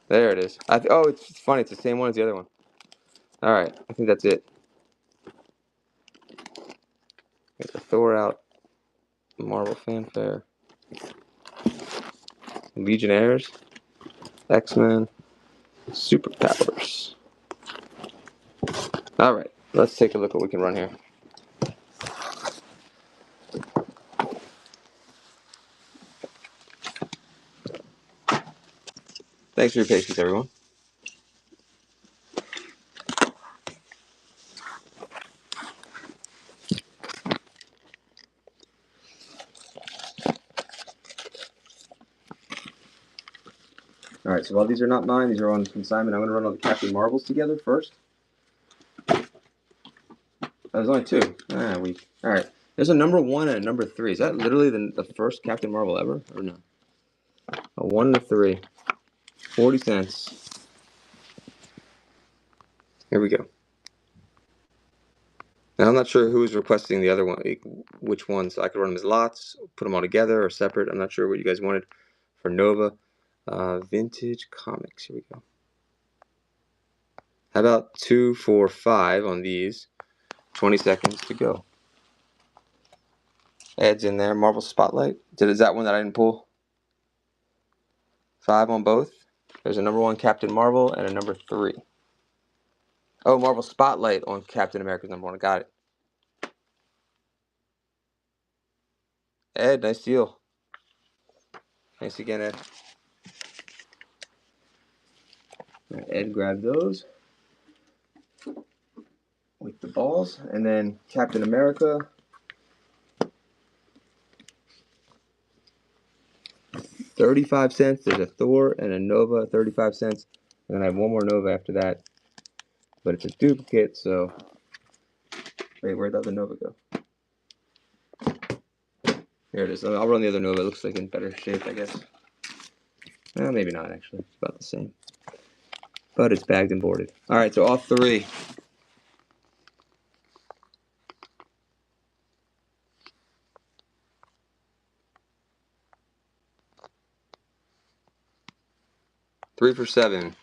There it is. Oh, it's funny. It's the same one as the other one. Alright, I think that's it. Get the Thor out. Marvel Fanfare. Legionnaires. X-Men. Superpowers. Alright, let's take a look at what we can run here. Thanks for your patience, everyone. Alright, so while these are not mine, these are on consignment. I'm going to run all the Captain Marvels together first. There's only two. Weak. Alright, there's a number 1 and a number 3. Is that literally the first Captain Marvel ever? Or no? A 1 and a 3. 40 cents. Here we go. Now, I'm not sure who's requesting the other one, which one. So I could run them as lots, put them all together, or separate. I'm not sure what you guys wanted for Nova. Vintage comics. Here we go. How about 2, 4, 5 on these? 20 seconds to go. Ed's in there. Marvel Spotlight. Is that one that I didn't pull? 5 on both. There's a number 1 Captain Marvel and a number 3. Oh, Marvel Spotlight on Captain America's number 1. I got it. Ed, nice deal. Thanks again, Ed. Ed grabbed those with the balls. And then Captain America. 35 cents. There's a Thor and a Nova, 35 cents. And then I have one more Nova after that. But it's a duplicate, so... Wait, where'd the other Nova go? Here it is. I'll run the other Nova. It looks like in better shape, I guess. Well, maybe not, actually. It's about the same. But it's bagged and boarded. Alright, so all 3. Three for 7.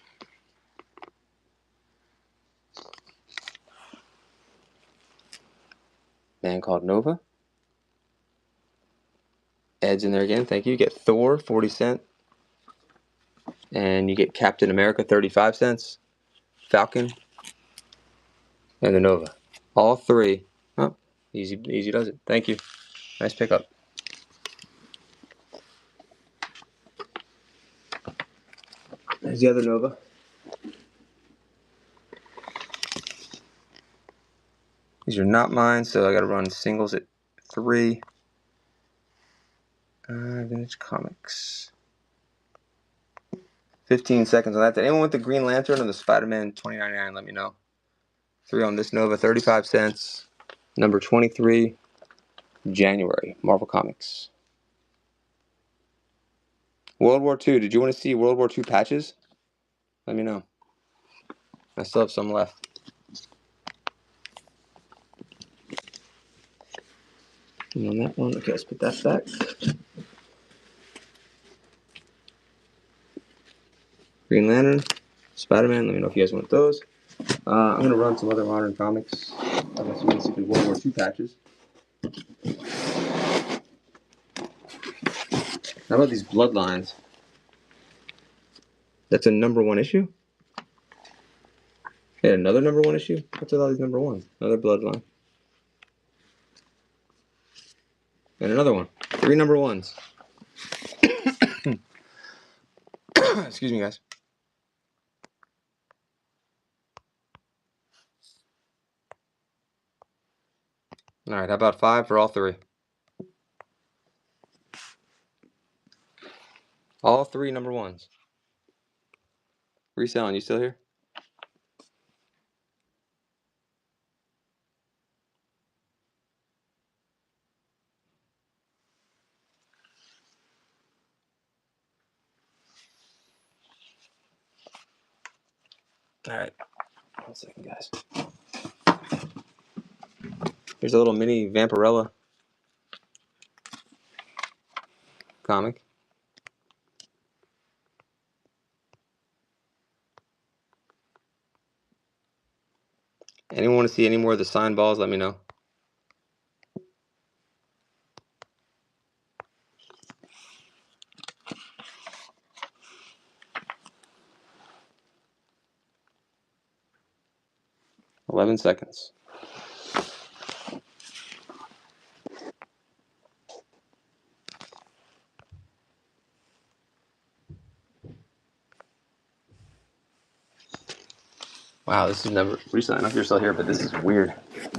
Man called Nova. Ed's in there again. Thank you. You get Thor, 40 cents. And you get Captain America, 35 cents. Falcon. And the Nova. All 3. Oh, easy does it. Thank you. Nice pickup. There's the other Nova. These are not mine, so I gotta run singles at 3. Vintage Comics. 15 seconds on that. Did anyone want the Green Lantern or the Spider-Man 2099? Let me know. 3 on this Nova, 35 cents. Number 23, January, Marvel Comics. World War II. Did you want to see World War II patches? Let me know. I still have some left. And on that one, okay, let's put that back. Green Lantern, Spider-Man. Let me know if you guys want those. I'm going to run some other modern comics. Unless you want to see the World War II patches. How about these bloodlines? That's a #1 issue? Yeah, another #1 issue? What's with all these #1s? Another bloodline. And another one. 3 #1s. Excuse me, guys. Alright, how about 5 for all 3? All 3 #1s. Reselling, you still here? Alright. 1 second, guys. Here's a little mini Vampirella comic. Anyone want to see any more of the signed balls? Let me know. $11 seconds. Wow, this is never recently. I don't know if you're still here, but this is weird. All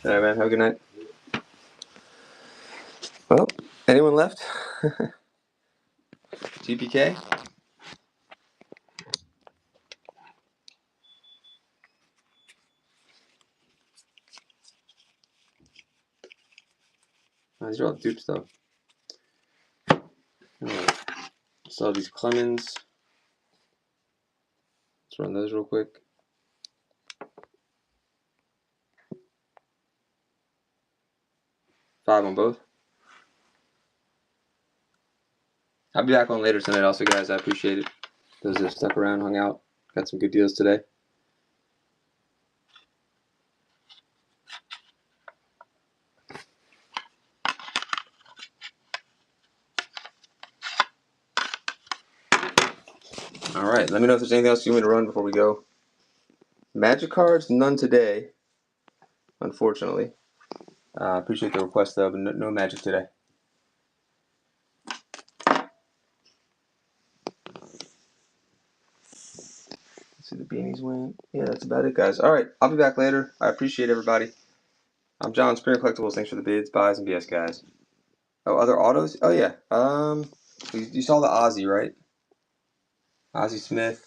right, man. Have a good night. Well, anyone left? GPK? These are all dupe stuff. So these Clemens. Let's run those real quick. $5 on both. I'll be back on later tonight also, guys. I appreciate it. Those that stuck around, hung out. Got some good deals today. All right, let me know if there's anything else you want me to run before we go. Magic cards, none today, unfortunately. Appreciate the request, though, but no magic today. Let's see, the beanies win. Yeah, that's about it, guys. All right, I'll be back later. I appreciate everybody. I'm John, Spirit Collectibles. Thanks for the bids, buys, and BS, guys. Oh, other autos? Oh, yeah. You saw the Ozzy, right? Ozzy Smith.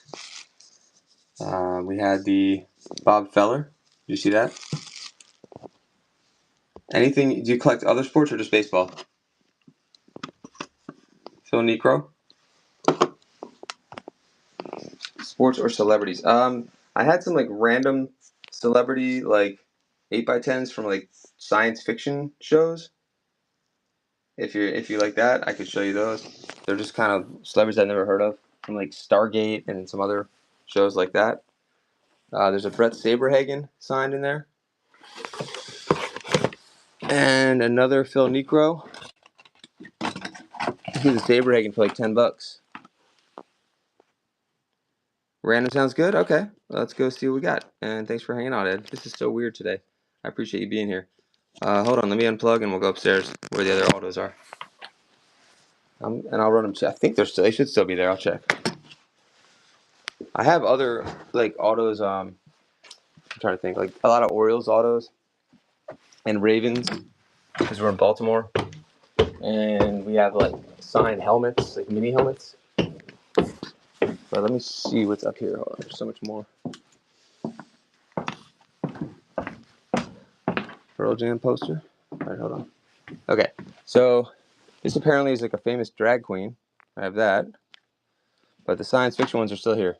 We had the Bob Feller. Did you see that? Anything? Do you collect other sports or just baseball? Phil Necro. Sports or celebrities? I had some like random celebrity like 8x10s from like science fiction shows. If you like that, I could show you those. They're just kind of celebrities I've never heard of from like Stargate and some other shows like that. There's a Brett Saberhagen signed in there, and another Phil Necro. He's a Saberhagen for like $10. Random sounds good? Okay. Let's go see what we got. And thanks for hanging out, Ed. This is so weird today. I appreciate you being here. Hold on. Let me unplug and we'll go upstairs where the other autos are. And I'll run them. I think they should still be there. I'll check. I have other like autos. I'm trying to think. Like a lot of Orioles autos and Ravens because we're in Baltimore. And we have like signed helmets, like mini helmets. But let me see what's up here. Hold on. There's so much more. Pearl Jam poster. All right, hold on. Okay, so this apparently is like a famous drag queen. I have that. But the science fiction ones are still here.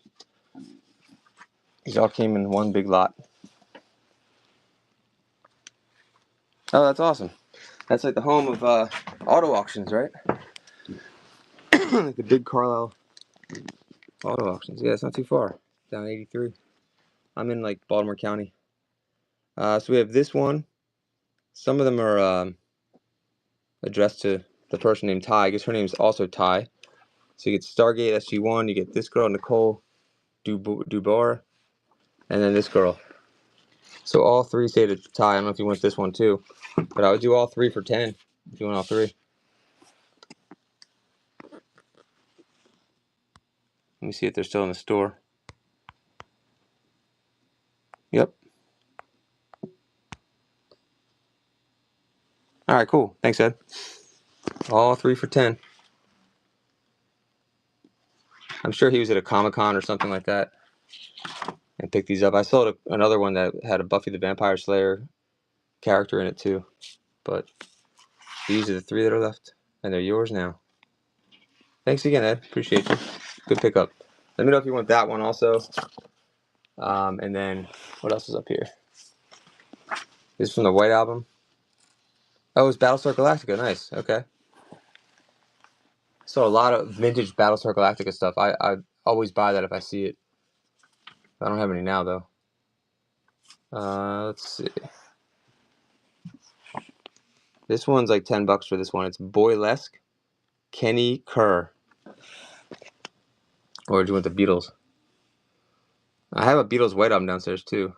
These all came in one big lot. Oh, that's awesome. That's like the home of auto auctions, right? Like the big Carlisle auto auctions. Yeah, it's not too far. Down 83. I'm in like Baltimore County. So we have this one. Some of them are addressed to the person named Ty. I guess her name's also Ty. So you get Stargate SG1, you get this girl, Nicole Dubois, and then this girl. So all three say to Ty. I don't know if you want this one too, but I would do all three for 10 if you want all three. Let me see if they're still in the store. Yep. All right, cool. Thanks, Ed. All three for 10. I'm sure he was at a Comic-Con or something like that and picked these up. I saw another one that had a Buffy the Vampire Slayer character in it too. But these are the three that are left, and they're yours now. Thanks again, Ed. Appreciate you. Good pickup. Let me know if you want that one also. And then what else is up here? This is from the White Album. Oh, it's Battlestar Galactica. Nice. Okay. So a lot of vintage Battlestar Galactica stuff. I always buy that if I see it. I don't have any now though. Let's see. This one's like $10 for this one. It's Boylesque, Kenny Kerr. Or do you want the Beatles? I have a Beatles White Album downstairs too.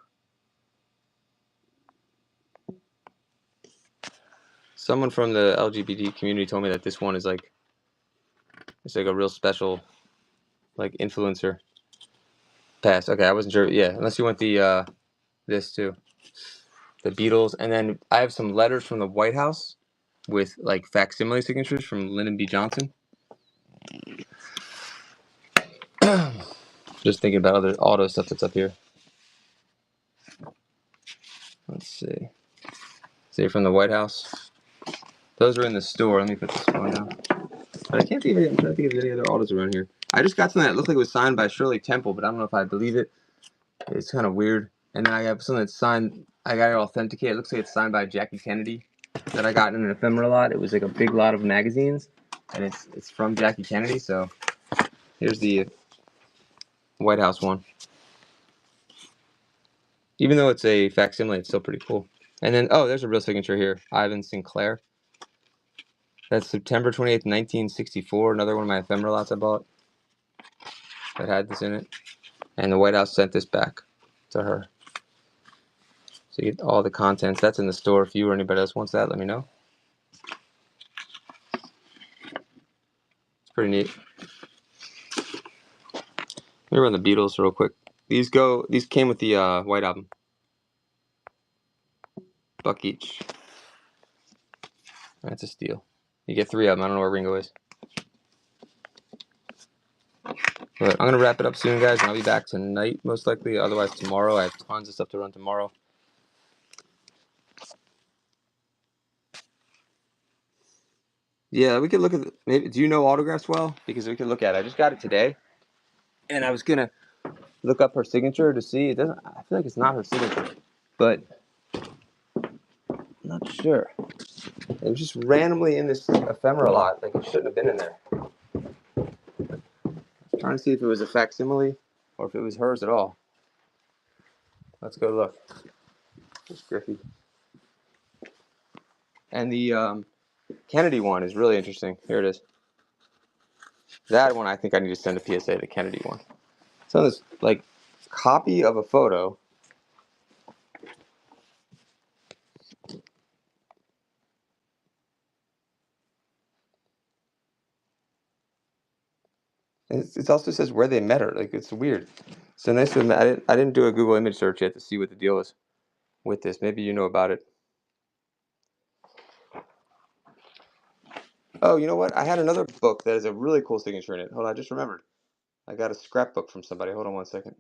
Someone from the LGBT community told me that this one is like, it's like a real special, like influencer. Pass. Okay, I wasn't sure. Yeah, unless you want the this too, the Beatles, and then I have some letters from the White House with like facsimile signatures from Lyndon B. Johnson. Just thinking about other auto stuff that's up here. Let's see. See from the White House. Those are in the store. Let me put this one down. But I can't think of it. I'm trying to think of any other autos around here. I just got something that looked like it was signed by Shirley Temple, but I don't know if I believe it. It's kind of weird. And then I have something that's signed. I got it authenticated. It looks like it's signed by Jackie Kennedy. That I got in an Ephemera lot. It was like a big lot of magazines, and it's from Jackie Kennedy. So here's the White House one. Even though it's a facsimile, it's still pretty cool. And then, oh, there's a real signature here. Ivan Sinclair. That's September 28th, 1964. Another one of my ephemera lots I bought that had this in it. And the White House sent this back to her. So you get all the contents. That's in the store. If you or anybody else wants that, let me know. It's pretty neat. Let me run the Beatles real quick. These came with the White Album. $1 each. That's a steal. You get 3 of them. I don't know where Ringo is. But I'm going to wrap it up soon, guys, and I'll be back tonight, most likely. Otherwise, tomorrow. I have tons of stuff to run tomorrow. Yeah, we could look at maybe. Do you know autographs well? Because we could look at it. I just got it today, and I was going to look up her signature to see. It doesn't. I feel like it's not her signature, but I'm not sure. It was just randomly in this ephemera lot. Like, it shouldn't have been in there. I'm trying to see if it was a facsimile or if it was hers at all. Let's go look. It's Griffey. And the Kennedy one is really interesting. Here it is. That one, I think I need to send a PSA. The Kennedy one. So this like copy of a photo. And it also says where they met her. Like, it's weird. So nice to admit, I didn't do a Google image search yet to see what the deal is with this. Maybe you know about it. Oh, you know what? I had another book that has a really cool signature in it. Hold on, I just remembered. I got a scrapbook from somebody. Hold on one second.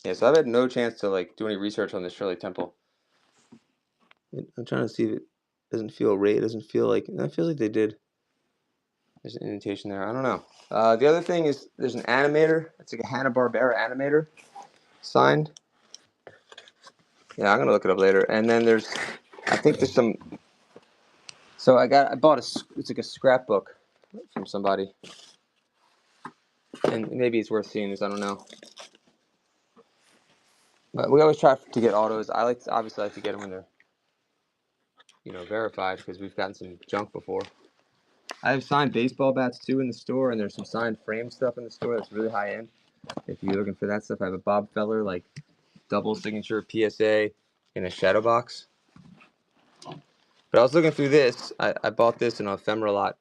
Yeah, so I've had no chance to like do any research on this Shirley Temple. I'm trying to see if it doesn't feel right. It doesn't feel like. I feel like they did. There's an indentation there. I don't know. The other thing is there's an animator. It's like a Hanna-Barbera animator signed. Yeah, I'm gonna look it up later. And then I think there's some. So I bought it's like a scrapbook from somebody. And maybe it's worth seeing this. I don't know. But we always try to get autos. Obviously like to get them when they're, verified, because we've gotten some junk before. I have signed baseball bats too in the store, and there's some signed frame stuff in the store that's really high end. If you're looking for that stuff, I have a Bob Feller double signature PSA in a shadow box. But I was looking through this. I bought this in an Ephemera lot,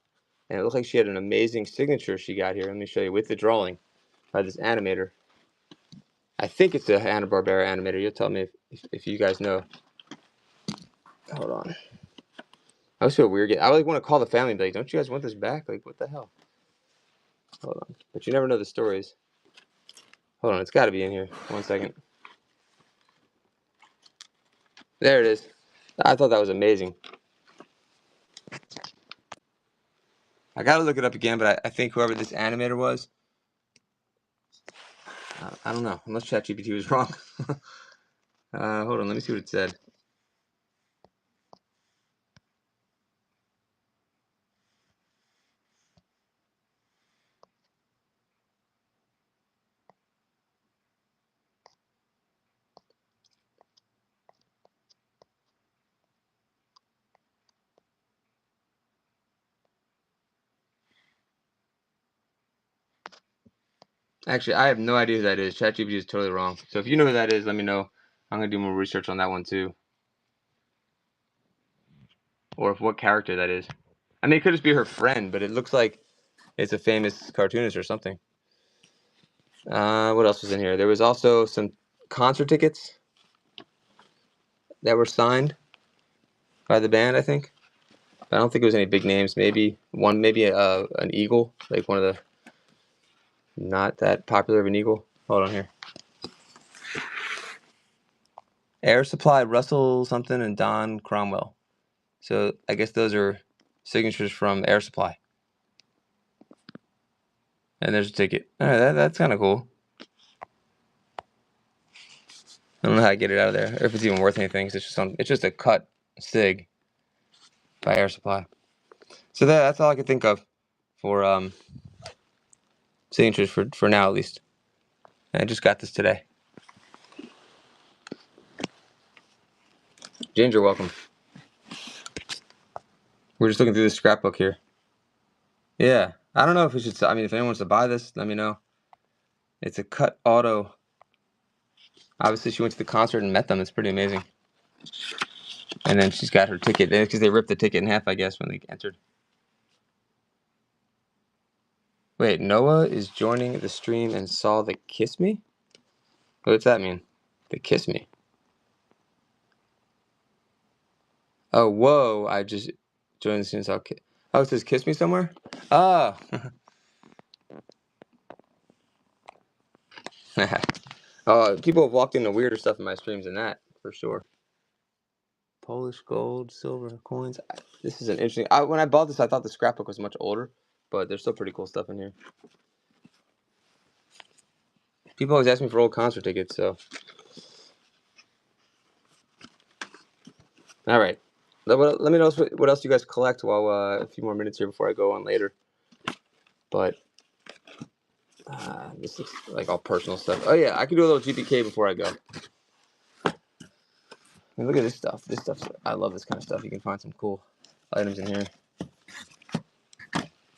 and it looked like she had an amazing signature she got here. Let me show you with the drawing by this animator. I think it's a Hanna-Barbera animator. You'll tell me if you guys know. Hold on. I always feel weird. I want to call the family and be like, don't you guys want this back? Like, what the hell? Hold on. But you never know the stories. Hold on. It's got to be in here. 1 second. There it is. I thought that was amazing. I got to look it up again, but I think whoever this animator was, I don't know. Unless ChatGPT was wrong. Hold on. Let me see what it said. Actually, I have no idea who that is. ChatGPT is totally wrong. So if you know who that is, let me know. I'm going to do more research on that one too. Or what character that is. I mean, it could just be her friend, but it looks like it's a famous cartoonist or something. What else was in here? There was also some concert tickets that were signed by the band, I think. But I don't think it was any big names. Maybe an Eagle, like one of the not that popular of an Eagle. Hold on here. Air Supply, Russell something, and Don Cromwell. So I guess those are signatures from Air Supply. And there's a ticket. All right, that's kind of cool. I don't know how I get it out of there, or if it's even worth anything. Cause it's just a cut sig by Air Supply. So that's all I could think of for signatures for now, at least. And I just got this today. Ginger, welcome. We're just looking through this scrapbook here. Yeah, I don't know if we should. I mean, if anyone wants to buy this, let me know. It's a cut auto. Obviously, she went to the concert and met them. It's pretty amazing. And then she's got her ticket because they ripped the ticket in half, I guess, when they entered. Wait, Noah is joining the stream and saw the kiss me? What's that mean? The kiss me. Oh, whoa! I just joined the stream and saw. Oh, it says kiss me somewhere. Oh. People have walked into weirder stuff in my streams than that, for sure. Polish gold, silver coins. This is an interesting. When I bought this, I thought the scrapbook was much older, but there's still pretty cool stuff in here. People always ask me for old concert tickets, so. All right. Let me know what else you guys collect while a few more minutes here before I go on later. But this is like all personal stuff. Oh yeah, I can do a little GPK before I go. I mean, look at this stuff. I love this kind of stuff. You can find some cool items in here.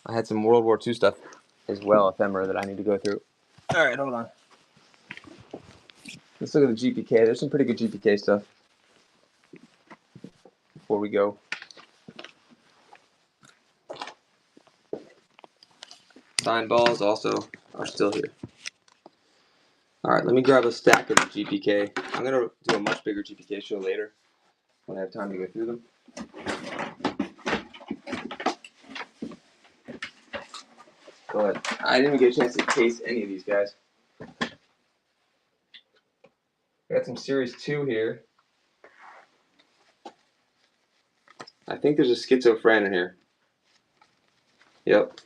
I had some World War II stuff as well, ephemera, that I need to go through. All right, hold on. Let's look at the GPK. There's some pretty good GPK stuff before we go. Signed balls also are still here. All right, let me grab a stack of the GPK. I'm going to do a much bigger GPK show later when I have time to go through them. Go ahead. I didn't even get a chance to taste any of these guys. Got some Series 2 here. I think there's a schizophrenic in here. Yep.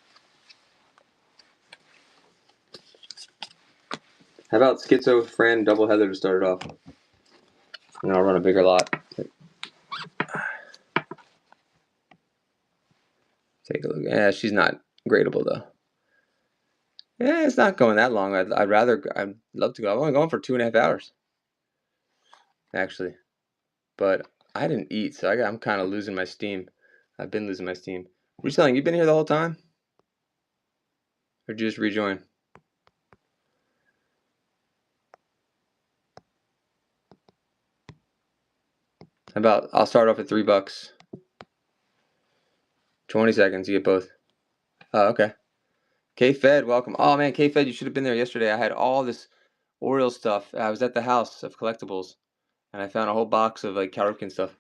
How about schizophrenic double heather to start it off? And I'll run a bigger lot. Take a look. Yeah, she's not gradable though. Yeah, it's not going that long. I'd love to go. I'm only going for 2.5 hours, actually. But I didn't eat, so I'm kind of losing my steam. I've been losing my steam. What are you saying? You been here the whole time? Or did you just rejoin? I'll start off at $3. 20 seconds, you get both. Oh, okay. K-Fed, welcome. Oh man, K-Fed, you should have been there yesterday. I had all this Oreo stuff. I was at the house of collectibles, and I found a whole box of like Cal Ripken stuff.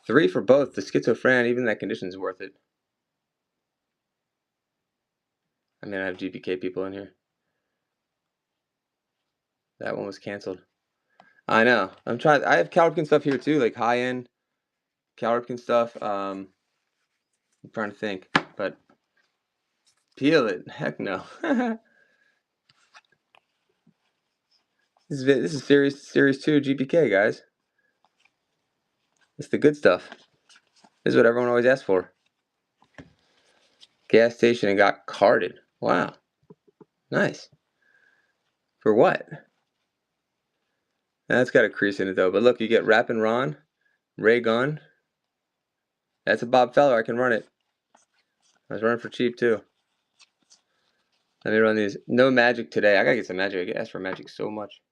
3 for both. The schizophrenic, even that condition's worth it. I mean, I have GPK people in here. That one was canceled. I know. I have Cal Ripken stuff here too, like high-end Cal Ripken stuff. I'm trying to think, but peel it. Heck no. This is series 2 GPK, guys. It's the good stuff. This is what everyone always asks for. Gas station and got carded. Wow. Nice. For what? That's got a crease in it though. But look, you get Rappin' Ron, Ray Gun. That's a Bob Feller. I can run it. I was running for cheap too. Let me run these. No magic today. I gotta get some magic. I get asked for magic so much.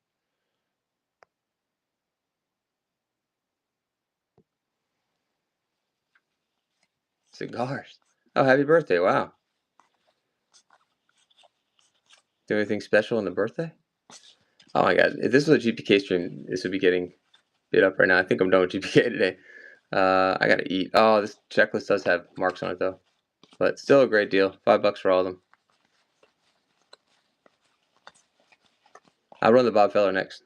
Cigars. Oh, happy birthday. Wow. Do anything special on the birthday? Oh my god. If this was a GPK stream, this would be getting bit up right now. I think I'm done with GPK today. I gotta eat. Oh, this checklist does have marks on it though. But still a great deal. $5 for all of them. I'll run the Bob Feller next.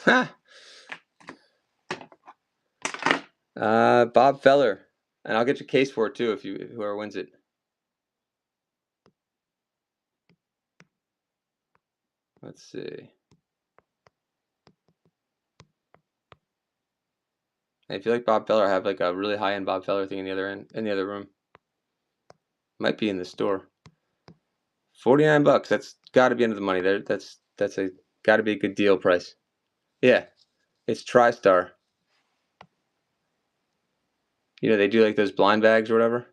Ha! Bob Feller. And I'll get you a case for it too if whoever wins it. Let's see. If you like Bob Feller, I have like a really high-end Bob Feller thing in the other room. Might be in the store. $49. That's got to be under the money. There, that's got to be a good deal price. Yeah, it's TriStar. You know they do like those blind bags or whatever.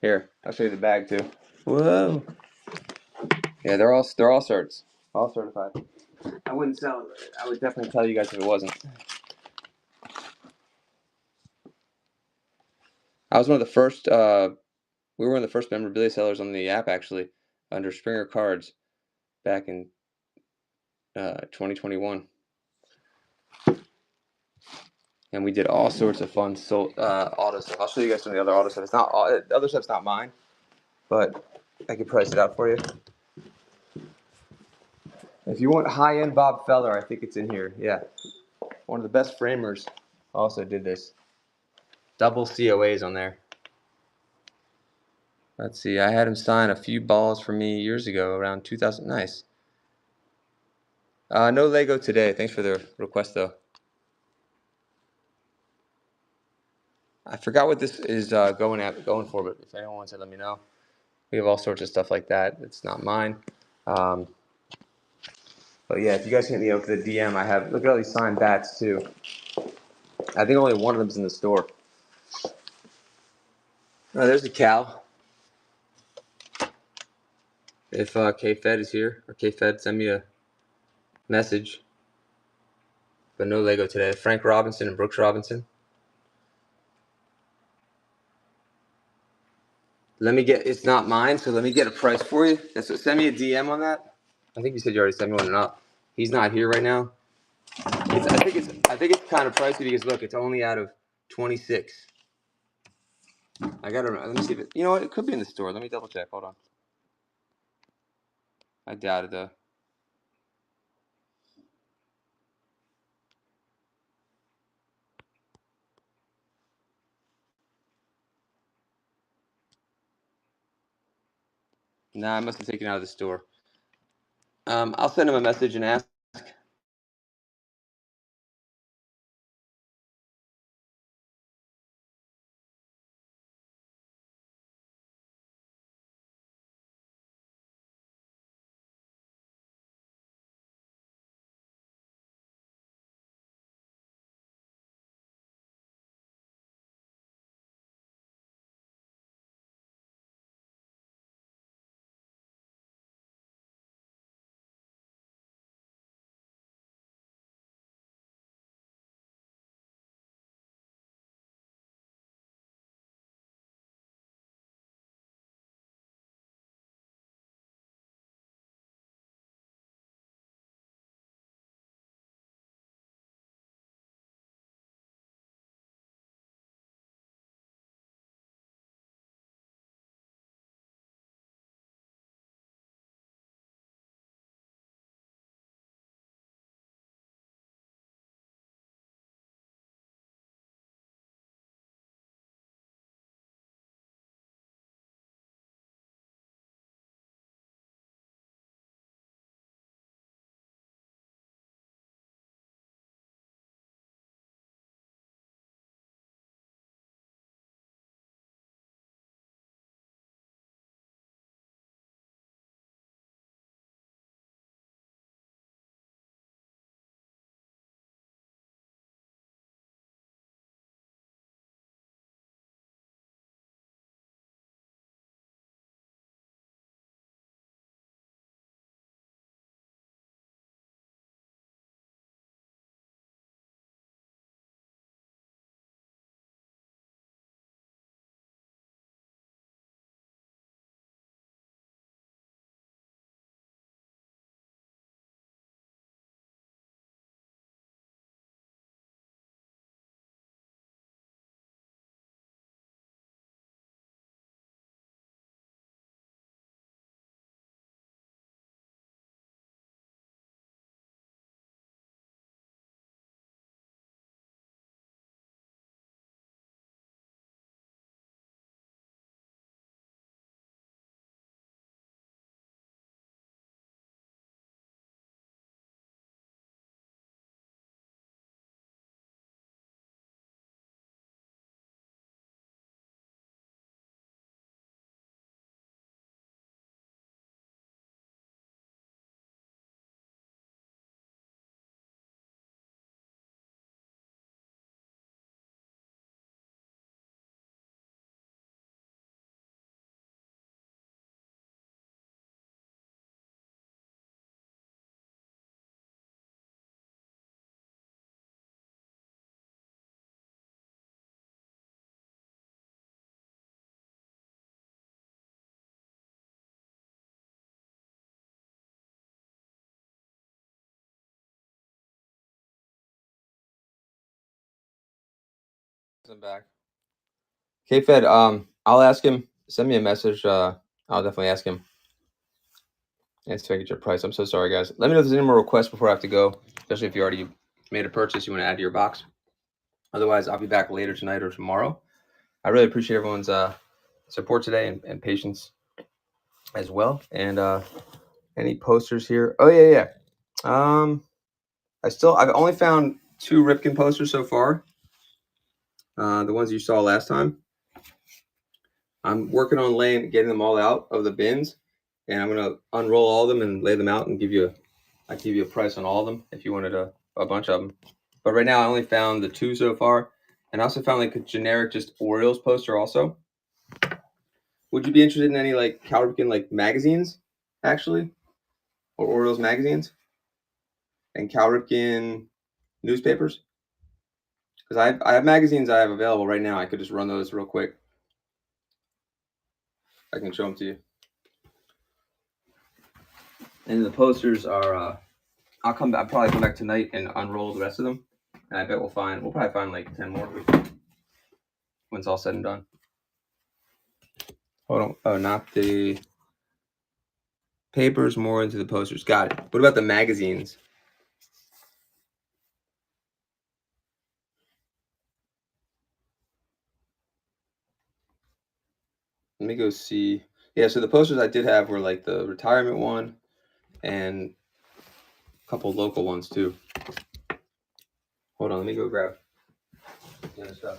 Here, I'll show you the bag too. Whoa. Yeah, they're all certs, all certified. I wouldn't sell it. I would definitely tell you guys if it wasn't. I was one of the first. We were one of the first memorabilia sellers on the app actually, under Springer Cards, back in 2021. And we did all sorts of fun auto stuff. I'll show you guys some of the other auto stuff. It's not the other stuff's not mine, but I could price it out for you. If you want high-end Bob Feller, I think it's in here. Yeah, one of the best framers also did this. Double COAs on there. Let's see. I had him sign a few balls for me years ago, around 2000. Nice. No Lego today. Thanks for the request, though. I forgot what this is going for, but if anyone wants it, let me know. We have all sorts of stuff like that. It's not mine. But yeah, if you guys hit me up with the DM, I have, look at all these signed bats too. I think only one of them's in the store. Oh, there's a cow. If K-Fed is here, or K-Fed, send me a message. But no Lego today. Frank Robinson and Brooks Robinson. It's not mine, so let me get a price for you. Send me a DM on that. I think you said you already sent me one or not. He's not here right now. I think it's kind of pricey because look, it's only out of 26. Let me see if you know what, it could be in the store. Let me double check. Hold on. I doubt it though. Nah, I must have taken it out of the store. I'll send him a message and ask. I'm back. K-Fed, I'll ask him. Send me a message. I'll definitely ask him. And to get your price. I'm so sorry, guys. Let me know if there's any more requests before I have to go, especially if you already made a purchase you want to add to your box. Otherwise, I'll be back later tonight or tomorrow. I really appreciate everyone's support today and patience as well. And any posters here? Oh yeah. I've only found 2 Ripken posters so far. The ones you saw last time. I'm working on getting them all out of the bins, and I'm gonna unroll all of them and lay them out and give you a price on all of them if you wanted a bunch of them. But right now I only found the 2 so far, and I also found like a generic just Orioles poster also. Would you be interested in any like Cal Ripken like magazines, actually, or Orioles magazines, and Cal Ripken newspapers? Because I have magazines I have available right now. I could just run those real quick. I can show them to you. And the posters are. I'll probably come back tonight and unroll the rest of them, and I bet we'll probably find like 10 more when it's all said and done. Hold on. Oh, not the papers, more into the posters. Got it. What about the magazines? Let me go see. Yeah, so the posters I did have were like the retirement one and a couple local ones too. Hold on, let me go grab the other stuff.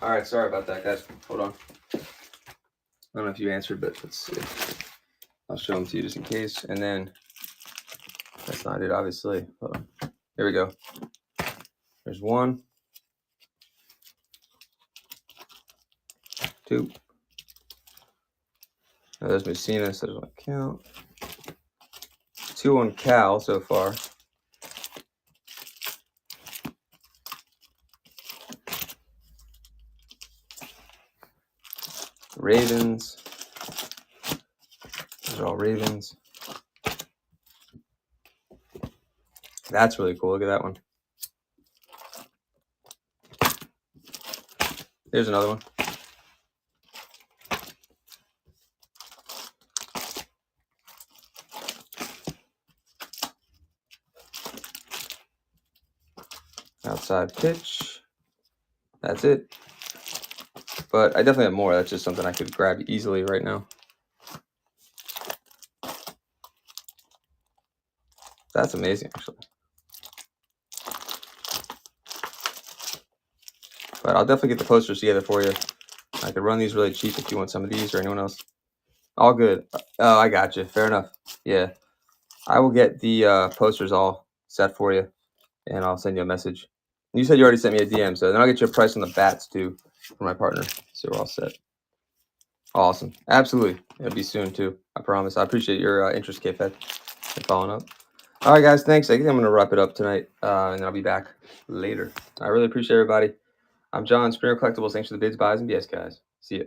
All right, sorry about that, guys. Hold on. I don't know if you answered, but let's see. I'll show them to you just in case. And then that's not it, obviously. Hold on. Here we go. There's 1, 2. Now there's Messina, so doesn't count. 2 on Cal so far. Ravens. Those are all Ravens. That's really cool. Look at that one. Here's another one. Outside pitch. That's it. But I definitely have more. That's just something I could grab easily right now. That's amazing, actually. But I'll definitely get the posters together for you. I could run these really cheap if you want some of these or anyone else. All good. Oh, I got you. Fair enough. Yeah. I will get the posters all set for you, and I'll send you a message. You said you already sent me a DM, so then I'll get you a price on the bats, too, for my partner. So we're all set. Awesome. Absolutely. It'll be soon, too. I promise. I appreciate your interest, K-Fed, and following up. All right, guys. Thanks. I think I'm going to wrap it up tonight, and then I'll be back later. I really appreciate everybody. I'm John, Springer Collectibles. Thanks for the bids, buys, and BS, guys. See ya.